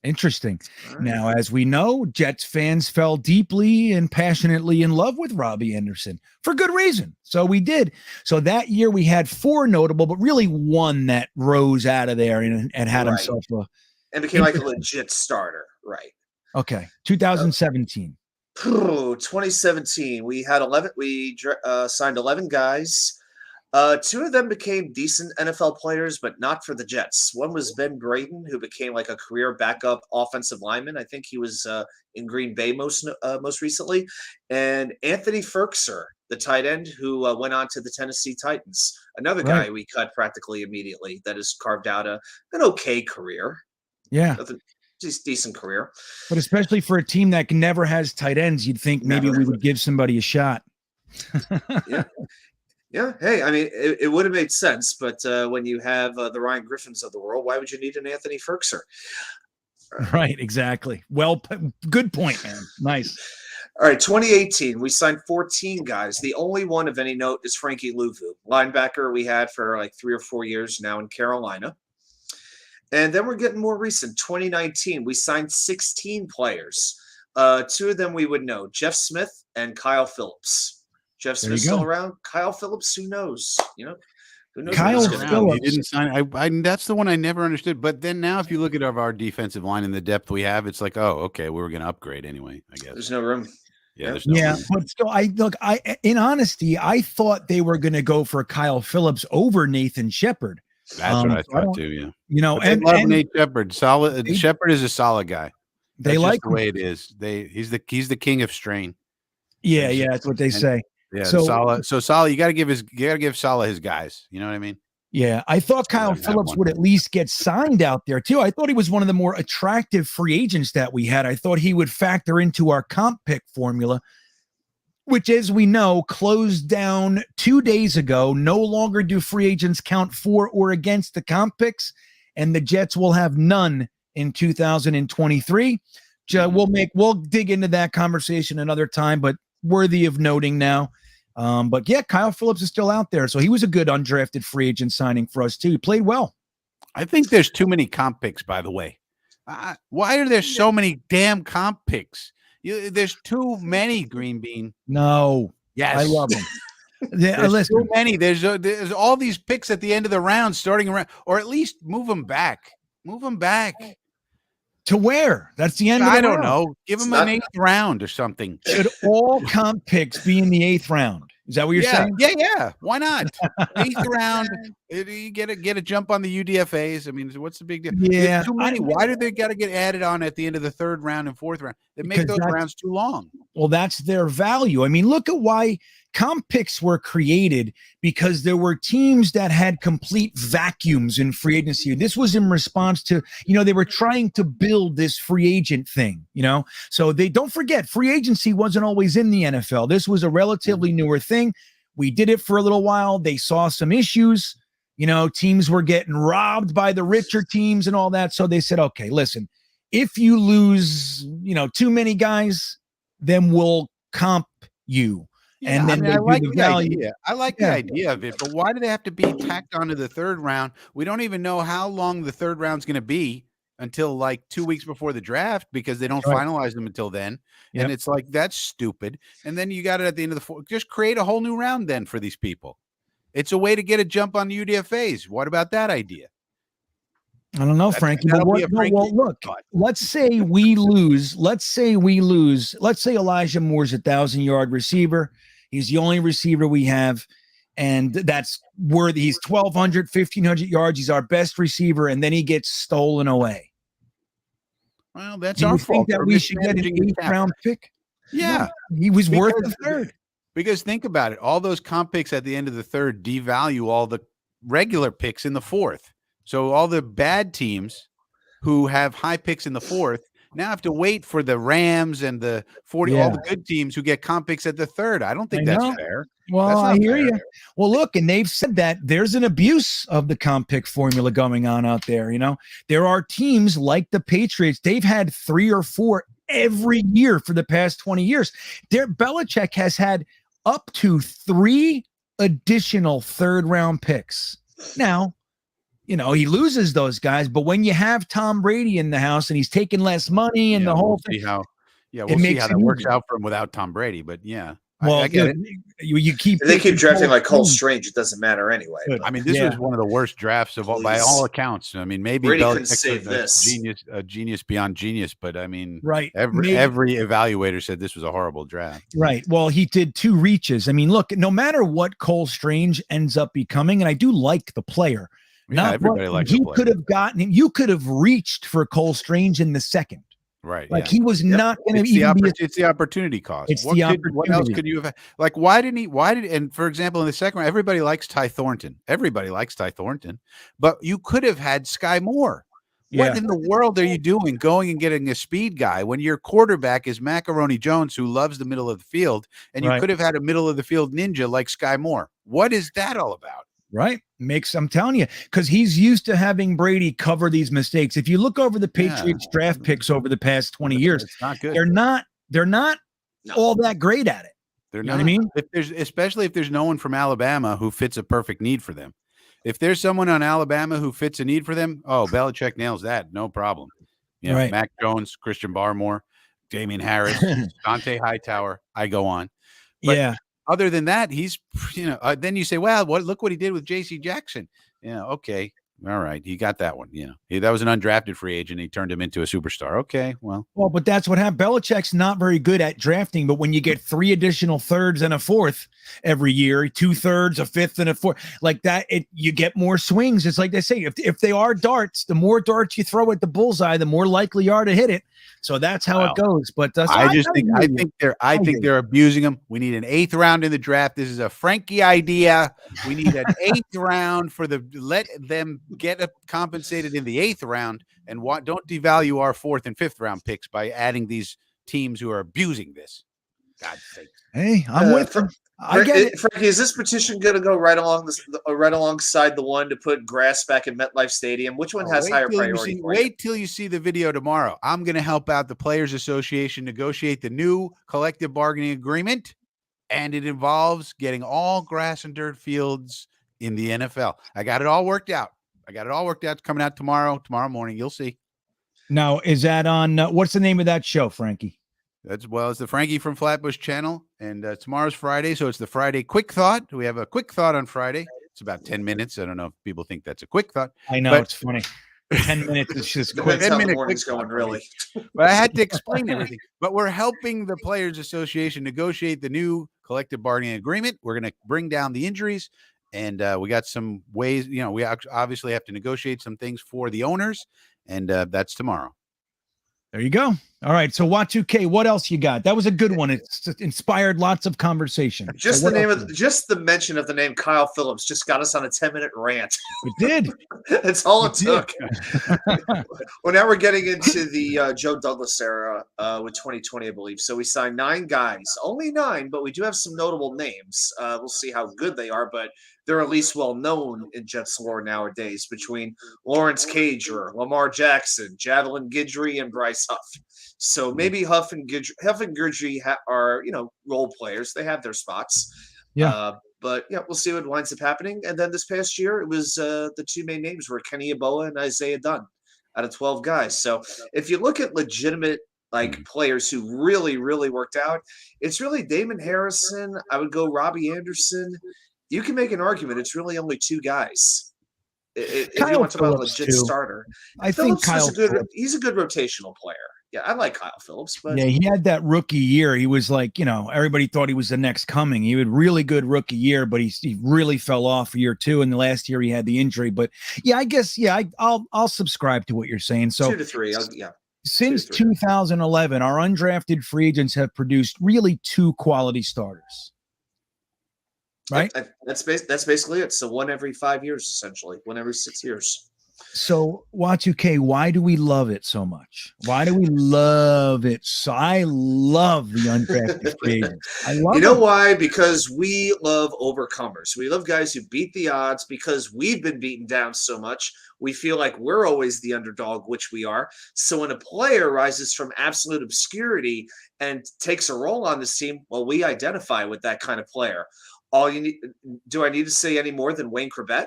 Interesting. Right. Now, as we know, Jets fans fell deeply and passionately in love with Robbie Anderson for good reason. So we did. So that year we had 4 notable, but really one that rose out of there and had himself and became like a legit starter. Right. Okay. 2017. 2017. We had 11. We signed 11 guys. 2 of them became decent NFL players, but not for the Jets. One was Ben Braden, who became like a career backup offensive lineman. I think he was in Green Bay most recently. And Anthony Ferkser, the tight end, who went on to the Tennessee Titans. Another guy we cut practically immediately that has carved out an okay career. Yeah. Just decent career. But especially for a team that never has tight ends, you'd think maybe we would give somebody a shot. Yeah. Yeah, hey, I mean, it would have made sense, but when you have the Ryan Griffins of the world, why would you need an Anthony Ferkser? Right, exactly. Well, good point, man. Nice. All right, 2018, we signed 14 guys. The only one of any note is Frankie Louvu, linebacker we had for like 3 or 4 years now in Carolina. And then we're getting more recent. 2019, we signed 16 players. 2 of them we would know, Jeff Smith and Kyle Phillips. Jeff Smith still around. Kyle Phillips, who knows? Who knows? Kyle Phillips. He didn't sign. I that's the one I never understood. But then now, if you look at our defensive line and the depth we have, it's like, oh, okay, we were going to upgrade anyway. I guess there's no room. Yeah, there's no room. But still, in honesty, I thought they were going to go for Kyle Phillips over Nathan Shepard. That's what I thought too. Yeah. And Nate Shepard. Solid. Shepard is a solid guy. They like the way it is. He's the king of strain. Yeah, that's what they say. Yeah, so Saleh, you got to give Saleh his guys. You know what I mean? Yeah, I thought Still Kyle don't have Phillips one. would at least get signed out there too. I thought he was one of the more attractive free agents that we had. I thought he would factor into our comp pick formula, which, as we know, closed down 2 days ago. No longer do free agents count for or against the comp picks, and the Jets will have none in 2023. We'll dig into that conversation another time, but worthy of noting now. But yeah, Kyle Phillips is still out there. So he was a good undrafted free agent signing for us too. He played well. I think there's too many comp picks, by the way. Why are there so many damn comp picks? There's too many, GreenBean. No. Yes. I love them. There's Listen, too many. There's all these picks at the end of the round, starting around, or at least move them back. Move them back. to where? That's the end of the I don't round. know. Give them an 8th round or something. Should all comp picks be in the 8th round? Is that what you're saying? Yeah. Why not? 8th round. You get a jump on the UDFAs. I mean, what's the big deal? Yeah, There's too many. Why do they got to get added on at the end of the 3rd round and 4th round? They make those rounds too long. Well, that's their value. I mean, look at why comp picks were created, because there were teams that had complete vacuums in free agency. This was in response to, they were trying to build this free agent thing, So they don't forget, free agency wasn't always in the NFL. This was a relatively newer thing. We did it for a little while. They saw some issues. Teams were getting robbed by the richer teams and all that. So they said, okay, listen, if you lose, too many guys, then we'll comp you. Yeah, and then I like the value. idea. I like the idea of it, but why do they have to be tacked onto the 3rd round? We don't even know how long the 3rd round's going to be until like 2 weeks before the draft, because they don't finalize them until then. Yep. And it's like, that's stupid. And then you got it at the end of the 4th. Just create a whole new round then for these people. It's a way to get a jump on the UDFAs. What about that idea? I don't know, Frankie. But look, let's say we lose. Let's say Elijah Moore's 1,000-yard receiver. He's the only receiver we have, and that's worthy. He's 1,200, 1,500 yards. He's our best receiver, and then he gets stolen away. Well, that's Do our you fault. think that we should get an 8th round pick? Yeah. No, he was worth the 3rd. Because think about it. All those comp picks at the end of the 3rd devalue all the regular picks in the 4th. So all the bad teams who have high picks in the 4th now have to wait for the Rams and the 40, all the good teams who get comp picks at the 3rd. I don't think that's fair. Well, I hear you. Well, look, and they've said that there's an abuse of the comp pick formula going on out there. There are teams like the Patriots. They've had 3 or 4 every year for the past 20 years. Belichick has had up to 3 additional 3rd round picks. Now, he loses those guys, but when you have Tom Brady in the house and he's taking less money and the whole thing, we'll see how that works out for him without Tom Brady. But well, I get it. You keep they keep drafting like Cole Strange. It doesn't matter anyway. I mean, this was one of the worst drafts of all, by all accounts. I mean, maybe Brady couldn't Belichick's save this. a genius beyond genius, but I mean, Maybe. every evaluator said this was a horrible draft. Right. Well, he did 2 reaches. I mean, look, no matter what Cole Strange ends up becoming, and I do like the player. Yeah, everybody likes he could have gotten him. You could have reached for Cole Strange in the 2nd. Right. Like he was not going to even be. It's the opportunity cost. It's the opportunity. What else could you have? Like, and for example, in the 2nd round, everybody likes Ty Thornton. But you could have had Sky Moore. What in the world are you doing going and getting a speed guy when your quarterback is Macaroni Jones, who loves the middle of the field, and you could have had a middle of the field ninja like Sky Moore? What is that all about? Right. I'm telling you, because he's used to having Brady cover these mistakes. If you look over the Patriots draft picks over the past 20 years, it's not good. They're not all that great at it. They're not. What I mean? Especially if there's no one from Alabama who fits a perfect need for them. If there's someone on Alabama who fits a need for them, Belichick nails that. No problem. Mac Jones, Christian Barmore, Damian Harris, Dante Hightower. I go on. But other than that, he's, then you say, well, look what he did with J.C. Jackson. Okay. All right, he got that one. That was an undrafted free agent. He turned him into a superstar. Okay, well, but that's what happened. Belichick's not very good at drafting, but when you get 3 additional thirds and a fourth every year, 2 thirds, a fifth, and a fourth, like that, you get more swings. It's like they say, if they are darts, the more darts you throw at the bullseye, the more likely you are to hit it. So that's how it goes. But I think they're abusing him. We need an 8th round in the draft. This is a Frankie idea. We need an 8th round let them get compensated in the 8th round, and don't devalue our 4th and 5th round picks by adding these teams who are abusing this. God's sake. Hey, I'm with them. I get it. Frankie, is this petition going to go right alongside the one to put grass back in MetLife Stadium? Which one has higher priority? Wait till you see the video tomorrow. I'm going to help out the Players Association negotiate the new collective bargaining agreement, and it involves getting all grass and dirt fields in the NFL. I got it all worked out. It's coming out tomorrow morning. You'll see. Now, is that on what's the name of that show, Frankie? It's the Frankie from Flatbush channel, and tomorrow's Friday, so it's the Friday Quick Thought. We have a Quick Thought on Friday. It's about 10 minutes. I don't know if people think that's a quick thought. I know, it's funny. 10 minutes is just quick. 10 minutes going, really. But I had to explain everything. But we're helping the Players Association negotiate the new collective bargaining agreement. We're going to bring down the injuries, and we got some ways. We obviously have to negotiate some things for the owners, and that's tomorrow. There you go. All right. So Y2K, what else you got? That was a good one. It's inspired lots of conversation. Just the mention of the name Kyle Phillips just got us on a 10-minute rant. It did. That's all it took. Well, now we're getting into the Joe Douglas era with 2020, I believe. So we signed 9 guys, only 9, but we do have some notable names. We'll see how good they are, but they're at least well known in Jets lore nowadays, between Lawrence Cager, Lamar Jackson, Javelin Guidry, and Bryce Huff. So maybe Huff and Guidry are role players. They have their spots. Yeah. But we'll see what winds up happening. And then this past year, it was the 2 main names were Kenny Yeboah and Isaiah Dunn out of 12 guys. So if you look at legitimate players who really, really worked out, it's really Damon Harrison. I would go Robbie Anderson. You can make an argument. It's really only 2 guys. If you want to talk about a legit starter, I think he's a good rotational player. Yeah, I like Kyle Phillips, but he had that rookie year. He was like, everybody thought he was the next coming. He had really good rookie year, but he really fell off year 2. And the last year he had the injury. But I guess I'll subscribe to what you're saying. So 2 to 3, since 2011, our undrafted free agents have produced really 2 quality starters. Right. That's basically it. So 1 every 5 years, essentially, 1 every 6 years. So Y2K, why do we love it so much? Why do we love it? So I love the undrafted free agents. I love why? Because we love overcomers. We love guys who beat the odds because we've been beaten down so much. We feel like we're always the underdog, which we are. So when a player rises from absolute obscurity and takes a role on this team, well, we identify with that kind of player. Do I need to say any more than Wayne Corbett?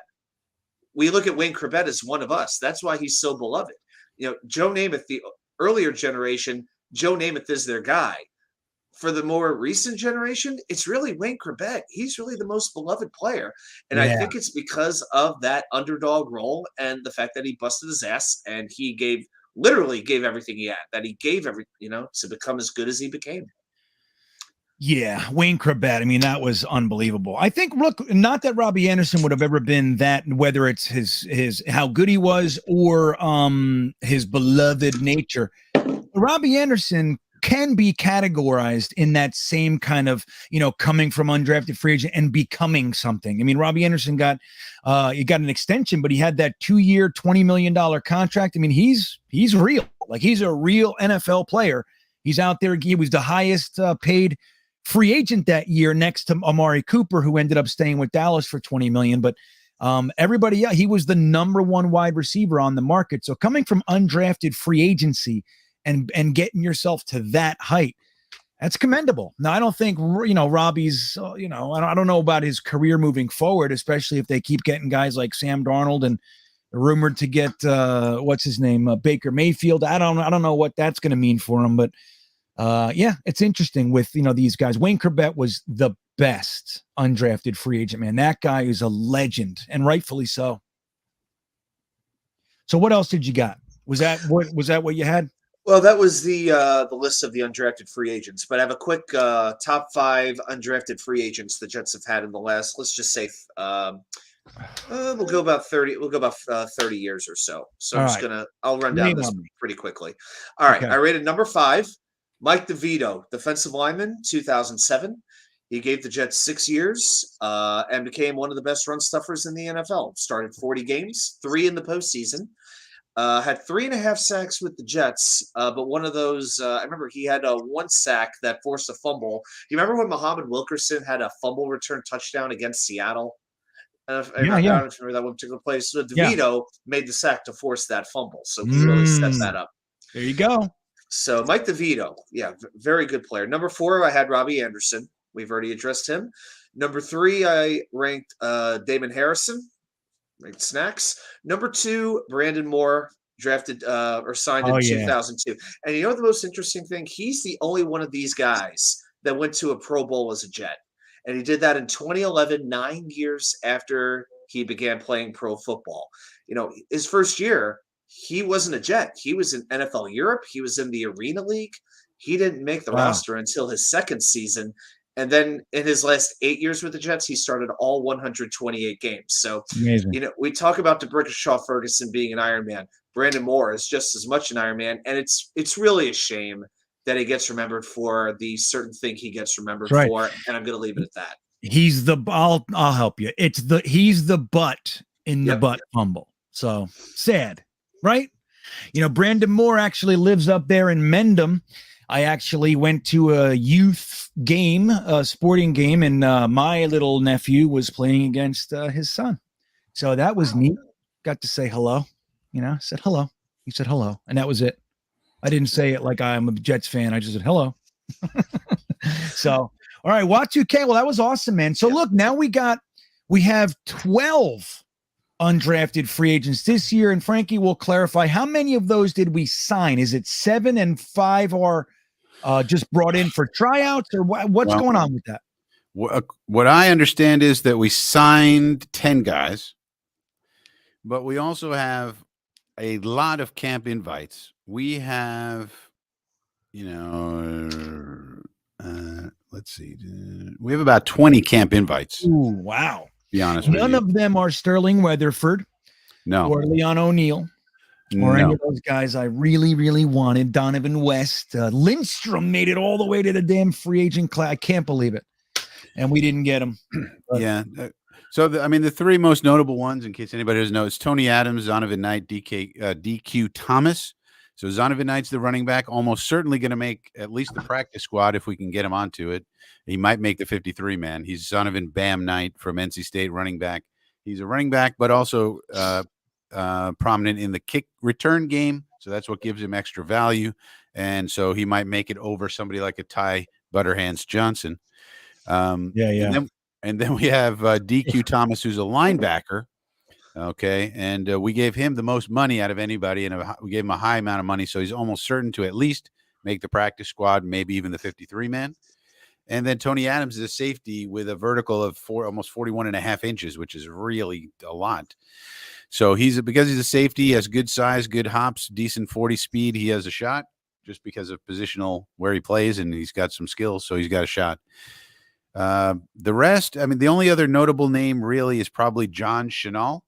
We look at Wayne Corbett as one of us. That's why he's so beloved. Joe Namath, the earlier generation, Joe Namath is their guy. For the more recent generation, it's really Wayne Corbett. He's really the most beloved player. And I think it's because of that underdog role and the fact that he busted his ass and he literally gave everything he had, that he gave everything, to become as good as he became. Yeah, Wayne Corbett. I mean, that was unbelievable. I think, look, not that Robbie Anderson would have ever been that, whether it's his how good he was or his beloved nature. Robbie Anderson can be categorized in that same kind of, coming from undrafted free agent and becoming something. I mean, Robbie Anderson got an extension, but he had that 2-year, $20 million contract. I mean, he's real. Like, he's a real NFL player. He's out there. He was the highest paid free agent that year, next to Amari Cooper, who ended up staying with Dallas for $20 million. But everybody, he was the number 1 wide receiver on the market. So coming from undrafted free agency and getting yourself to that height, that's commendable. Now, I don't think, Robbie's, I don't know about his career moving forward, especially if they keep getting guys like Sam Darnold and rumored to get, what's his name? Baker Mayfield. I don't know what that's going to mean for him, but it's interesting with, these guys. Wayne Corbett was the best undrafted free agent, man. That guy is a legend, and rightfully so. So what else did you got? Was that what you had? Well, that was the list of the undrafted free agents. But I have a quick top 5 undrafted free agents the Jets have had in the last, let's just say, we'll go about 30. We'll go about 30 years or so. So I'll run down this pretty quickly. All right, I rated number 5, Mike DeVito, defensive lineman, 2007. He gave the Jets 6 years and became one of the best run stuffers in the NFL. Started 40 games, 3 in the postseason. Had 3.5 sacks with the Jets, but one of those, I remember he had 1 sack that forced a fumble. You remember when Muhammad Wilkerson had a fumble return touchdown against Seattle? I don't know if you remember that one particular play. So DeVito made the sack to force that fumble. So he really set that up. There you go. So Mike DeVito, very good player. Number 4, I had Robbie Anderson. We've already addressed him. Number 3, I ranked Damon Harrison. Ranked Snacks. Number 2, Brandon Moore, drafted or signed in 2002. And you know the most interesting thing? He's the only one of these guys that went to a Pro Bowl as a Jet. And he did that in 2011, 9 years after he began playing pro football. You know, his first year, he wasn't a Jet. He was in NFL Europe. He was in the Arena League. He didn't make the roster until his second season. And then in his last 8 years with the Jets, he started all 128 games. So, amazing. You know, we talk about DeBrickashaw Ferguson being an Iron Man. Brandon Moore is just as much an Iron Man. And it's really a shame that he gets remembered for the certain thing he gets remembered for. And I'm going to leave it at that. He's I'll help you. He's the butt in the butt fumble. So sad, right? You know, Brandon Moore actually lives up there in Mendham. I actually went to a youth game, a sporting game, and my little nephew was playing against his son. So that was neat. Got to say hello, said hello. He said hello, and that was it. I didn't say it like I'm a Jets fan. I just said hello. So, all right, Y2K. Well, that was awesome, man. So look, now we have 12 undrafted free agents this year, and Frankie will clarify how many of those did we sign? Is it 7 and 5 are just brought in for tryouts, or what's going on with that? What I understand is that we signed 10 guys, but we also have a lot of camp invites. We have, let's see, we have about 20 camp invites. Ooh, wow. To be honest with you. None of them are Sterling Weatherford or Leon O'Neal. Or any of those guys I really, really wanted. Donovan West. Lindstrom made it all the way to the damn free agent class. I can't believe it. And we didn't get him. So, the 3 most notable ones, in case anybody doesn't know, is Tony Adams, Zonovan Knight, DQ Thomas. So Zonovan Knight's the running back, almost certainly going to make at least the practice squad if we can get him onto it. He might make the 53-man. He's Zonovan Bam Knight from NC State, running back. He's a running back, but also prominent in the kick return game, so that's what gives him extra value, and so he might make it over somebody like a Ty Butterhands Johnson. And then we have DQ Thomas, who's a linebacker. Okay, and we gave him the most money out of anybody, and we gave him a high amount of money, so he's almost certain to at least make the practice squad, maybe even the 53-man. And then Tony Adams is a safety with a vertical of almost 41.5 inches, which is really a lot. So because he's a safety, he has good size, good hops, decent 40 speed. He has a shot just because of positional where he plays, and he's got some skills, so he's got a shot. The rest, the only other notable name really is probably John Chenal.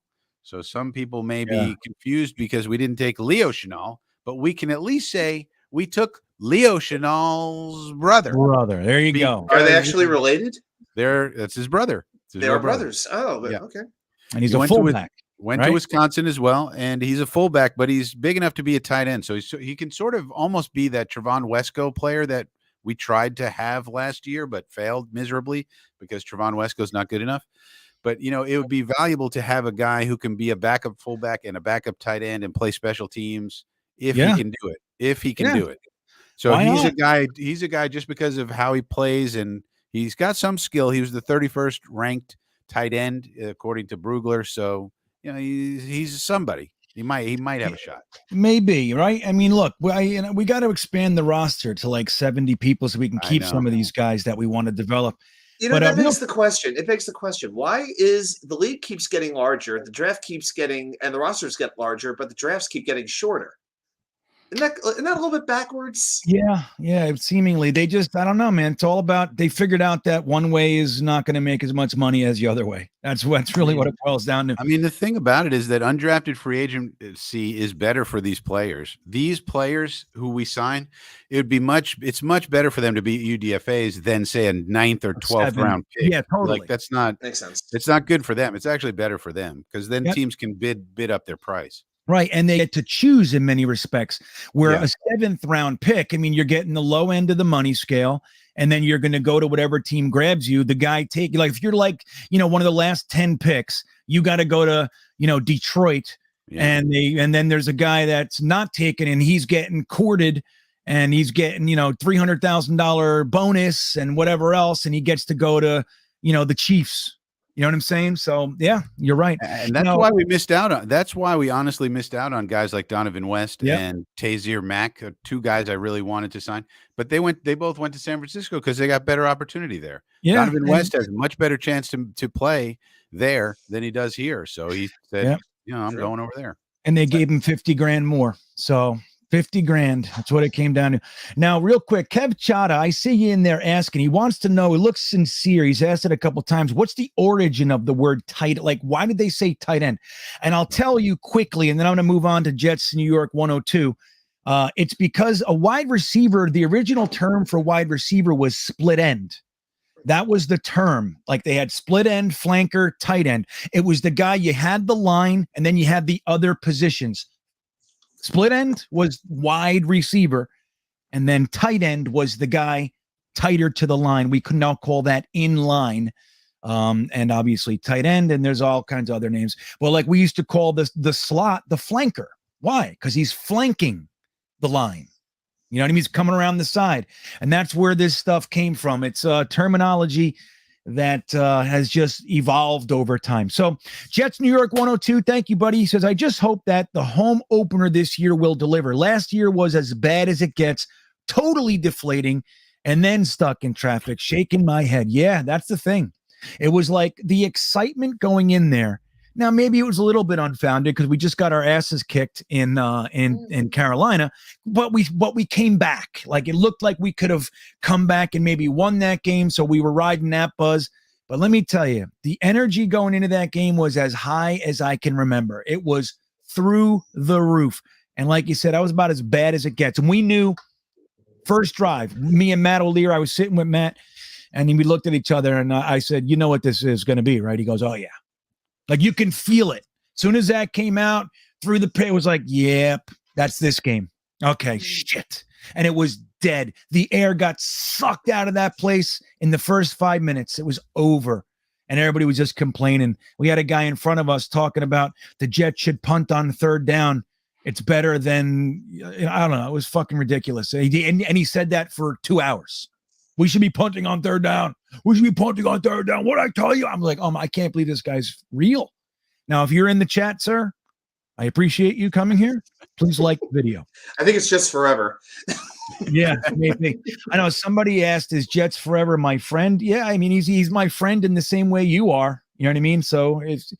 So some people may be confused because we didn't take Leo Chenal, but we can at least say we took Leo Chenal's brother. There you go. Are they actually related? That's his brother. They are brothers. Oh, okay. And he's a fullback. Went to Wisconsin as well, and he's a fullback, but he's big enough to be a tight end. So he can sort of almost be that Trevon Wesco player that we tried to have last year, but failed miserably because Trevon Wesco's not good enough. But, it would be valuable to have a guy who can be a backup fullback and a backup tight end and play special teams if he can do it. So he's a guy just because of how he plays, and he's got some skill. He was the 31st ranked tight end, according to Brugler. So, he's somebody. He might have a shot. Maybe, right? Look, we got to expand the roster to like 70 people so we can keep some of these guys that we want to develop. You know, But, that begs the question. It begs the question. Why is the league keeps getting larger, the draft keeps getting, and the rosters get larger, but the drafts keep getting shorter? Isn't that a little bit backwards? Yeah. Seemingly, I don't know, man. It's all about they figured out that one way is not going to make as much money as the other way. That's really what it boils down to. I mean, the thing about it is that undrafted free agency is better for these players. These players who we sign, it's much better for them to be UDFAs than say a 9th or 12th round pick. Yeah, totally. Like that's not makes sense. It's not good for them. It's actually better for them because then teams can bid up their price. Right. And they get to choose in many respects, where a 7th round pick, I mean, you're getting the low end of the money scale, and then you're going to go to whatever team grabs you. The guy like, if you're like, one of the last 10 picks, you got to go to, Detroit. Yeah. And then there's a guy that's not taken and he's getting courted and he's getting, $300,000 bonus and whatever else. And he gets to go to, the Chiefs. You know what I'm saying? So yeah, you're right. And that's why we missed out on. That's why we honestly missed out on guys like Donovan West and Tazier Mack, 2 guys I really wanted to sign. But they both went to San Francisco because they got better opportunity there. Yeah, Donovan West has a much better chance to play there than he does here. So he said, I'm going over there. And they gave him $50,000 more. So $50,000. That's what it came down to. Now, real quick, Kev Chada, I see you in there asking. He wants to know. He looks sincere. He's asked it a couple times. What's the origin of the word tight? Like, why did they say tight end? And I'll tell you quickly, and then I'm going to move on to Jets New York 102. It's because a wide receiver, the original term for wide receiver was split end. That was the term. Like they had split end, flanker, tight end. It was the guy you had the line, and then you had the other positions. Split end was wide receiver, and then tight end was the guy tighter to the line. We could now call that in line, and obviously tight end, and there's all kinds of other names. Well, like we used to call the slot the flanker. Why? Because he's flanking the line. You know what I mean? He's coming around the side, and that's where this stuff came from. It's terminology that has just evolved over time. So Jets New York 102, thank you, buddy. He says, I just hope that the home opener this year will deliver. Last year was as bad as it gets, totally deflating, and then stuck in traffic, shaking my head. Yeah, that's the thing. It was like the excitement going in there. Now, maybe it was a little bit unfounded because we just got our asses kicked in Carolina, but we came back. Like it looked like we could have come back and maybe won that game, so we were riding that buzz. But let me tell you, the energy going into that game was as high as I can remember. It was through the roof. And like you said, I was about as bad as it gets. And we knew first drive, me and Matt O'Leary, I was sitting with Matt, and then we looked at each other, and I said, you know what this is going to be, right? He goes, oh, yeah. Like you can feel it. As soon as that came out through the pit, it was like, yep, that's this game. Okay, shit. And it was dead. The air got sucked out of that place in the first 5 minutes. It was over. And everybody was just complaining. We had a guy in front of us talking about the Jets should punt on 3rd down. It's better than, I don't know. It was fucking ridiculous. And he said that for 2 hours. We should be punting on 3rd down. We should be punting on 3rd down. What I tell you? I'm like, I can't believe this guy's real. Now, if you're in the chat, sir, I appreciate you coming here. Please like the video. I think it's Jets forever. Yeah, maybe. I know somebody asked, is Jets forever my friend? Yeah, I mean, he's my friend in the same way you are. You know what I mean? So it's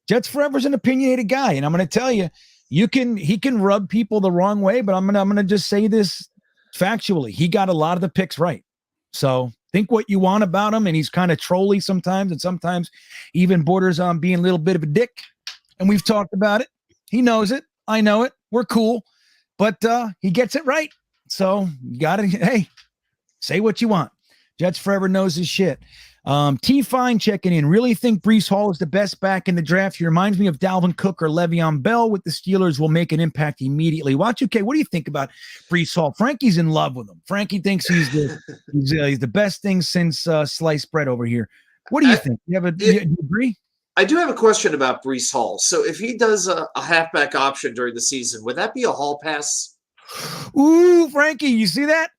Jets forever is an opinionated guy. And I'm going to tell you, he can rub people the wrong way, but I'm going to just say this factually. He got a lot of the picks right. So think what you want about him, and he's kind of trolly sometimes, and sometimes even borders on being a little bit of a dick. And we've talked about it. He knows it. I know it. We're cool. But he gets it right. So you got to, hey, say what you want. Jets forever knows his shit. T Fine checking in. Really think Breece Hall is the best back in the draft. He reminds me of Dalvin Cook or Le'Veon Bell with the Steelers. Will make an impact immediately. Watch, okay. What do you think about Breece Hall? Frankie's in love with him. Frankie thinks he's the best thing since sliced bread over here. What do you think? Do you agree? I do have a question about Breece Hall. So if he does a halfback option during the season, would that be a Hall pass? Ooh, Frankie, you see that?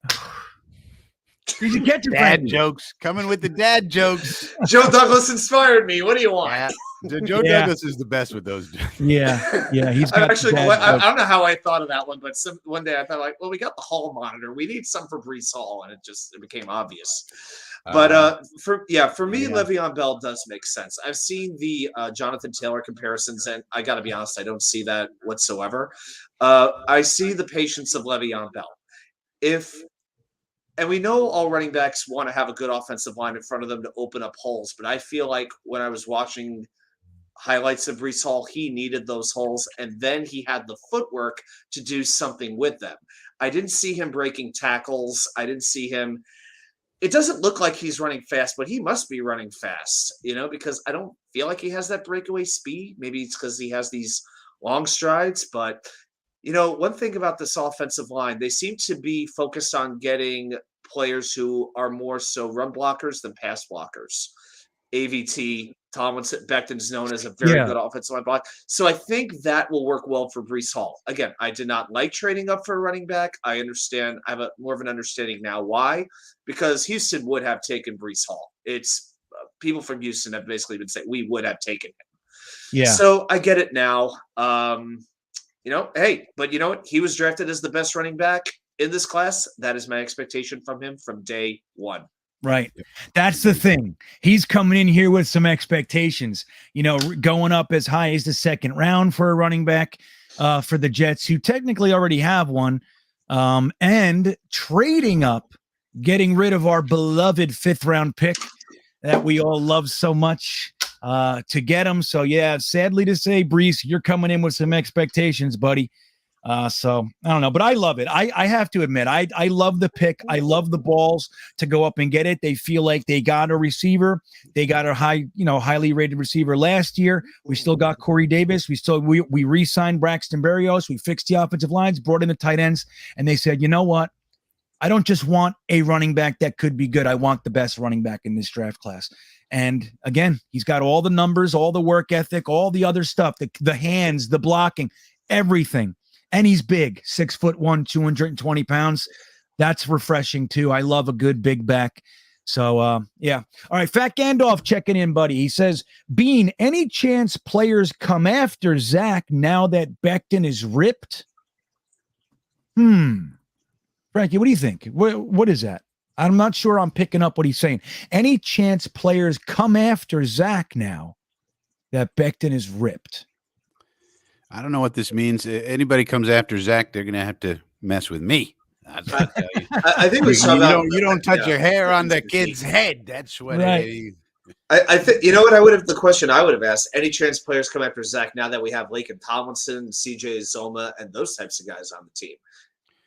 Did you get your dad jokes? Coming with the dad jokes. Joe Douglas inspired me. What do you want? Yeah. Joe Douglas is the best with those jokes. Yeah. He's actually. I don't know how I thought of that one, but one day I thought, like, well, we got the Hall monitor. We need some for Breece Hall, and it became obvious. But for me, Le'Veon Bell does make sense. I've seen the Jonathan Taylor comparisons, and I got to be honest, I don't see that whatsoever. I see the patience of Le'Veon Bell. And we know all running backs want to have a good offensive line in front of them to open up holes, but I feel like when I was watching highlights of Breece Hall, he needed those holes, and then he had the footwork to do something with them. I didn't see him breaking tackles. I didn't see him. It doesn't look like he's running fast, but he must be running fast, because I don't feel like he has that breakaway speed. Maybe it's because he has these long strides. But, one thing about this offensive line, they seem to be focused on getting players who are more so run blockers than pass blockers. AVT, Tomlinson, Beckton's known as a very good offensive line block. So I think that will work well for Breece Hall. Again, I did not like trading up for a running back. I understand. I have more of an understanding now why. Because Houston would have taken Breece Hall. It's people from Houston have basically been saying we would have taken him. Yeah. So I get it now. Hey, but you know what? He was drafted as the best running back in this class. That is my expectation from him from day one. Right. That's the thing. He's coming in here with some expectations, going up as high as the second round for a running back for the Jets, who technically already have one, and trading up, getting rid of our beloved 5th round pick that we all love so much to get him. So, yeah, sadly to say, Breece, you're coming in with some expectations, buddy. So I don't know, but I love it. I have to admit, I love the pick. I love the balls to go up and get it. They feel like they got a receiver. They got a highly rated receiver last year. We still got Corey Davis. We re-signed Braxton Berrios. We fixed the offensive lines, brought in the tight ends, and they said, you know what? I don't just want a running back that could be good. I want the best running back in this draft class. And again, he's got all the numbers, all the work ethic, all the other stuff, the hands, the blocking, everything. And he's big, 6'1", 220 pounds. That's refreshing too. I love a good big back. So, yeah. All right. Fat Gandalf checking in, buddy. He says, Bean, any chance players come after Zach now that Beckton is ripped? Frankie, what do you think? What is that? I'm not sure I'm picking up what he's saying. Any chance players come after Zach now that Beckton is ripped? I don't know what this means. Anybody comes after Zach, they're going to have to mess with me. That's what I tell you. I think we saw you don't touch your hair on the kid's head. That's what right. I think, what the question I would have asked, any chance players come after Zach now that we have Laken Tomlinson, CJ Zoma, and those types of guys on the team?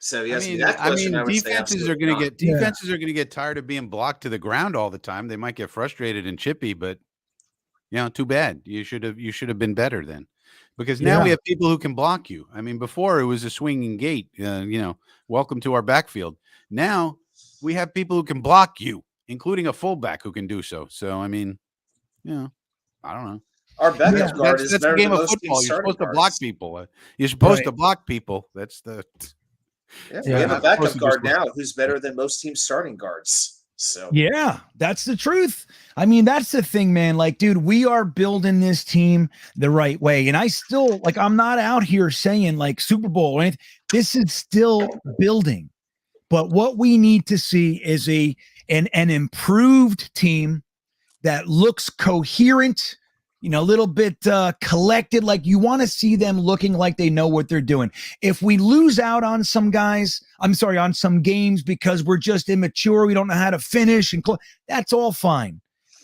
So yes, defenses are going to get tired of being blocked to the ground all the time. They might get frustrated and chippy, but too bad. You should have been better then. Because now we have people who can block you. I mean, before it was a swinging gate, welcome to our backfield. Now we have people who can block you, including a fullback who can do so. So, I mean, I don't know. Our backup guard is that's better a game than of most football. teams' You're supposed starting to block guards. people. You're supposed to block people. That's the. We have a backup guard now who's better than most teams' starting guards. So yeah, that's the truth. I mean, that's the thing, man. Like, dude, we are building this team the right way. And I still I'm not out here saying like Super Bowl or anything. This is still building. But what we need to see is an improved team that looks coherent, a little bit collected. Like you want to see them looking like they know what they're doing. If we lose out on some guys, on some games because we're just immature, we don't know how to finish, and that's all fine.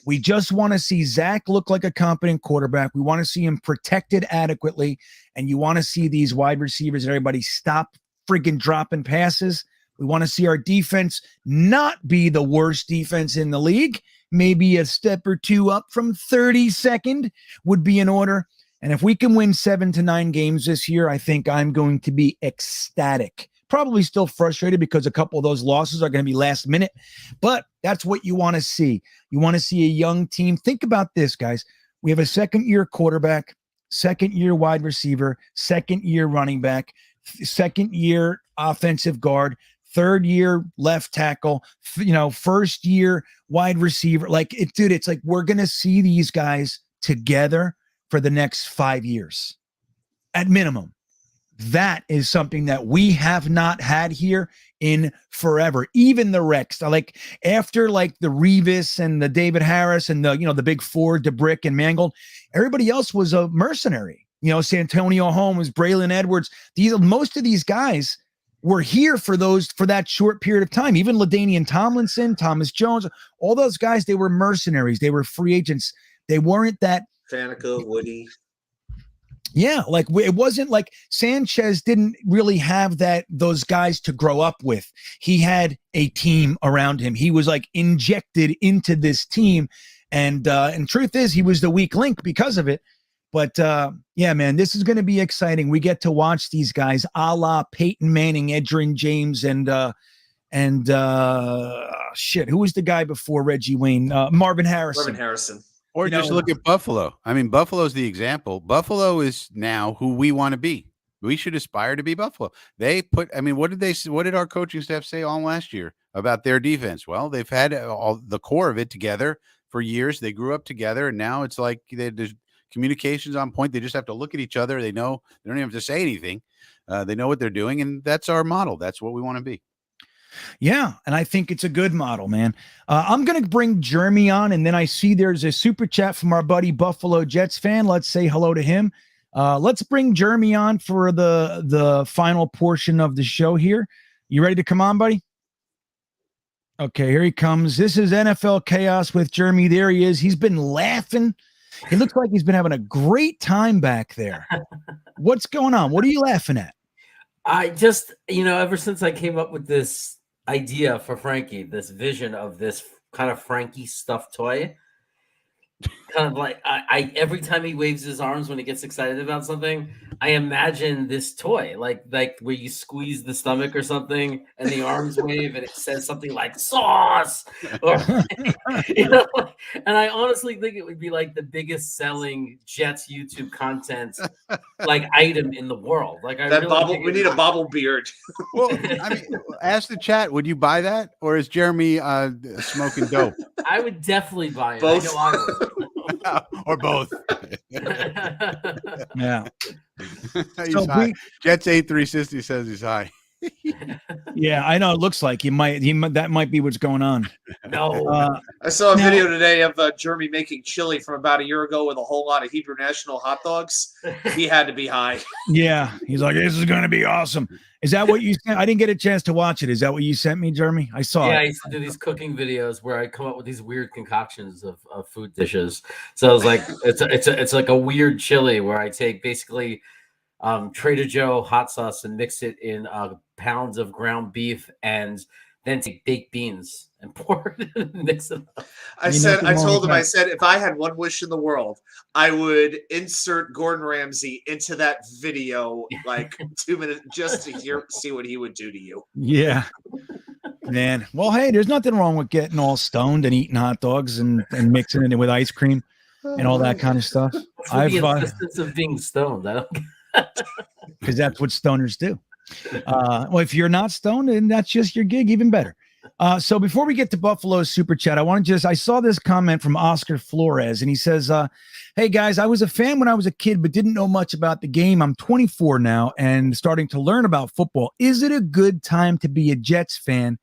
We just want to see Zach look like a competent quarterback. We want to see him protected adequately, and you want to see these wide receivers and everybody stop friggin' dropping passes. We want to see our defense not be the worst defense in the league. Maybe a step or two up from 32nd would be in order. And if we can win 7 to 9 games this year, I think I'm going to be ecstatic. Probably still frustrated because a couple of those losses are going to be last minute, but that's what you want to see. You want to see a young team. Think about this, guys. We have a second-year quarterback, second-year wide receiver, second-year running back, second-year offensive guard, third-year left tackle, first-year wide receiver. It's like we're going to see these guys together for the next 5 years at minimum. That is something that we have not had here in forever. Even the Rex, like after like the Revis and the David Harris and the, the big four, DeBrick and Mangold, everybody else was a mercenary. Santonio Holmes, Braylon Edwards, most of these guys were here for that short period of time. Even LaDainian Tomlinson, Thomas Jones, all those guys, they were mercenaries. They were free agents. They weren't that Faneca, Woody. Yeah, like it wasn't like Sanchez didn't really have those guys to grow up with. He had a team around him. He was like injected into this team, and truth is, he was the weak link because of it. But yeah, man, this is going to be exciting. We get to watch these guys, a la Peyton Manning, Edgerrin James, and shit, who was the guy before Reggie Wayne? Marvin Harrison. Or just look at Buffalo. I mean, Buffalo's the example. Buffalo is now who we want to be. We should aspire to be Buffalo. What did our coaching staff say all last year about their defense? Well, they've had all the core of it together for years. They grew up together, and now it's like there's communication's on point. They just have to look at each other. They know they don't even have to say anything. They know what they're doing, and that's our model. That's what we want to be. Yeah, and I think it's a good model, man. I'm going to bring Jeremy on, and then I see there's a super chat from our buddy Buffalo Jets fan. Let's say hello to him. Let's bring Jeremy on for the final portion of the show here. You ready to come on, buddy? Okay, here he comes. This is NFL Chaos with Jeremy. There he is. He's been laughing. He looks like he's been having a great time back there. What's going on? What are you laughing at? I just, ever since I came up with this idea for Frankie, this vision of this kind of Frankie stuffed toy, kind of like I every time he waves his arms when he gets excited about something, I imagine this toy, like where you squeeze the stomach or something and the arms wave and it says something like sauce, or, and I honestly think it would be like the biggest selling Jets YouTube content like item in the world. Like we need a bobble beard. Well, ask the chat, would you buy that, or is Jeremy smoking dope? I would definitely buy it. Both. I know I would. Or both. Yeah. He's high. Jets 8360 says he's high. Yeah, I know. It looks like he might. That might be what's going on. No. I saw a video today of Jeremy making chili from about a year ago with a whole lot of Hebrew National hot dogs. He had to be high. Yeah, he's like, this is going to be awesome. Is that what you sent? I didn't get a chance to watch it. Is that what you sent me, Jeremy? I saw it. Yeah, I used to do these cooking videos where I come up with these weird concoctions of food dishes. So I was like, it's like a weird chili where I take basically Trader Joe hot sauce and mix it in pounds of ground beef and then take baked beans and pour it and mix it up. I told him, if I had one wish in the world, I would insert Gordon Ramsay into that video like 2 minutes just to see what he would do to you. Yeah. Man. Well, hey, there's nothing wrong with getting all stoned and eating hot dogs and mixing it with ice cream and all that kind of stuff. What's the insistence of being stoned? I don't because that's what stoners do. Well, if you're not stoned, then that's just your gig, even better. So before we get to Buffalo's super chat, I saw this comment from Oscar Flores, and he says, hey guys, I was a fan when I was a kid, but didn't know much about the game. I'm 24 now and starting to learn about football. Is it a good time to be a Jets fan?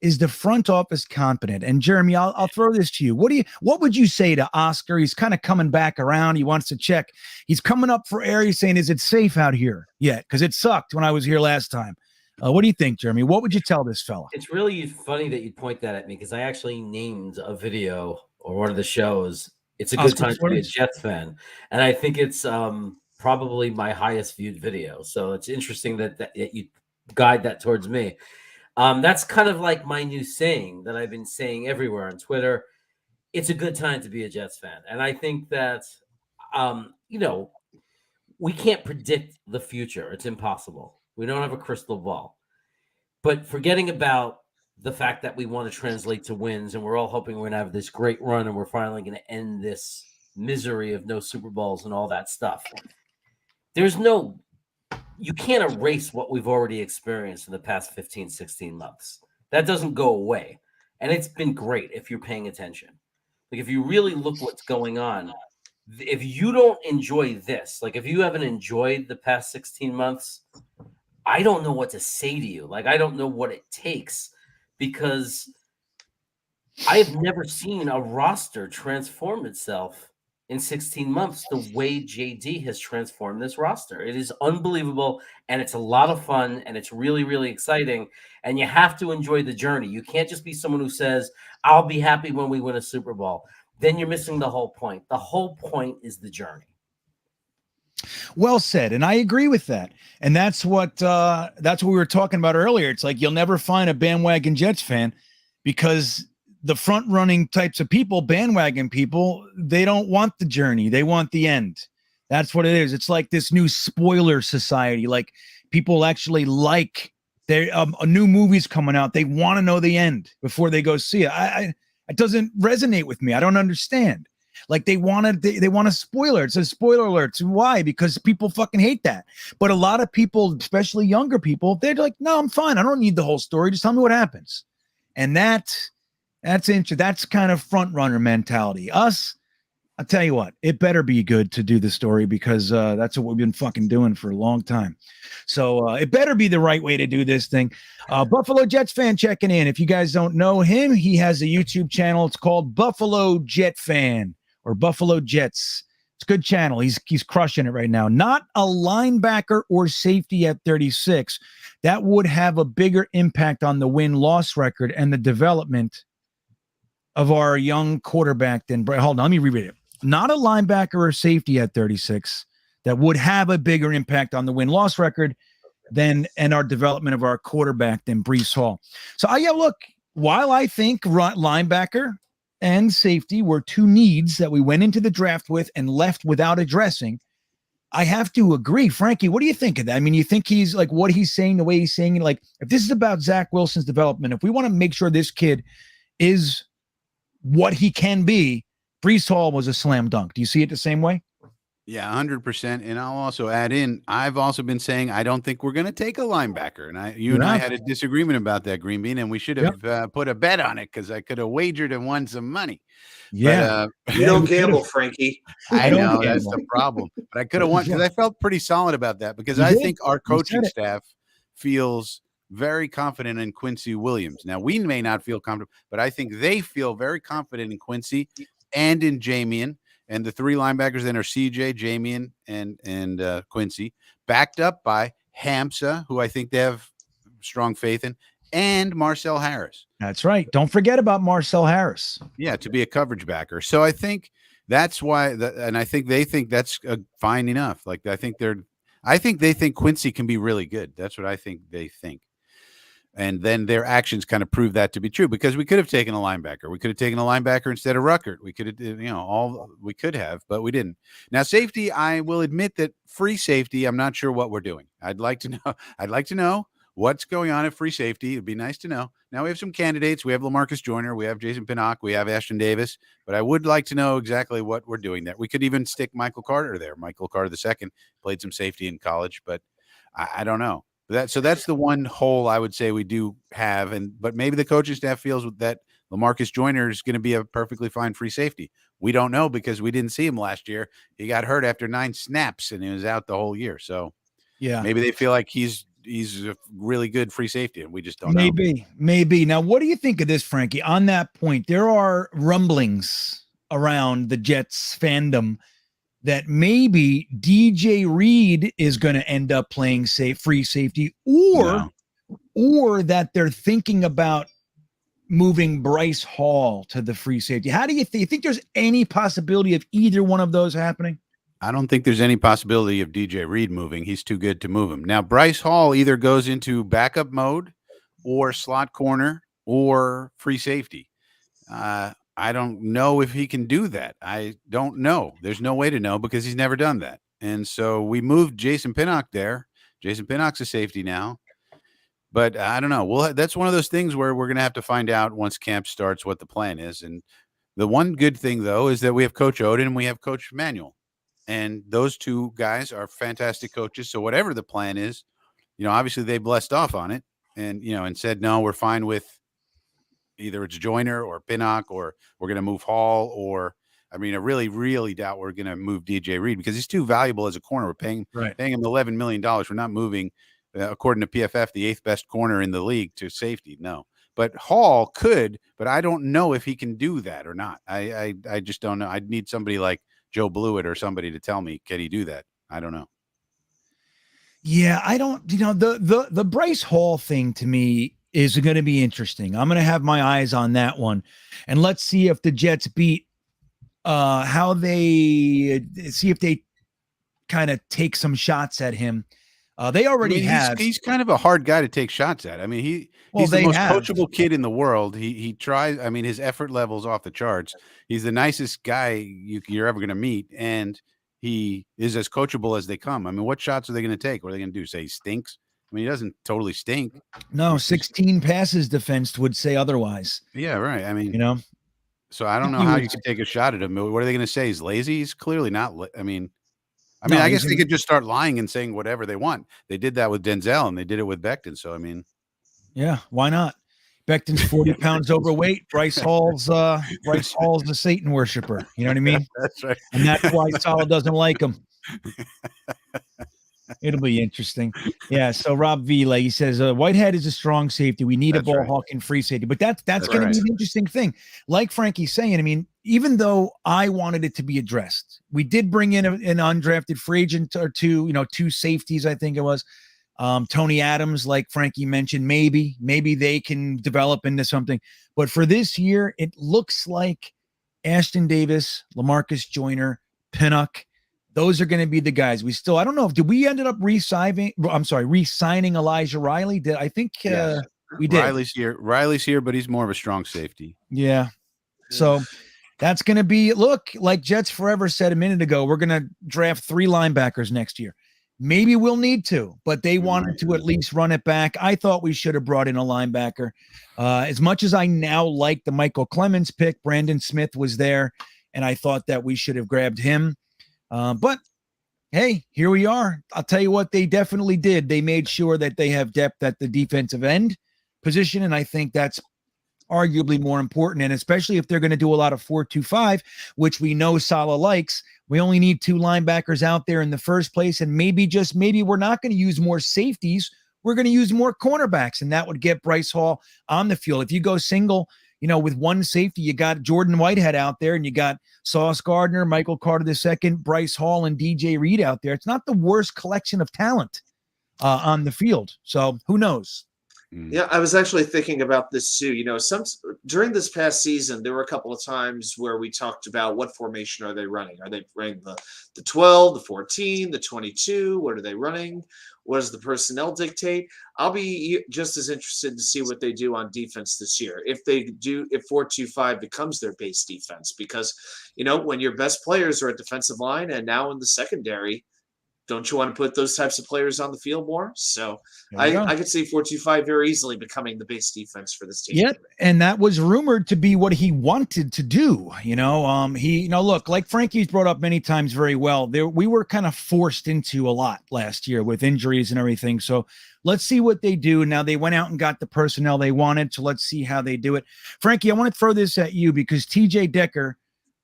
Is the front office competent? And Jeremy, I'll throw this to you. What would you say to Oscar? He's kind of coming back around. He wants to check. He's coming up for air. He's saying, is it safe out here yet? Because it sucked when I was here last time. What do you think, Jeremy? What would you tell this fella? It's really funny that you point that at me because I actually named a video or one of the shows. It's a good time to be a Jets fan. And I think it's probably my highest viewed video. So it's interesting that you guide that towards me. That's kind of like my new saying that I've been saying everywhere on Twitter. It's a good time to be a Jets fan. And I think that, we can't predict the future. It's impossible. We don't have a crystal ball. But forgetting about the fact that we want to translate to wins and we're all hoping we're going to have this great run and we're finally going to end this misery of no Super Bowls and all that stuff. You can't erase what we've already experienced in the past 15, 16 months. That doesn't go away. And it's been great if you're paying attention. Like if you really look what's going on, if you don't enjoy this, like if you haven't enjoyed the past 16 months, I don't know what to say to you. Like, I don't know what it takes, because I have never seen a roster transform itself in 16 months the way JD has transformed this roster. It is unbelievable, and it's a lot of fun, and it's really, really exciting, and you have to enjoy the journey. You can't just be someone who says, I'll be happy when we win a Super Bowl. Then you're missing the whole point. The whole point is the journey. Well said, and I agree with that. And that's what we were talking about earlier. It's like you'll never find a bandwagon Jets fan, because the front running types of people, bandwagon people, they don't want the journey. They want the end. That's what it is. It's like this new spoiler society. Like, people actually like a new movie's coming out. They want to know the end before they go see it. It doesn't resonate with me. I don't understand. Like, they want a spoiler. It says spoiler alerts. Why? Because people fucking hate that. But a lot of people, especially younger people, they're like, no, I'm fine. I don't need the whole story. Just tell me what happens. And that's interesting. That's kind of front runner mentality. Us, I'll tell you what, it better be good to do the story, because that's what we've been fucking doing for a long time. So it better be the right way to do this thing. Buffalo Jets fan checking in. If you guys don't know him, he has a YouTube channel. It's called Buffalo Jet Fan, or Buffalo Jets. It's a good channel. He's crushing it right now. Not a linebacker or safety at 36. That would have a bigger impact on the win-loss record and the development of our young quarterback than hold on, let me reread it. Not a linebacker or safety at 36 that would have a bigger impact on the win-loss record and our development of our quarterback than Breece Hall. So look, while I think linebacker and safety were two needs that we went into the draft with and left without addressing, I have to agree. Frankie, what do you think of that? I mean, you think he's like what he's saying, the way he's saying it, like, if this is about Zach Wilson's development, if we want to make sure this kid is what he can be, Breece Hall was a slam dunk. Do you see it the same way? Yeah, 100%. And I'll also add in, I've also been saying I don't think we're going to take a linebacker. And you and I had a disagreement about that, Greenbean, and we should have put a bet on it, because I could have wagered and won some money. Yeah. But, you don't gamble, Frankie. I know that's the problem. But I could have won, because I felt pretty solid about that, because I think our coaching staff feels very confident in Quincy Williams. Now, we may not feel confident, but I think they feel very confident in Quincy and in Jamian. And the three linebackers then are CJ, Jamian, and Quincy, backed up by Hamza, who I think they have strong faith in, and Marcel Harris. That's right. Don't forget about Marcel Harris. Yeah, to be a coverage backer. So I think that's why, and I think they think that's fine enough. Like, I think they think Quincy can be really good. That's what I think they think. And then their actions kind of prove that to be true, because we could have taken a linebacker. We could have taken a linebacker instead of Ruckert. We could have, we could have, but we didn't. Now, safety, I will admit that free safety, I'm not sure what we're doing. I'd like to know what's going on at free safety. It'd be nice to know. Now, we have some candidates. We have LaMarcus Joyner. We have Jason Pinnock. We have Ashton Davis. But I would like to know exactly what we're doing there. We could even stick Michael Carter there. Michael Carter II played some safety in college, but I don't know. So that's the one hole I would say we do have, but maybe the coaching staff feels that LaMarcus Joyner is going to be a perfectly fine free safety. We don't know, because we didn't see him last year. He got hurt after 9 snaps and he was out the whole year. So yeah, maybe they feel like he's a really good free safety, and we just don't know. Maybe. Now, what do you think of this, Frankie? On that point, there are rumblings around the Jets fandom that maybe DJ Reed is going to end up playing free safety, or that they're thinking about moving Bryce Hall to the free safety. How do you think there's any possibility of either one of those happening? I don't think there's any possibility of DJ Reed moving. He's too good to move him. Now, Bryce Hall either goes into backup mode or slot corner or free safety. I don't know if he can do that. I don't know. There's no way to know, because he's never done that. And so we moved Jason Pinnock there. Jason Pinnock's a safety now. But I don't know. Well, that's one of those things where we're going to have to find out once camp starts what the plan is. And the one good thing, though, is that we have Coach Oden and we have Coach Manuel. And those two guys are fantastic coaches. So whatever the plan is, obviously they blessed off on it and said, no, we're fine with either it's Joyner or Pinnock, or we're going to move Hall, or I mean, I really, really doubt we're going to move DJ Reed because he's too valuable as a corner. We're paying him $11 million. We're not moving, according to PFF, the 8th best corner in the league to safety. No, but Hall could, but I don't know if he can do that or not. I just don't know. I'd need somebody like Joe Blewett or somebody to tell me, can he do that? I don't know. Yeah, I don't, the Bryce Hall thing to me is going to be interesting. I'm going to have my eyes on that one. And let's see if the Jets beat how they see if they kind of take some shots at him. They already have. He's kind of a hard guy to take shots at. I mean, he's the most coachable kid in the world. He tries. I mean, his effort level's off the charts. He's the nicest guy you're ever going to meet, and he is as coachable as they come. I mean, what shots are they going to take? What are they going to do? Say he stinks? I mean, he doesn't totally stink. No, 16 passes defense would say otherwise. Yeah, right. I mean, so I don't know how you can take a shot at him. What are they going to say? He's lazy? He's clearly not. I mean, I guess they could just start lying and saying whatever they want. They did that with Denzel and they did it with Beckton. So, I mean, yeah, why not? Beckton's 40 pounds overweight. Bryce Hall's a Satan worshiper. You know what I mean? That's right. And that's why Salah doesn't like him. It'll be interesting. Yeah. So Rob Vila, he says, Whitehead is a strong safety. We need a ball hawking free safety, but that's going to be an interesting thing. Like Frankie's saying, I mean, even though I wanted it to be addressed, we did bring in an undrafted free agent or two, two safeties. I think it was Tony Adams, like Frankie mentioned, maybe they can develop into something, but for this year, it looks like Ashton Davis, LaMarcus Joyner, Pinnock, those are going to be the guys. I don't know did we ended up re-signing Elijah Riley? We did. Riley's here, but he's more of a strong safety. Yeah. So that's going to be, look, like Jets Forever said a minute ago, we're going to draft 3 linebackers next year. Maybe we'll need to, but they wanted to at least run it back. I thought we should have brought in a linebacker. As much as I now like the Michael Clemens pick, Brandon Smith was there, and I thought that we should have grabbed him. But hey, here we are. I'll tell you what they definitely did. They made sure that they have depth at the defensive end position, and I think that's arguably more important. And especially if they're going to do a lot of 4-2-5, which we know Salah likes, we only need 2 linebackers out there in the first place. And maybe we're not going to use more safeties. We're going to use more cornerbacks, and that would get Bryce Hall on the field. If you go single, with one safety, you got Jordan Whitehead out there, and you got Sauce Gardner, Michael Carter II, Bryce Hall, and DJ Reed out there. It's not the worst collection of talent on the field. So who knows? Yeah, I was actually thinking about this too. During this past season, there were a couple of times where we talked about what formation are they running? Are they running the 12, the 14, the 22? What are they running? What does the personnel dictate? I'll be just as interested to see what they do on defense this year. If 4-2-5 becomes their base defense, because when your best players are at defensive line and now in the secondary, don't you want to put those types of players on the field more? So I could see 4-2-5 very easily becoming the base defense for this team. Yeah, and that was rumored to be what he wanted to do. Look, like Frankie's brought up many times very well, we were kind of forced into a lot last year with injuries and everything. So let's see what they do. Now they went out and got the personnel they wanted, so let's see how they do it. Frankie, I want to throw this at you because TJ Decker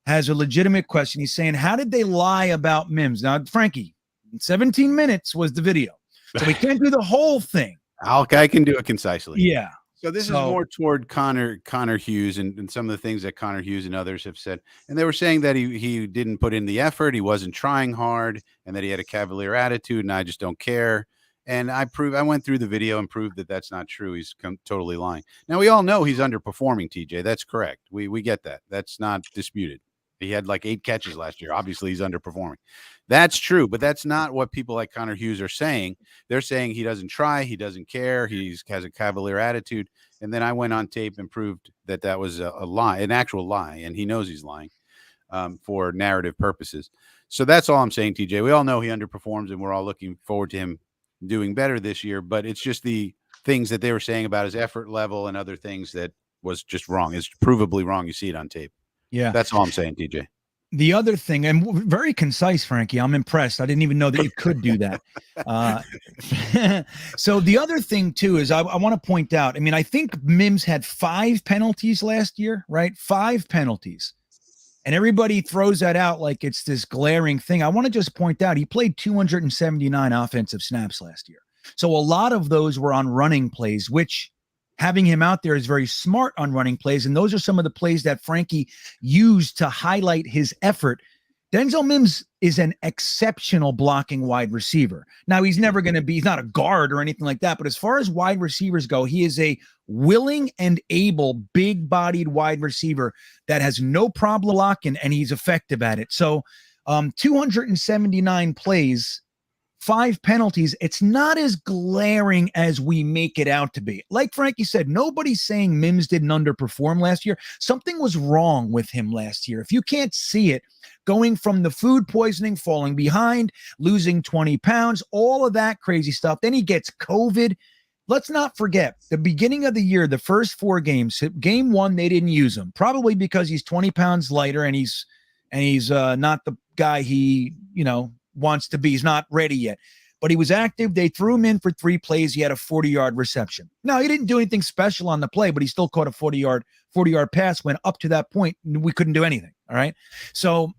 has a legitimate question. He's saying, how did they lie about Mims? Now, Frankie, 17 minutes was the video, so we can't do the whole thing. I can do it concisely. Yeah. So this is more toward Connor Hughes and some of the things that Connor Hughes and others have said. And they were saying that he didn't put in the effort, he wasn't trying hard, and that he had a cavalier attitude, and I just don't care. And I went through the video and proved that that's not true. He's totally lying. Now, we all know he's underperforming, TJ. That's correct. We get that. That's not disputed. He had like 8 catches last year. Obviously, he's underperforming. That's true, but that's not what people like Connor Hughes are saying. They're saying he doesn't try, he doesn't care, he has a cavalier attitude. And then I went on tape and proved that that was a lie, an actual lie, and he knows he's lying for narrative purposes. So that's all I'm saying, TJ. We all know he underperforms, and we're all looking forward to him doing better this year, but it's just the things that they were saying about his effort level and other things that was just wrong. It's provably wrong. You see it on tape. Yeah. That's all I'm saying, TJ. The other thing, and very concise, Frankie, I'm impressed. I didn't even know that you could do that. So the other thing, too, is I want to point out, I think Mims had 5 penalties last year, right? 5 penalties. And everybody throws that out like it's this glaring thing. I want to just point out he played 279 offensive snaps last year. So a lot of those were on running plays, which having him out there is very smart on running plays. And those are some of the plays that Frankie used to highlight his effort. Denzel Mims is an exceptional blocking wide receiver. Now, he's never going to be, he's not a guard or anything like that. But as far as wide receivers go, he is a willing and able, big-bodied wide receiver that has no problem blocking, and he's effective at it. So 279 plays, 5 penalties. It's not as glaring as we make it out to be. Like Frankie said, nobody's saying Mims didn't underperform last year. Something was wrong with him last year. If you can't see it, going from the food poisoning, falling behind, losing 20 pounds, all of that crazy stuff. Then he gets COVID. Let's not forget the beginning of the year, the first 4 games, game 1, they didn't use him, probably because he's 20 pounds lighter and he's not the guy he, wants to be. He's not ready yet, but he was active. They threw him in for 3 plays. He had a 40-yard reception. Now, he didn't do anything special on the play, but he still caught a 40-yard pass when up to that point, we couldn't do anything. All right. So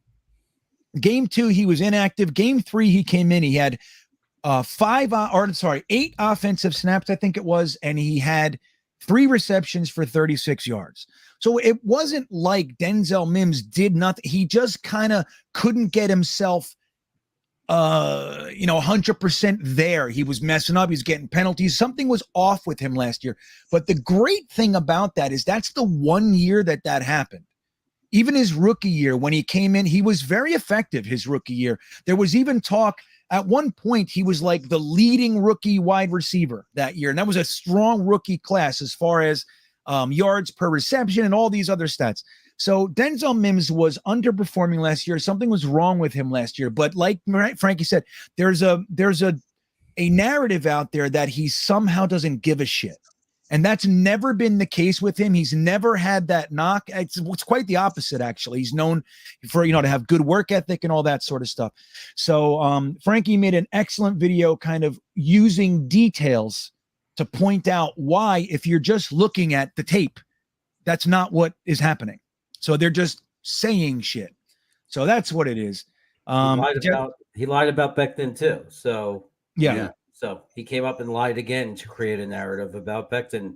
game 2, he was inactive. Game 3, he came in. He had 8 offensive snaps, I think it was, and he had 3 receptions for 36 yards. So it wasn't like Denzel Mims did nothing. He just kind of couldn't get himself 100% there. He was messing up. He's getting penalties. Something was off with him last year. But the great thing about that is that's the one year that happened. Even his rookie year, when he came in, he was very effective his rookie year. There was even talk at one point, he was like the leading rookie wide receiver that year. And that was a strong rookie class as far as yards per reception and all these other stats. So Denzel Mims was underperforming last year. Something was wrong with him last year. But like Frankie said, there's a narrative out there that he somehow doesn't give a shit. And that's never been the case with him. He's never had that knock. It's quite the opposite, actually. He's known for, to have good work ethic and all that sort of stuff. So Frankie made an excellent video kind of using details to point out why, if you're just looking at the tape, that's not what is happening. So they're just saying shit. So that's what it is. He lied about Beckton too. So yeah. So he came up and lied again to create a narrative about Beckton.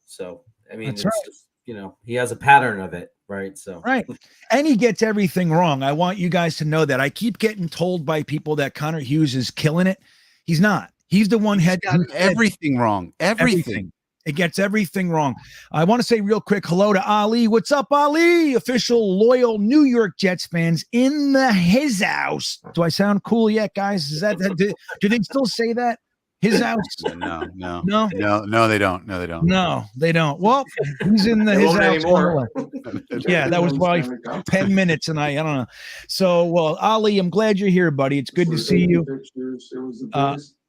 So I mean, That's it's right. just, he has a pattern of it, right? So right, and he gets everything wrong. I want you guys to know that. I keep getting told by people that Connor Hughes is killing it. He's not. He's the one who got everything wrong. Everything. It gets everything wrong. I want to say real quick hello to Ali. What's up, Ali? Official loyal New York Jets fans in his house. Do I sound cool yet, guys? Is that do they still say that? His house? No, they don't. No, they don't. Well, he's in his house. Yeah, that was probably 10 minutes, and I don't know. So, well, Ali, I'm glad you're here, buddy. It's good to see you.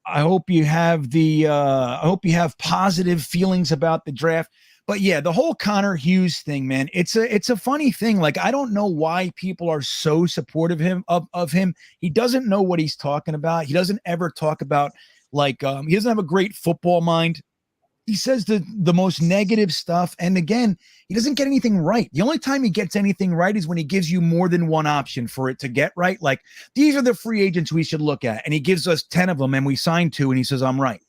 I hope you have positive feelings about the draft. But yeah, the whole Connor Hughes thing, man, it's a funny thing. Like, I don't know why people are so supportive of him. He doesn't know what he's talking about. He doesn't ever talk about he doesn't have a great football mind. He says the most negative stuff. And again, he doesn't get anything right. The only time he gets anything right is when he gives you more than one option for it to get right. Like, these are the free agents we should look at. And he gives us 10 of them and we sign 2 and he says, I'm right.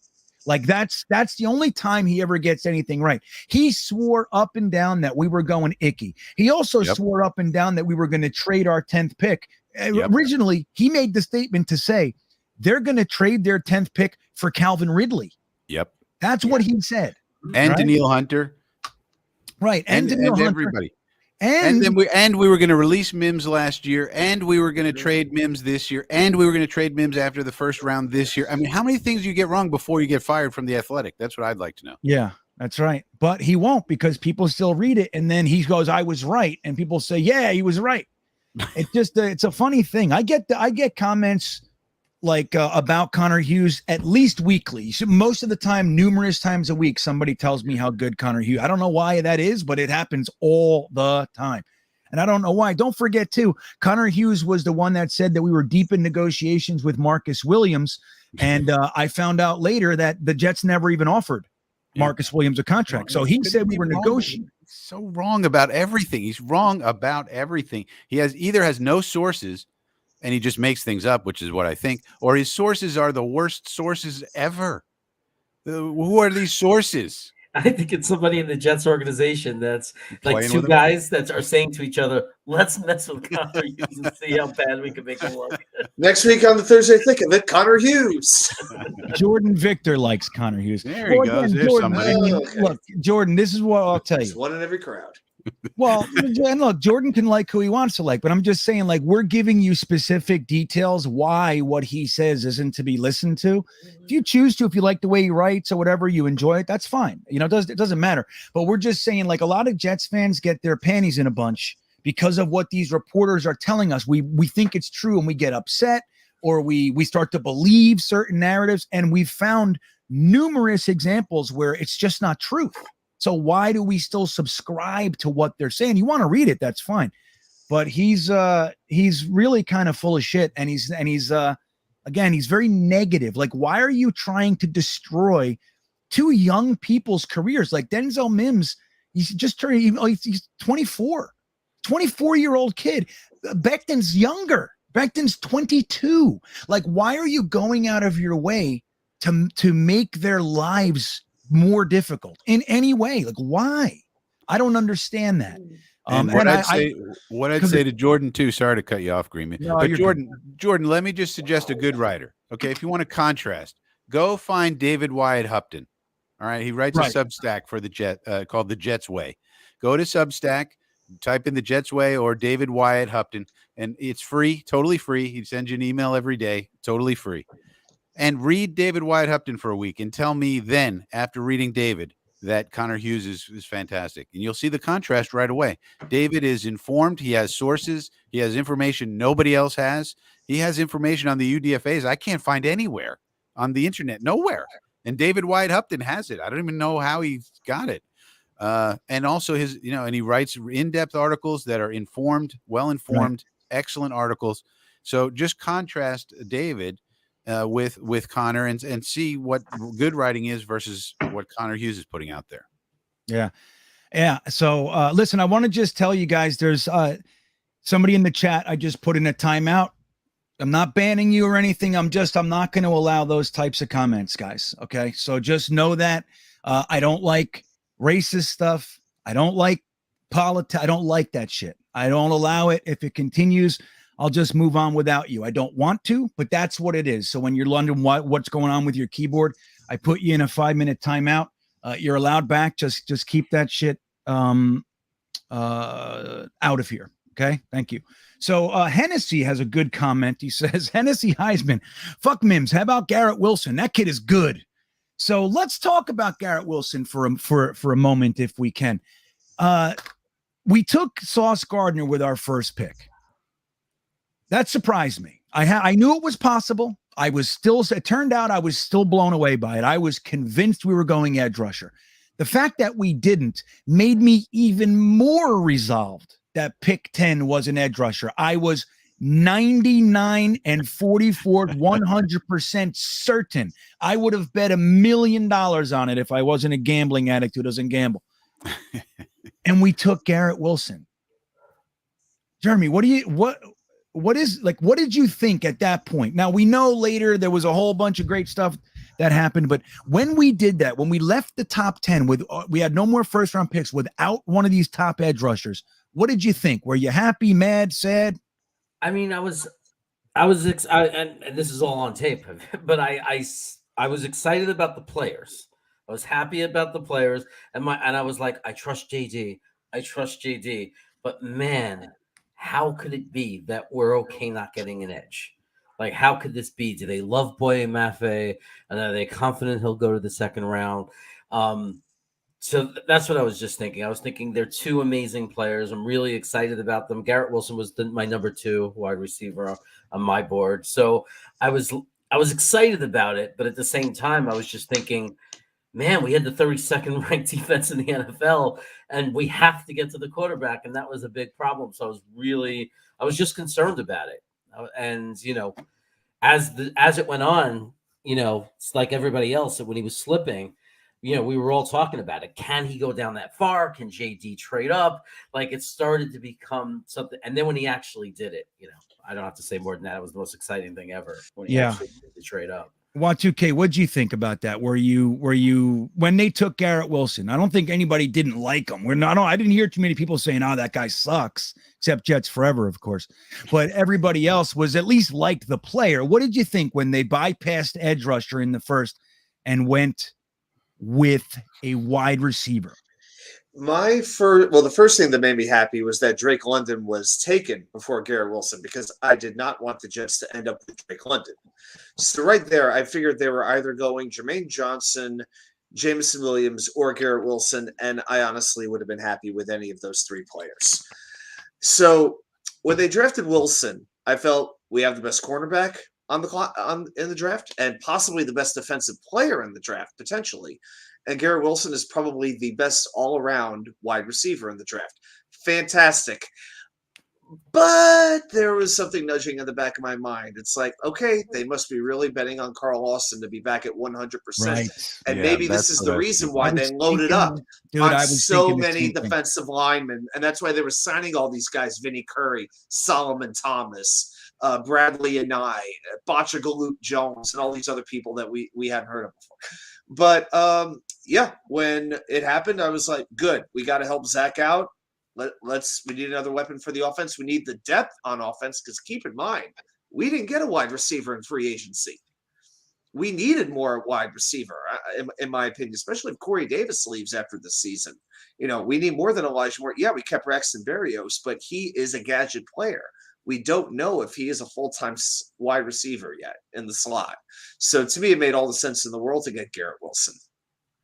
Like, that's the only time he ever gets anything right. He swore up and down that we were going icky. He also swore up and down that we were going to trade our 10th pick. Originally, he made the statement to say they're going to trade their 10th pick for Calvin Ridley. Yep. That's what he said. And right? Daniil Hunter. Right. And everybody. And then we were going to release Mims last year, and we were going to trade Mims this year, and we were going to trade Mims after the first round this year. I mean, how many things do you get wrong before you get fired from The Athletic? That's what I'd like to know. Yeah, that's right. But he won't, because people still read it, and then he goes, I was right. And people say, yeah, he was right. It's just it's a funny thing. I get comments like about Connor Hughes at least weekly. So most of the time, numerous times a week, somebody tells me how good Connor Hughes. I don't know why that is, but it happens all the time. And I don't know why. Don't forget, too, Connor Hughes was the one that said that we were deep in negotiations with Marcus Williams. And I found out later that the Jets never even offered Marcus Williams a contract. So he said we were negotiating. so wrong about everything. He's wrong about everything. He either has no sources and he just makes things up, which is what I think, or his sources are the worst sources ever. Who are these sources? I think it's somebody in the Jets organization that's like Playing two with him? guys that are saying to each other, let's mess with Connor Hughes and see how bad we can make him look. Next week on the Thursday Thick of It, Connor Hughes. Jordan Victor likes Connor Hughes. There he goes. There's Jordan, somebody. I mean, Okay. look, Jordan, this is what I'll tell There's you. one in every crowd. Well, and look, Jordan can like who he wants to like, but I'm just saying, like, we're giving you specific details why what he says isn't to be listened to. If you choose to, if you like the way he writes or whatever, you enjoy it, that's fine. You know, it doesn't matter. But we're just saying, like, a lot of Jets fans get their panties in a bunch because of what these reporters are telling us. We think it's true and we get upset, or we start to believe certain narratives, and we've found numerous examples where it's just not truth. So why do we still subscribe to what they're saying? You want to read it, that's fine. But he's really kind of full of shit, and he's again, he's very negative. Like, why are you trying to destroy two young people's careers? Like Denzel Mims, he's just turned, he's 24, 24-year-old kid. Beckton's younger. Beckton's 22. Like, why are you going out of your way to make their lives more difficult in any way? Like, why? I don't understand that. And what I'd say to Jordan too. Sorry to cut you off, Greenman. No, but you're Jordan, let me just suggest a good writer. Okay, if you want to contrast, go find David Wyatt Hupton. All right, he writes a Substack for the Jet called The Jets Way. Go to Substack, type in The Jets Way or David Wyatt Hupton, and it's free, totally free. He sends you an email every day, totally free. And read David Wyatt Hupton for a week and tell me then, after reading David, that Connor Hughes is fantastic. And you'll see the contrast right away. David is informed. He has sources. He has information nobody else has. He has information on the UDFAs I can't find anywhere on the internet, nowhere. And David Wyatt Hupton has it. I don't even know how he got it. And also his, and he writes in-depth articles that are informed, well-informed, excellent articles. So just contrast David with Connor and see what good writing is versus what Connor Hughes is putting out there. Yeah. So listen, I want to just tell you guys, there's somebody in the chat. I just put in a timeout. I'm not banning you or anything. I'm not going to allow those types of comments, guys. Okay. So just know that I don't like racist stuff. I don't like politics. I don't like that shit. I don't allow it. If it continues, I'll just move on without you. I don't want to, but that's what it is. So when you're wondering what's going on with your keyboard, I put you in a 5-minute timeout. You're allowed back. Just keep that shit out of here. Okay. Thank you. So Hennessy has a good comment. He says, Hennessy Heisman, fuck Mims. How about Garrett Wilson? That kid is good. So let's talk about Garrett Wilson for a moment, if we can. We took Sauce Gardner with our first pick. That surprised me. I knew it was possible. It turned out I was still blown away by it. I was convinced we were going edge rusher. The fact that we didn't made me even more resolved that pick 10 was an edge rusher. I was 99 and 44, 100% certain. I would have bet $1 million on it if I wasn't a gambling addict who doesn't gamble. And we took Garrett Wilson. Jeremy, what did you think at that point? Now, we know later there was a whole bunch of great stuff that happened, but when we did that, when we left the top 10 we had no more first round picks without one of these top edge rushers, what did you think? Were you happy, mad, sad? I mean, I was and this is all on tape, but I was excited about the players. I was happy about the players, and I was like, I trust JD. But man, how could it be that we're okay not getting an edge? Like, how could this be? Do they love Boye Mafe? And are they confident he'll go to the second round? So that's what I was just thinking. I was thinking they're two amazing players. I'm really excited about them. Garrett Wilson was my number 2 wide receiver on my board. So I was excited about it, but at the same time, I was just thinking, man, we had the 32nd ranked defense in the NFL, and we have to get to the quarterback, and that was a big problem. So I was just concerned about it. And as it went on, it's like everybody else. When he was slipping, we were all talking about it. Can he go down that far? Can JD trade up? Like, it started to become something. And then when he actually did it, I don't have to say more than that. It was the most exciting thing ever when he actually did the trade up. Y2K, what'd you think about that? Were you when they took Garrett Wilson? I don't think anybody didn't like him. I didn't hear too many people saying, "Oh, that guy sucks," except Jets Forever, of course. But everybody else was at least liked the player. What did you think when they bypassed edge rusher in the first and went with a wide receiver? The first thing that made me happy was that Drake London was taken before Garrett Wilson, because I did not want the Jets to end up with Drake London. So right there, I figured they were either going Jermaine Johnson, Jameson Williams, or Garrett Wilson, and I honestly would have been happy with any of those three players. So when they drafted Wilson, I felt we have the best cornerback in the draft, and possibly the best defensive player in the draft, potentially. And Garrett Wilson is probably the best all-around wide receiver in the draft. Fantastic. But there was something nudging in the back of my mind. It's like, okay, they must be really betting on Carl Lawson to be back at 100%. Right. And maybe this is the reason why they loaded up on so many defensive linemen. And that's why they were signing all these guys, Vinny Curry, Solomon Thomas, Bradley Anai, Botcha Galoot Jones, and all these other people that we hadn't heard of before. But when it happened, I was like, good, we got to help Zach out. We need another weapon for the offense. We need the depth on offense, because keep in mind, we didn't get a wide receiver in free agency. We needed more wide receiver, in my opinion, especially if Corey Davis leaves after the season. We need more than Elijah Moore. Yeah, we kept Braxton Berrios, but he is a gadget player. We don't know if he is a full-time wide receiver yet in the slot. So to me, it made all the sense in the world to get Garrett Wilson.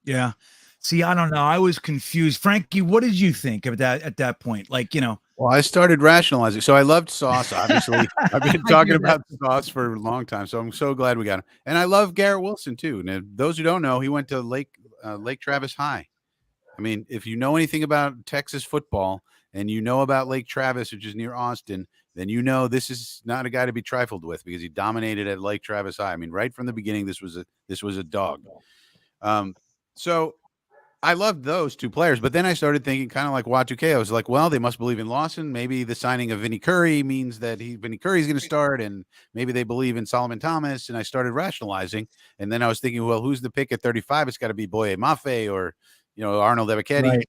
Yeah. See, I don't know. I was confused. Frankie, what did you think of that at that point? Well, I started rationalizing. So I loved Sauce, obviously. I've been talking about Sauce for a long time, so I'm so glad we got him. And I love Garrett Wilson, too. And those who don't know, he went to Lake Travis High. I mean, if you know anything about Texas football and you know about Lake Travis, which is near Austin, then you know this is not a guy to be trifled with, because he dominated at Lake Travis High. I mean, right from the beginning, this was a dog. So I loved those two players, but then I started thinking kind of like Y2K. I was like, well, they must believe in Lawson. Maybe the signing of Vinny Curry means that Vinny Curry's going to start, and maybe they believe in Solomon Thomas. And I started rationalizing, and then I was thinking, well, who's the pick at 35? It's got to be Boye Mafe or Arnold Ebiketie. Right.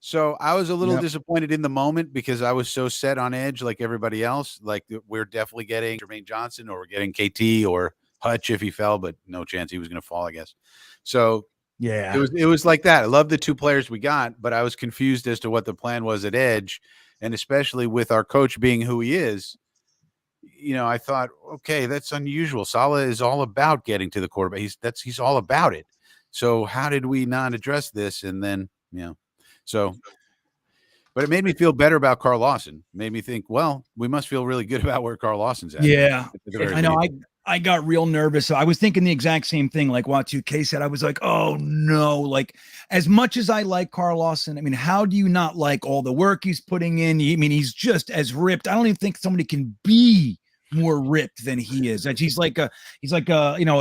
So I was a little disappointed in the moment, because I was so set on edge like everybody else. Like, we're definitely getting Jermaine Johnson, or we're getting KT or Hutch if he fell, but no chance he was going to fall, I guess. So yeah, it was like that. I love the two players we got, but I was confused as to what the plan was at edge, and especially with our coach being who he is. I thought, okay, that's unusual. Saleh is all about getting to the quarterback. He's all about it. So how did we not address this? And then but it made me feel better about Carl Lawson. Made me think, well, we must feel really good about where Carl Lawson's at. Yeah, I know. I got real nervous. I was thinking the exact same thing, like Y2K said. I was like, oh no, like, as much as I like Carl Lawson, I mean, how do you not like all the work he's putting in? He's just as ripped. I don't even think somebody can be more ripped than he is. He's like a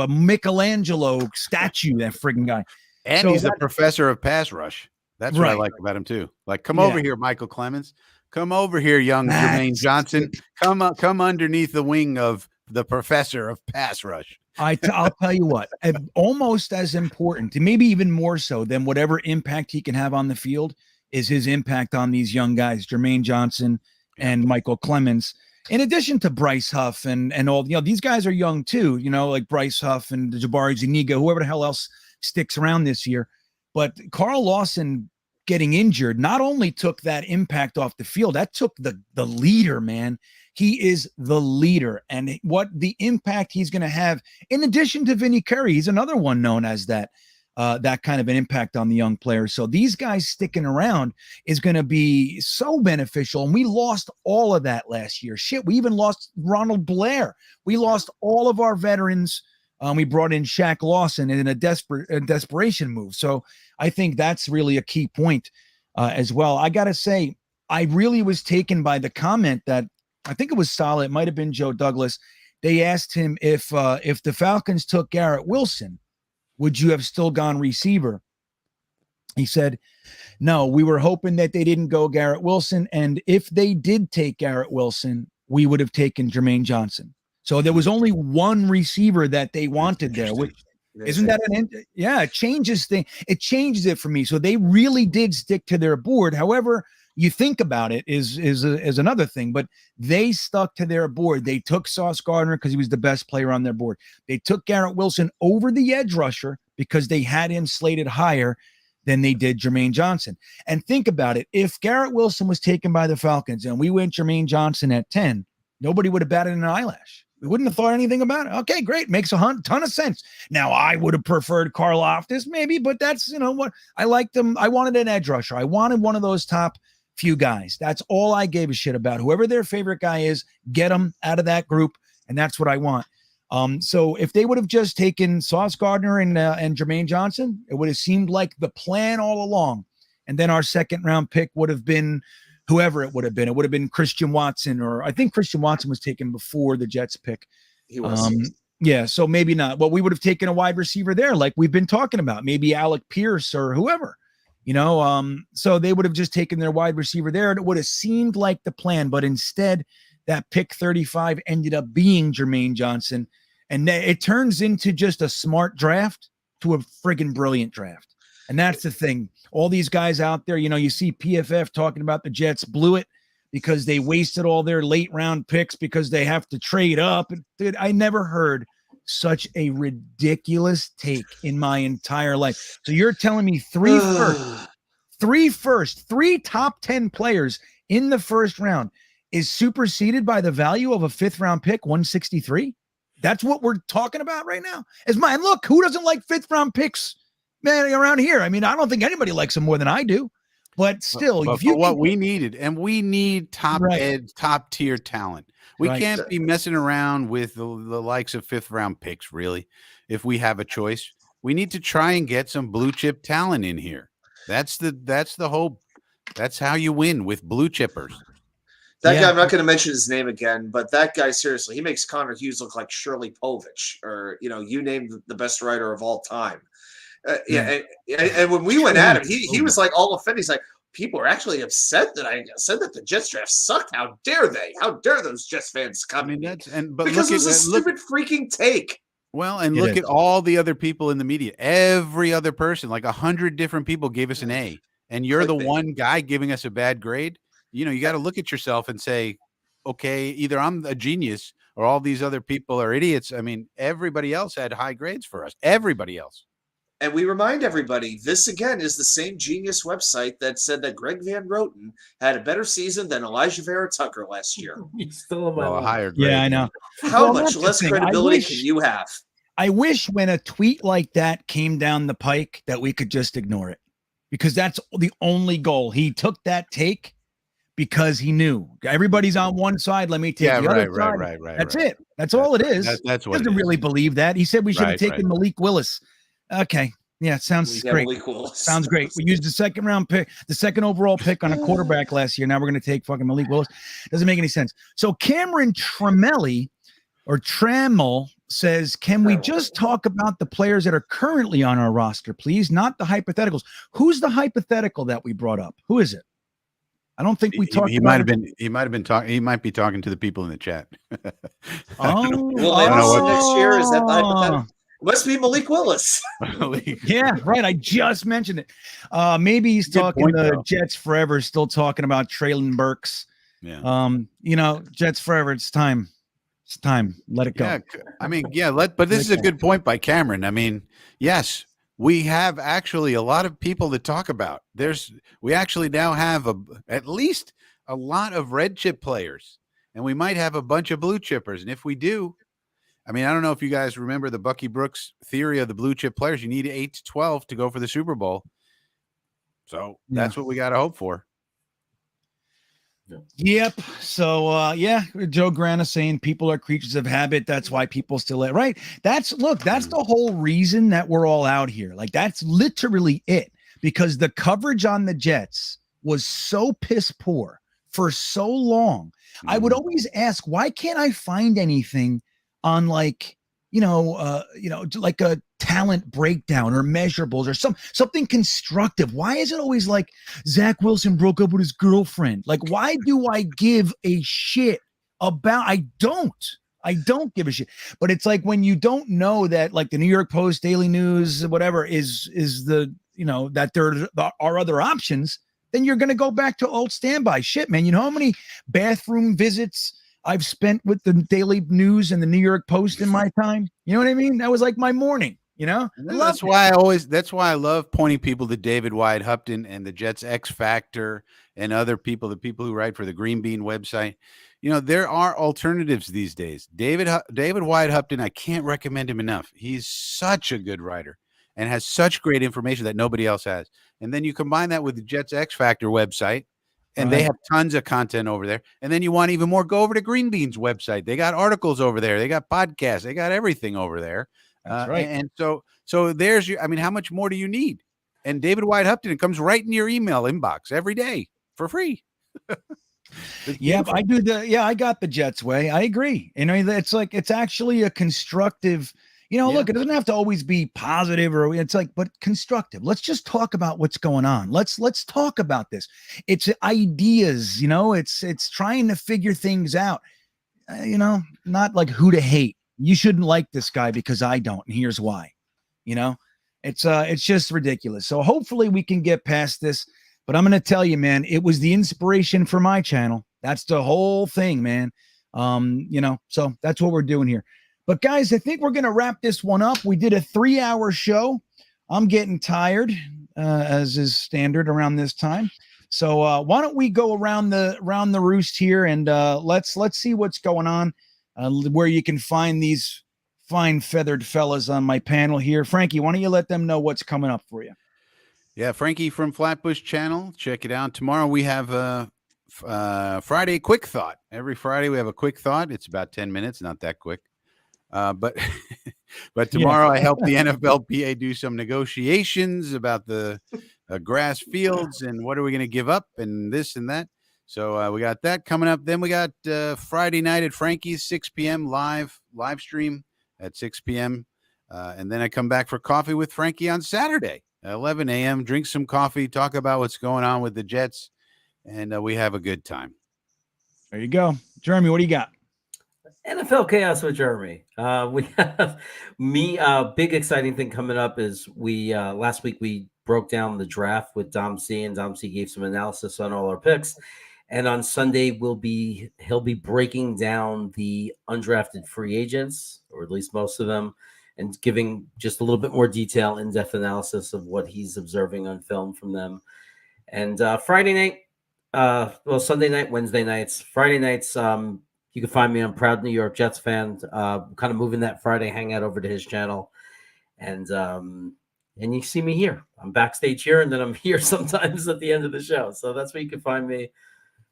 Michelangelo statue, that friggin' guy. And he's a professor of pass rush. That's what I like about him too. Like, come over here, Michael Clemens. Come over here, young Jermaine Johnson. Come underneath the wing of the professor of pass rush. I'll tell you what, almost as important, maybe even more so than whatever impact he can have on the field, is his impact on these young guys, Jermaine Johnson and Michael Clemens. In addition to Bryce Huff and all, these guys are young too, like Bryce Huff and Jabari Zuniga, whoever the hell else sticks around this year. But Carl Lawson getting injured not only took that impact off the field, that took the leader, man. He is the leader, and what the impact he's going to have, in addition to Vinny Curry, he's another one known as that kind of an impact on the young players. So these guys sticking around is going to be so beneficial. And we lost all of that last year. Shit, we even lost Ronald Blair. We lost all of our veterans. We brought in Shaq Lawson in a desperation move. So I think that's really a key point as well. I got to say, I really was taken by the comment that, I think it was Saleh, it might have been Joe Douglas. They asked him if the Falcons took Garrett Wilson, would you have still gone receiver? He said, no, we were hoping that they didn't go Garrett Wilson. And if they did take Garrett Wilson, we would have taken Jermaine Johnson. So there was only one receiver that they wanted there, which isn't that it changes thing. It changes it for me. So they really did stick to their board. However, you think about it is another thing, but they stuck to their board. They took Sauce Gardner because he was the best player on their board. They took Garrett Wilson over the edge rusher because they had him slated higher than they did Jermaine Johnson. And think about it. If Garrett Wilson was taken by the Falcons and we went Jermaine Johnson at 10, nobody would have batted an eyelash. We wouldn't have thought anything about it. Okay, great. Makes a ton of sense. Now, I would have preferred Karlaftis maybe, but that's, what I liked them. I wanted an edge rusher. I wanted one of those top few guys. That's all I gave a shit about. Whoever their favorite guy is, get them out of that group. And that's what I want. So if they would have just taken Sauce Gardner and Jermaine Johnson, it would have seemed like the plan all along. And then our second round pick would have been whoever it would have been. It would have been Christian Watson, or I think Christian Watson was taken before the Jets pick. He was. Yeah, so maybe not. Well, we would have taken a wide receiver there, like we've been talking about, maybe Alec Pierce or whoever, so they would have just taken their wide receiver there, and it would have seemed like the plan. But instead, that pick 35 ended up being Jermaine Johnson. And it turns into just a smart draft to a friggin' brilliant draft. And that's the thing. All these guys out there, you see PFF talking about the Jets blew it because they wasted all their late round picks because they have to trade up. Dude, I never heard such a ridiculous take in my entire life. So you're telling me three top 10 players in the first round is superseded by the value of a 5th round pick, 163? That's what we're talking about right now. Look, who doesn't like 5th round picks, man, around here? I mean, I don't think anybody likes them more than I do. But still, but what we needed, and we need top tier talent. We can't be messing around with the likes of 5th round picks, really. If we have a choice, we need to try and get some blue chip talent in here. That's the hope. That's how you win with blue chippers. That guy, I'm not going to mention his name again, but that guy, seriously, he makes Connor Hughes look like Shirley Povich, or, you name the best writer of all time. And when we went at him, he was like all offended. He's like, people are actually upset that I said that the Jets draft sucked. How dare they? How dare those Jets fans come? I mean, because it was a stupid freaking take. Well, and look at all the other people in the media. Every other person, like 100 different people gave us an A, and you're the one guy giving us a bad grade. You got to look at yourself and say, okay, either I'm a genius or all these other people are idiots. I mean, everybody else had high grades for us. Everybody else. And we remind everybody, this again is the same genius website that said that Greg Van Roten had a better season than Elijah Vera Tucker last year. He's still in my a higher grade. Yeah, I know. How much less credibility can you have? I wish when a tweet like that came down the pike that we could just ignore it, because that's the only goal. He took that take because he knew everybody's on one side. Let me take the other side. Right. That's it. That's all it is. That's what he doesn't really believe that. He said we should have taken Malik Willis. Okay. Yeah, it sounds great. Sounds great. We used the second round pick, the second overall pick on a quarterback last year. Now we're going to take fucking Malik Willis. Doesn't make any sense. So Cameron Trammell says, can we just talk about the players that are currently on our roster, please? Not the hypotheticals. Who's the hypothetical that we brought up? Who is it? I don't think we talked. He might be talking to the people in the chat. Will they also next year? Is that the hypothetical? It must be Malik Willis. Yeah, right. I just mentioned it. Maybe he's talking to Jets Forever, still talking about Traylon Burks. Yeah. Jets Forever. It's time. It's time. Let it go. Yeah, I mean, but this is a good point by Cameron. I mean, yes, we have actually a lot of people to talk about. We actually now have at least a lot of red chip players, and we might have a bunch of blue chippers. And if we do, I mean, I don't know if you guys remember the Bucky Brooks theory of the blue chip players. You need 8 to 12 to go for the Super Bowl. So that's what we got to hope for. Yep. So, Joe Grana saying people are creatures of habit. That's why people still right. That's the whole reason that we're all out here. Like, that's literally it, because the coverage on the Jets was so piss poor for so long. I would always ask, why can't I find anything on like like a talent breakdown or measurables or something constructive. Why is it always like Zach Wilson broke up with his girlfriend? Like, why do I give a shit about? I don't give a shit. But it's like when you don't know that, like the New York Post, Daily News, whatever is the, that there are other options, then you're going to go back to old standby shit, man. You know how many bathroom visits I've spent with the Daily News and the New York Post in my time? You know what I mean? That was like my morning, That's why I love pointing people to David Wyatt Hupton and the Jets X Factor and other people, the people who write for the Green Bean website. There are alternatives these days. David Wyatt Hupton, I can't recommend him enough. He's such a good writer and has such great information that nobody else has. And then you combine that with the Jets X Factor website, and they have tons of content over there. And then you want even more, go over to Green Bean's website. They got articles over there. They got podcasts. They got everything over there. That's right. And so there's how much more do you need? And David Wyatt Hupton, it comes right in your email inbox every day for free. Yeah, I do I got the Jets way. I agree. It's like, it's actually a constructive, look, it doesn't have to always be positive or it's like, but constructive. Let's just talk about what's going on. Let's talk about this. It's ideas, it's trying to figure things out, not like who to hate. You shouldn't like this guy because I don't. And here's why, it's just ridiculous. So hopefully we can get past this. But I'm going to tell you, man, it was the inspiration for my channel. That's the whole thing, man. So that's what we're doing here. But guys, I think we're going to wrap this one up. We did a 3-hour show. I'm getting tired, as is standard around this time. So why don't we go around the roost here and let's see what's going on, where you can find these fine feathered fellas on my panel here. Frankie, why don't you let them know what's coming up for you? Yeah, Frankie from Flatbush Channel. Check it out. Tomorrow we have a Friday Quick Thought. Every Friday we have a quick thought. It's about 10 minutes, not that quick. But tomorrow I help the NFLPA do some negotiations about the grass fields and what are we going to give up and this and that. So we got that coming up. Then we got Friday night at Frankie's, 6 p.m. live stream at 6 p.m. And then I come back for coffee with Frankie on Saturday. 11 a.m., drink some coffee, talk about what's going on with the Jets, and we have a good time. There you go. Jeremy, what do you got? NFL Chaos with Jeremy. We have big exciting thing coming up is we last week we broke down the draft with Dom C, and Dom C gave some analysis on all our picks. And on Sunday he'll be breaking down the undrafted free agents, or at least most of them, and giving just a little bit more detail, in-depth analysis of what he's observing on film from them. And Friday night, Sunday night, Wednesday nights, Friday nights, you can find me on Proud New York Jets Fan, kind of moving that Friday hangout over to his channel. And you see me here. I'm backstage here, and then I'm here sometimes at the end of the show. So that's where you can find me.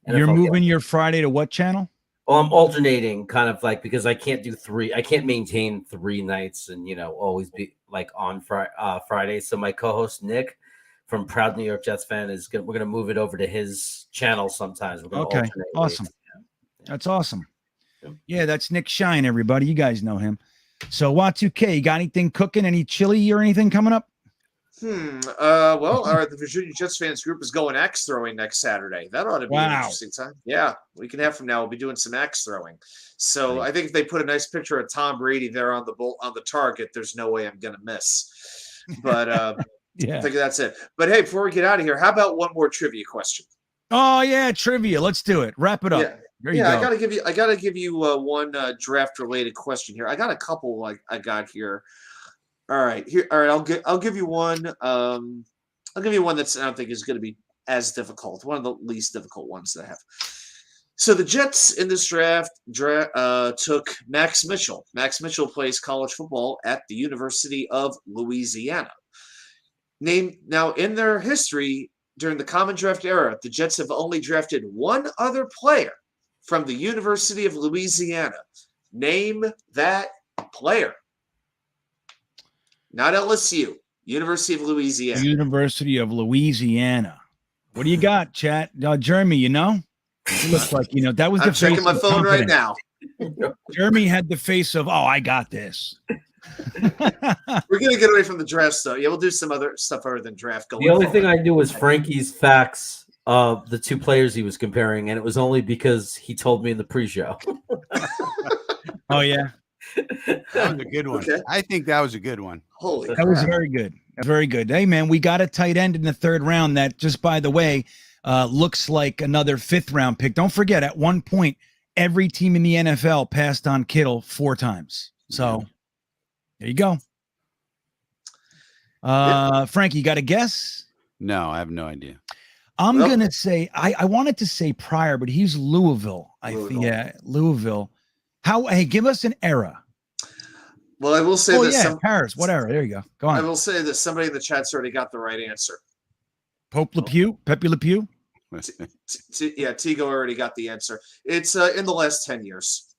You're moving your Friday to what channel? Well, I'm alternating kind of like, because I can't do I can't maintain 3 nights and, always be like on Friday. So my co-host Nick from Proud New York Jets Fan we're going to move it over to his channel sometimes. We're going to alternate. Awesome. That's awesome. Yeah, that's Nick Shine, everybody. You guys know him. So Y2K, you got anything cooking? Any chili or anything coming up? Well, the Virginia Jets fans group is going axe throwing next Saturday. That ought to be an interesting time. Yeah, a week and a half from now, we'll be doing some axe throwing. So I think if they put a nice picture of Tom Brady there on the target, there's no way I'm going to miss. But I think that's it. But hey, before we get out of here, how about one more trivia question? Oh yeah, trivia. Let's do it. Wrap it up. Yeah. There you go. I gotta give you one draft related question here. I got a couple I got here. All right, I'll give you one. I'll give you one that's I don't think is going to be as difficult. One of the least difficult ones that I have. So the Jets in this draft took Max Mitchell. Max Mitchell plays college football at the University of Louisiana. Now in their history during the common draft era, the Jets have only drafted one other player from the University of Louisiana. Name that player. Not LSU. University of Louisiana. University of Louisiana. What do you got, chat? Jeremy, you know? It looks like, that was I'm checking my phone right now. Jeremy had the face of, oh, I got this. We're gonna get away from the draft stuff. Yeah, we'll do some other stuff other than draft. The only thing I knew was Frankie's facts of the two players he was comparing, and it was only because he told me in the pre-show. Oh yeah, that was a good one. Okay. I think that was a good one. Holy, that was very good. Very good. Hey man, we got a tight end in the 3rd round. That, just by the way, looks like another 5th round pick. Don't forget, at one point, every team in the NFL passed on Kittle 4 times. So there you go. Frankie, you got a guess? No, I have no idea. I'm gonna say I wanted to say Pryor, but he's Louisville. I think, yeah, Louisville. Hey, give us an era. Well, I will say this. Yeah, Paris, whatever. There you go. Go on. I will say that somebody in the chat's already got the right answer. Pepe Le Pew. Yeah, Tigo already got the answer. It's in the last 10 years.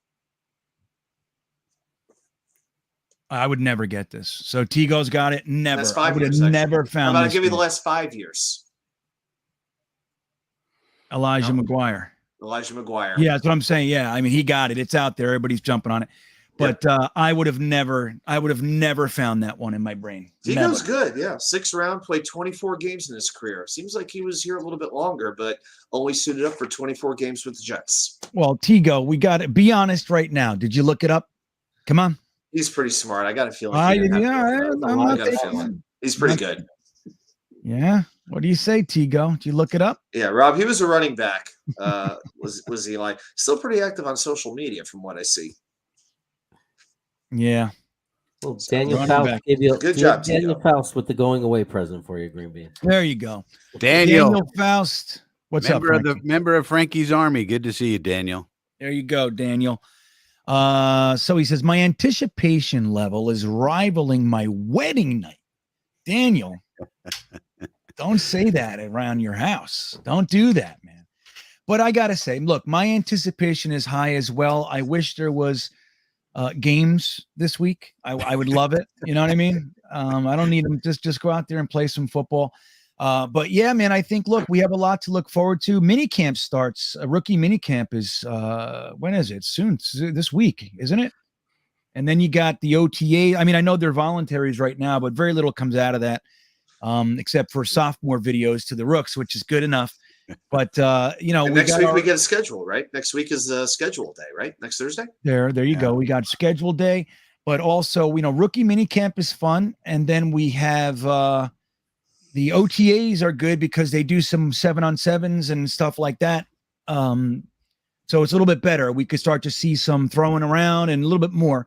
I would never get this. So Tigo's got it. Never. That's 5 I would years. have never found. How about I give you the last 5 years? Elijah McGuire. Elijah McGuire. Yeah, that's what I'm saying. Yeah, I mean, he got it. It's out there. Everybody's jumping on it. But I would have never found that one in my brain. Tigo's good. Yeah, 6th round, played 24 games in his career. Seems like he was here a little bit longer, but only suited up for 24 games with the Jets. Well, Tigo, we got to be honest right now. Did you look it up? Come on. He's pretty smart. I got a feeling. He's pretty good. Yeah. What do you say, Tigo? Did you look it up? Yeah, Rob. He was a running back. Was Eli still pretty active on social media from what I see? Yeah. Well, Daniel Faust gave you good job. Daniel Faust with the going away present for you, GreenBean. There you go, Daniel Faust. What's member up, member of Frankie's Army? Good to see you, Daniel. There you go, Daniel. So he says my anticipation level is rivaling my wedding night. Daniel, don't say that around your house. Don't do that, man. But I gotta say, look, my anticipation is high as well. I wish there was games this week. I would love it. You know what I mean? I don't need them. Just go out there and play some football. But yeah, man, I think, look, we have a lot to look forward to. Minicamp starts. A rookie minicamp is when is it? Soon, this week, isn't it? And then you got the OTA. I mean, I know they're voluntaries right now, but very little comes out of that, except for sophomore videos to the rooks, which is good enough. But next week we get a schedule, right? Next week is the schedule day, right? Next Thursday. There you go. We got schedule day, but also, rookie mini camp is fun, and then we have the OTAs are good because they do some 7-on-7s and stuff like that. So it's a little bit better. We could start to see some throwing around and a little bit more.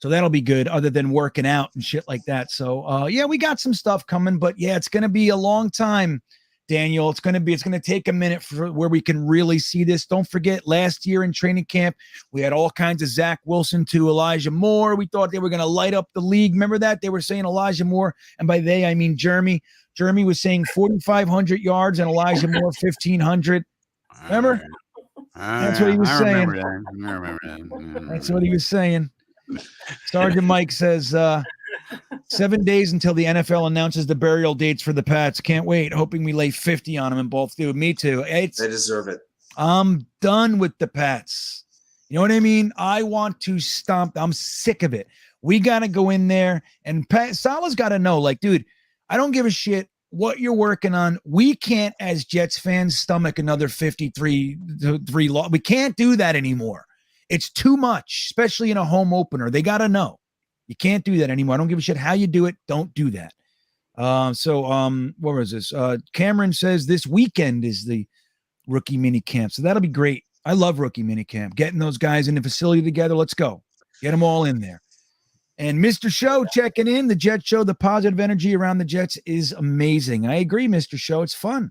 So that'll be good, other than working out and shit like that. So yeah, we got some stuff coming, but yeah, it's going to be a long time. Daniel, it's going to take a minute for where we can really see this. Don't forget, last year in training camp, we had all kinds of Zach Wilson to Elijah Moore. We thought they were going to light up the league. Remember that? They were saying Elijah Moore, and by they, I mean Jeremy. Jeremy was saying 4,500 yards and Elijah Moore 1,500. Remember? That's what he was saying. I remember that. That's what he was saying. Sergeant Mike says, 7 days until the NFL announces the burial dates for the Pats. Can't wait. Hoping we lay 50 on them and both do. Me too. They deserve it. I'm done with the Pats. You know what I mean? I want to stomp. I'm sick of it. We got to go in there, and Salah's got to know, like, dude, I don't give a shit what you're working on. We can't, as Jets fans, stomach another 53 loss. We can't do that anymore. It's too much, especially in a home opener. They got to know. You can't do that anymore. I don't give a shit how you do it. Don't do that. What was this? Cameron says this weekend is the rookie mini camp. So that'll be great. I love rookie mini camp. Getting those guys in the facility together. Let's go. Get them all in there. And Mr. Show checking in. The Jet Show, the positive energy around the Jets is amazing. I agree, Mr. Show. It's fun.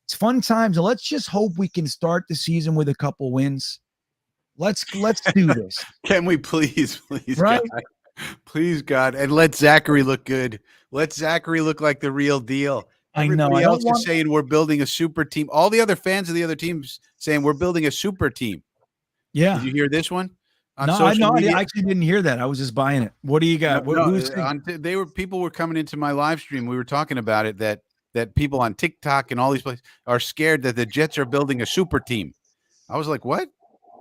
It's fun times. And let's just hope we can start the season with a couple wins. Let's do this. Can we please, right? God. Please, God, and let Zachary look good. Let Zachary look like the real deal. Everybody else is saying we're building a super team. All the other fans of the other teams saying we're building a super team. Yeah. Did you hear this one? No, I actually didn't hear that. I was just buying it. What do you got? People were coming into my live stream. We were talking about it, that people on TikTok and all these places are scared that the Jets are building a super team. I was like, what?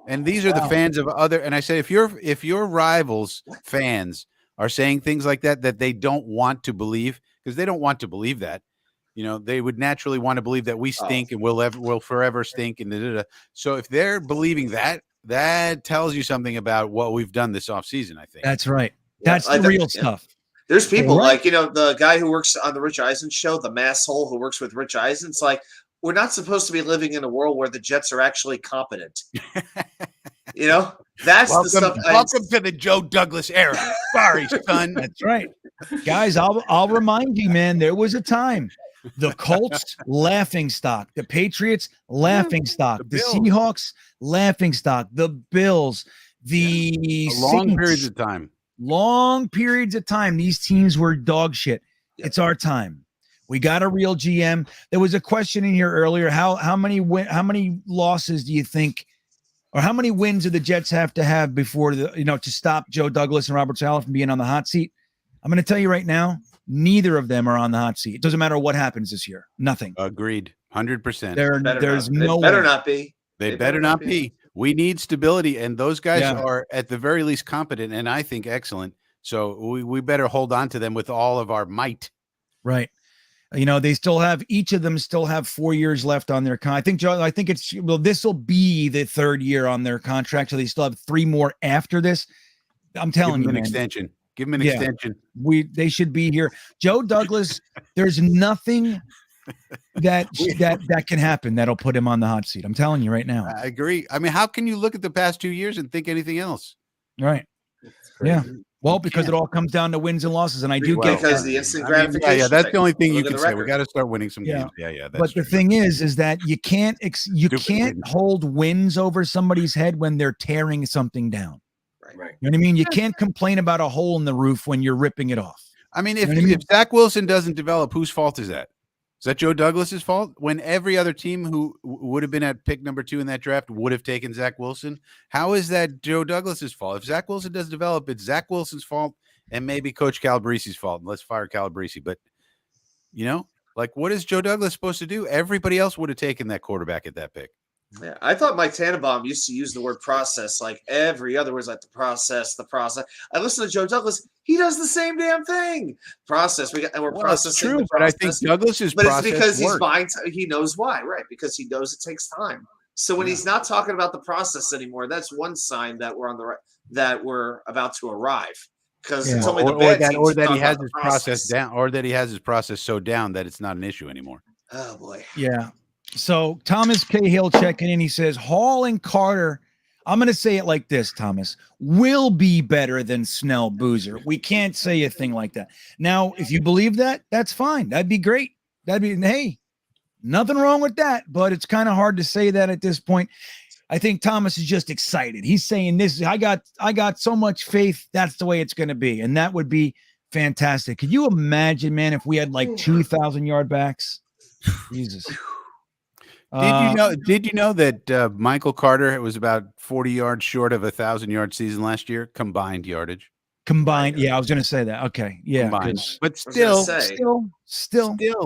And these are the fans of other. And I say, if your rivals fans are saying things like that they don't want to believe, because they don't want to believe that, they would naturally want to believe that we stink and we'll forever stink. And so if they're believing that, that tells you something about what we've done this offseason, I think. That's right. That's the real stuff. There's people like, the guy who works on the Rich Eisen show, the masshole who works with Rich Eisen. It's like, we're not supposed to be living in a world where the Jets are actually competent. That's the stuff. Welcome to the Joe Douglas era. Sorry, son. That's right. Guys, I'll remind you, man, there was a time. The Colts, laughing stock. The Patriots, laughing stock. The Seahawks, laughing stock. The Bills, the long Saints, periods of time. Long periods of time. These teams were dog shit. It's our time. We got a real GM. There was a question in here earlier. How many losses do you think, or how many wins do the Jets have to have before to stop Joe Douglas and Robert Saleh from being on the hot seat? I'm going to tell you right now, neither of them are on the hot seat. It doesn't matter what happens this year. Nothing. Agreed. 100%. There's no way. Better not be. They better not be. We need stability, and those guys are at the very least competent, and I think excellent. So we better hold on to them with all of our might. Right. They still have, each of them still have 4 years left on their I think this will be the third year on their contract. So they still have 3 more after this. I'm telling you, an extension. Give them an extension. They should be here. Joe Douglas, there's nothing that can happen that'll put him on the hot seat. I'm telling you right now. I agree. I mean, how can you look at the past 2 years and think anything else? Right. Yeah. Well, because it all comes down to wins and losses, and I do get because the instant gratification. That's the only thing you can say. We got to start winning some games. Yeah. But the thing is that you can't hold wins over somebody's head when they're tearing something down. Right. You know what I mean? You can't complain about a hole in the roof when you're ripping it off. I mean, if Zach Wilson doesn't develop, whose fault is that? Is that Joe Douglas's fault? When every other team who would have been at pick number 2 in that draft would have taken Zach Wilson, how is that Joe Douglas's fault? If Zach Wilson doesn't develop, it's Zach Wilson's fault and maybe Coach Calabresi's fault. Let's fire Calabresi. But, what is Joe Douglas supposed to do? Everybody else would have taken that quarterback at that pick. Yeah, I thought Mike Tannenbaum used to use the word process like every other word's like the process. I listen to Joe Douglas. He does the same damn thing. Process. We're processing. True, but I think Douglas's process it's because he's buying. He knows why, right? Because he knows it takes time. So when he's not talking about the process anymore, that's one sign that we're on the right. That we're about to arrive. Because it's only the bad teams or that he has his process down, or that he has his process so down that it's not an issue anymore. Oh boy. Yeah. So Thomas Cahill checking in. He says Hall and Carter. I'm going to say it like this, Thomas, will be better than Snell Boozer. We can't say a thing like that. Now, if you believe that, that's fine. That'd be great. Hey, nothing wrong with that, but it's kind of hard to say that at this point. I think Thomas is just excited. He's saying this, I got so much faith. That's the way it's going to be. And that would be fantastic. Could you imagine, man, if we had like 2,000-yard backs? Jesus. Did you know that Michael Carter was about 40 yards short of 1,000-yard season last year? Combined yardage. Yeah, I was going to say that. Okay, yeah, but still,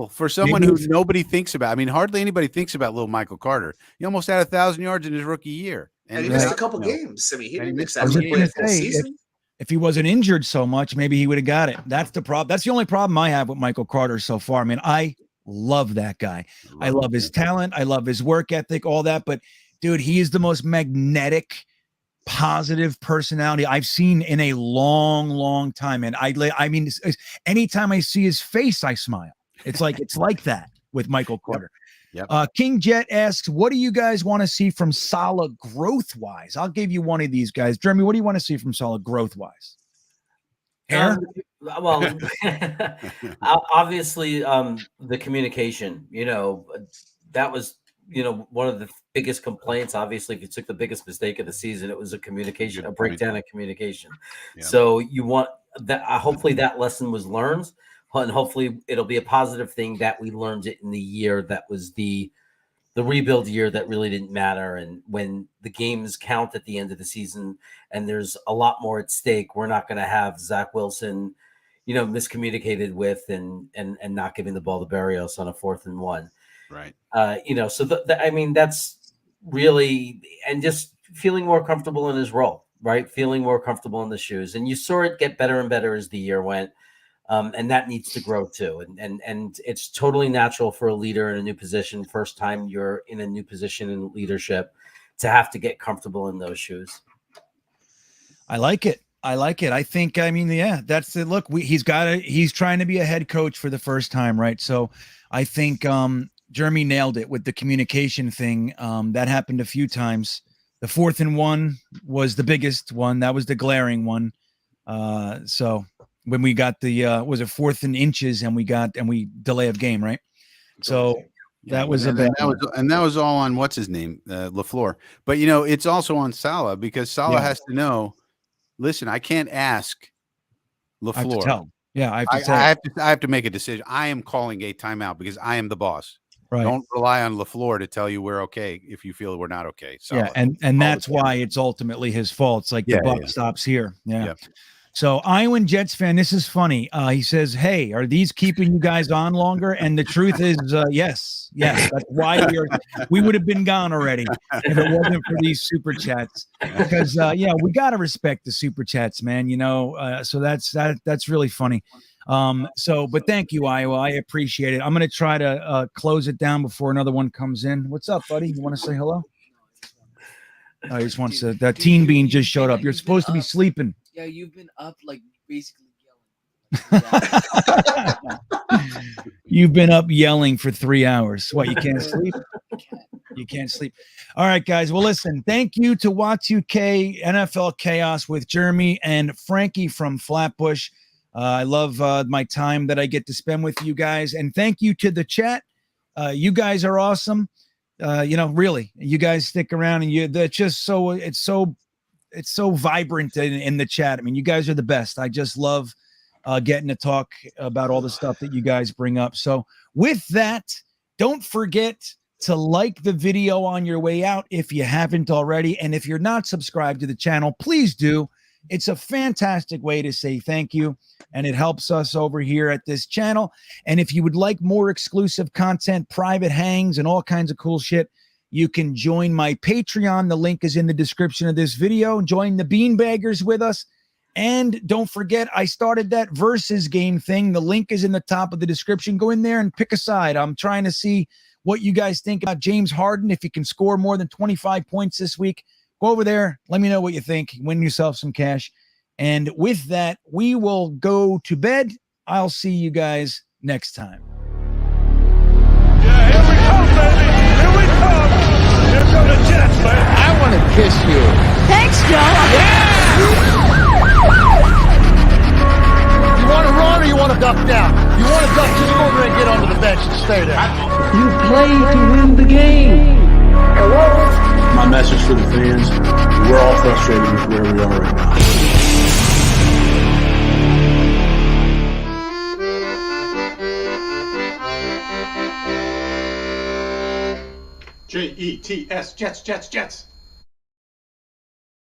for someone who nobody thinks about. I mean, hardly anybody thinks about little Michael Carter. He almost had 1,000 yards in his rookie year, and he missed a couple games. I mean, he didn't miss that season. If he wasn't injured so much, maybe he would have got it. That's the problem. That's the only problem I have with Michael Carter so far. I mean, I love that guy. I love his talent. I love his work ethic, all that. But dude, he is the most magnetic, positive personality I've seen in a long, long time. And I mean, anytime I see his face, I smile. It's like that with Michael Carter. Yep. King Jet asks, what do you guys want to see from Saleh growth-wise? I'll give you one of these guys. Jeremy, what do you want to see from Saleh growth-wise? Hair? Well, obviously, the communication, that was, one of the biggest complaints. Obviously, if you took the biggest mistake of the season, it was a breakdown of communication. Yeah. So you want that. Hopefully that lesson was learned, and hopefully it'll be a positive thing that we learned it in the year that was the rebuild year that really didn't matter. And when the games count at the end of the season and there's a lot more at stake, we're not going to have Zach Wilson, miscommunicated with and not giving the ball to Berrios on a 4th and 1. Right. So I mean, that's really, and just feeling more comfortable in his role, right? Feeling more comfortable in the shoes. And you saw it get better and better as the year went. And that needs to grow too. And it's totally natural for a leader in a new position, first time you're in a new position in leadership, to have to get comfortable in those shoes. I like it. I think, I mean, yeah, that's it. Look, he's trying to be a head coach for the first time, right? So I think Jeremy nailed it with the communication thing. That happened a few times. The 4th and 1 was the biggest one. That was the glaring one. So when we got the was it 4th and inches and we delay of game, right? So that was a bad and that was all on what's his name, LaFleur. But it's also on Saleh, because Saleh has to know. Listen, I can't ask LaFleur. I have to make a decision. I am calling a timeout because I am the boss. Right. Don't rely on LaFleur to tell you we're okay if you feel we're not okay. So yeah, and that's why it's ultimately his fault. It's like the buck stops here. Yeah. So Iowan Jets fan, this is funny. He says, "Hey, are these keeping you guys on longer?" And the truth is, yes. That's why we would have been gone already if it wasn't for these super chats. Because we got to respect the super chats, man. So that's really funny. But thank you, Iowa. I appreciate it. I'm gonna try to close it down before another one comes in. What's up, buddy? You want to say hello? Oh, he just wants to. That teen bean just showed up. You're supposed to be sleeping. Yeah, you've been up like basically yelling. You've been up yelling for 3 hours. What, you can't sleep? You can't sleep. All right, guys. Well, listen, thank you to Y2K NFL Chaos with Jeremy and Frankie from Flatbush. I love my time that I get to spend with you guys. And thank you to the chat. You guys are awesome. Really, you guys stick around and that's just it's so vibrant in the chat. I mean, you guys are the best. I just love getting to talk about all the stuff that you guys bring up. So with that, don't forget to like the video on your way out if you haven't already. And if you're not subscribed to the channel, please do. It's a fantastic way to say thank you, and it helps us over here at this channel. And if you would like more exclusive content, private hangs, and all kinds of cool shit, you can join my Patreon. The link is in the description of this video. Join the beanbaggers with us. And don't forget, I started that versus game thing. The link is in the top of the description. Go in there and pick a side. I'm trying to see what you guys think about James Harden. If he can score more than 25 points this week, go over there. Let me know what you think. Win yourself some cash. And with that, we will go to bed. I'll see you guys next time. Yeah, here we come, baby. Here we come. Here come the Jets, man. I want to kiss you. Thanks, Joe. Yeah. You want to run or you want to duck down? You want to duck, just go over and get onto the bench and stay there. You play to win the game. My message for the fans, we're all frustrated with where we are right now. Jets, Jets, Jets.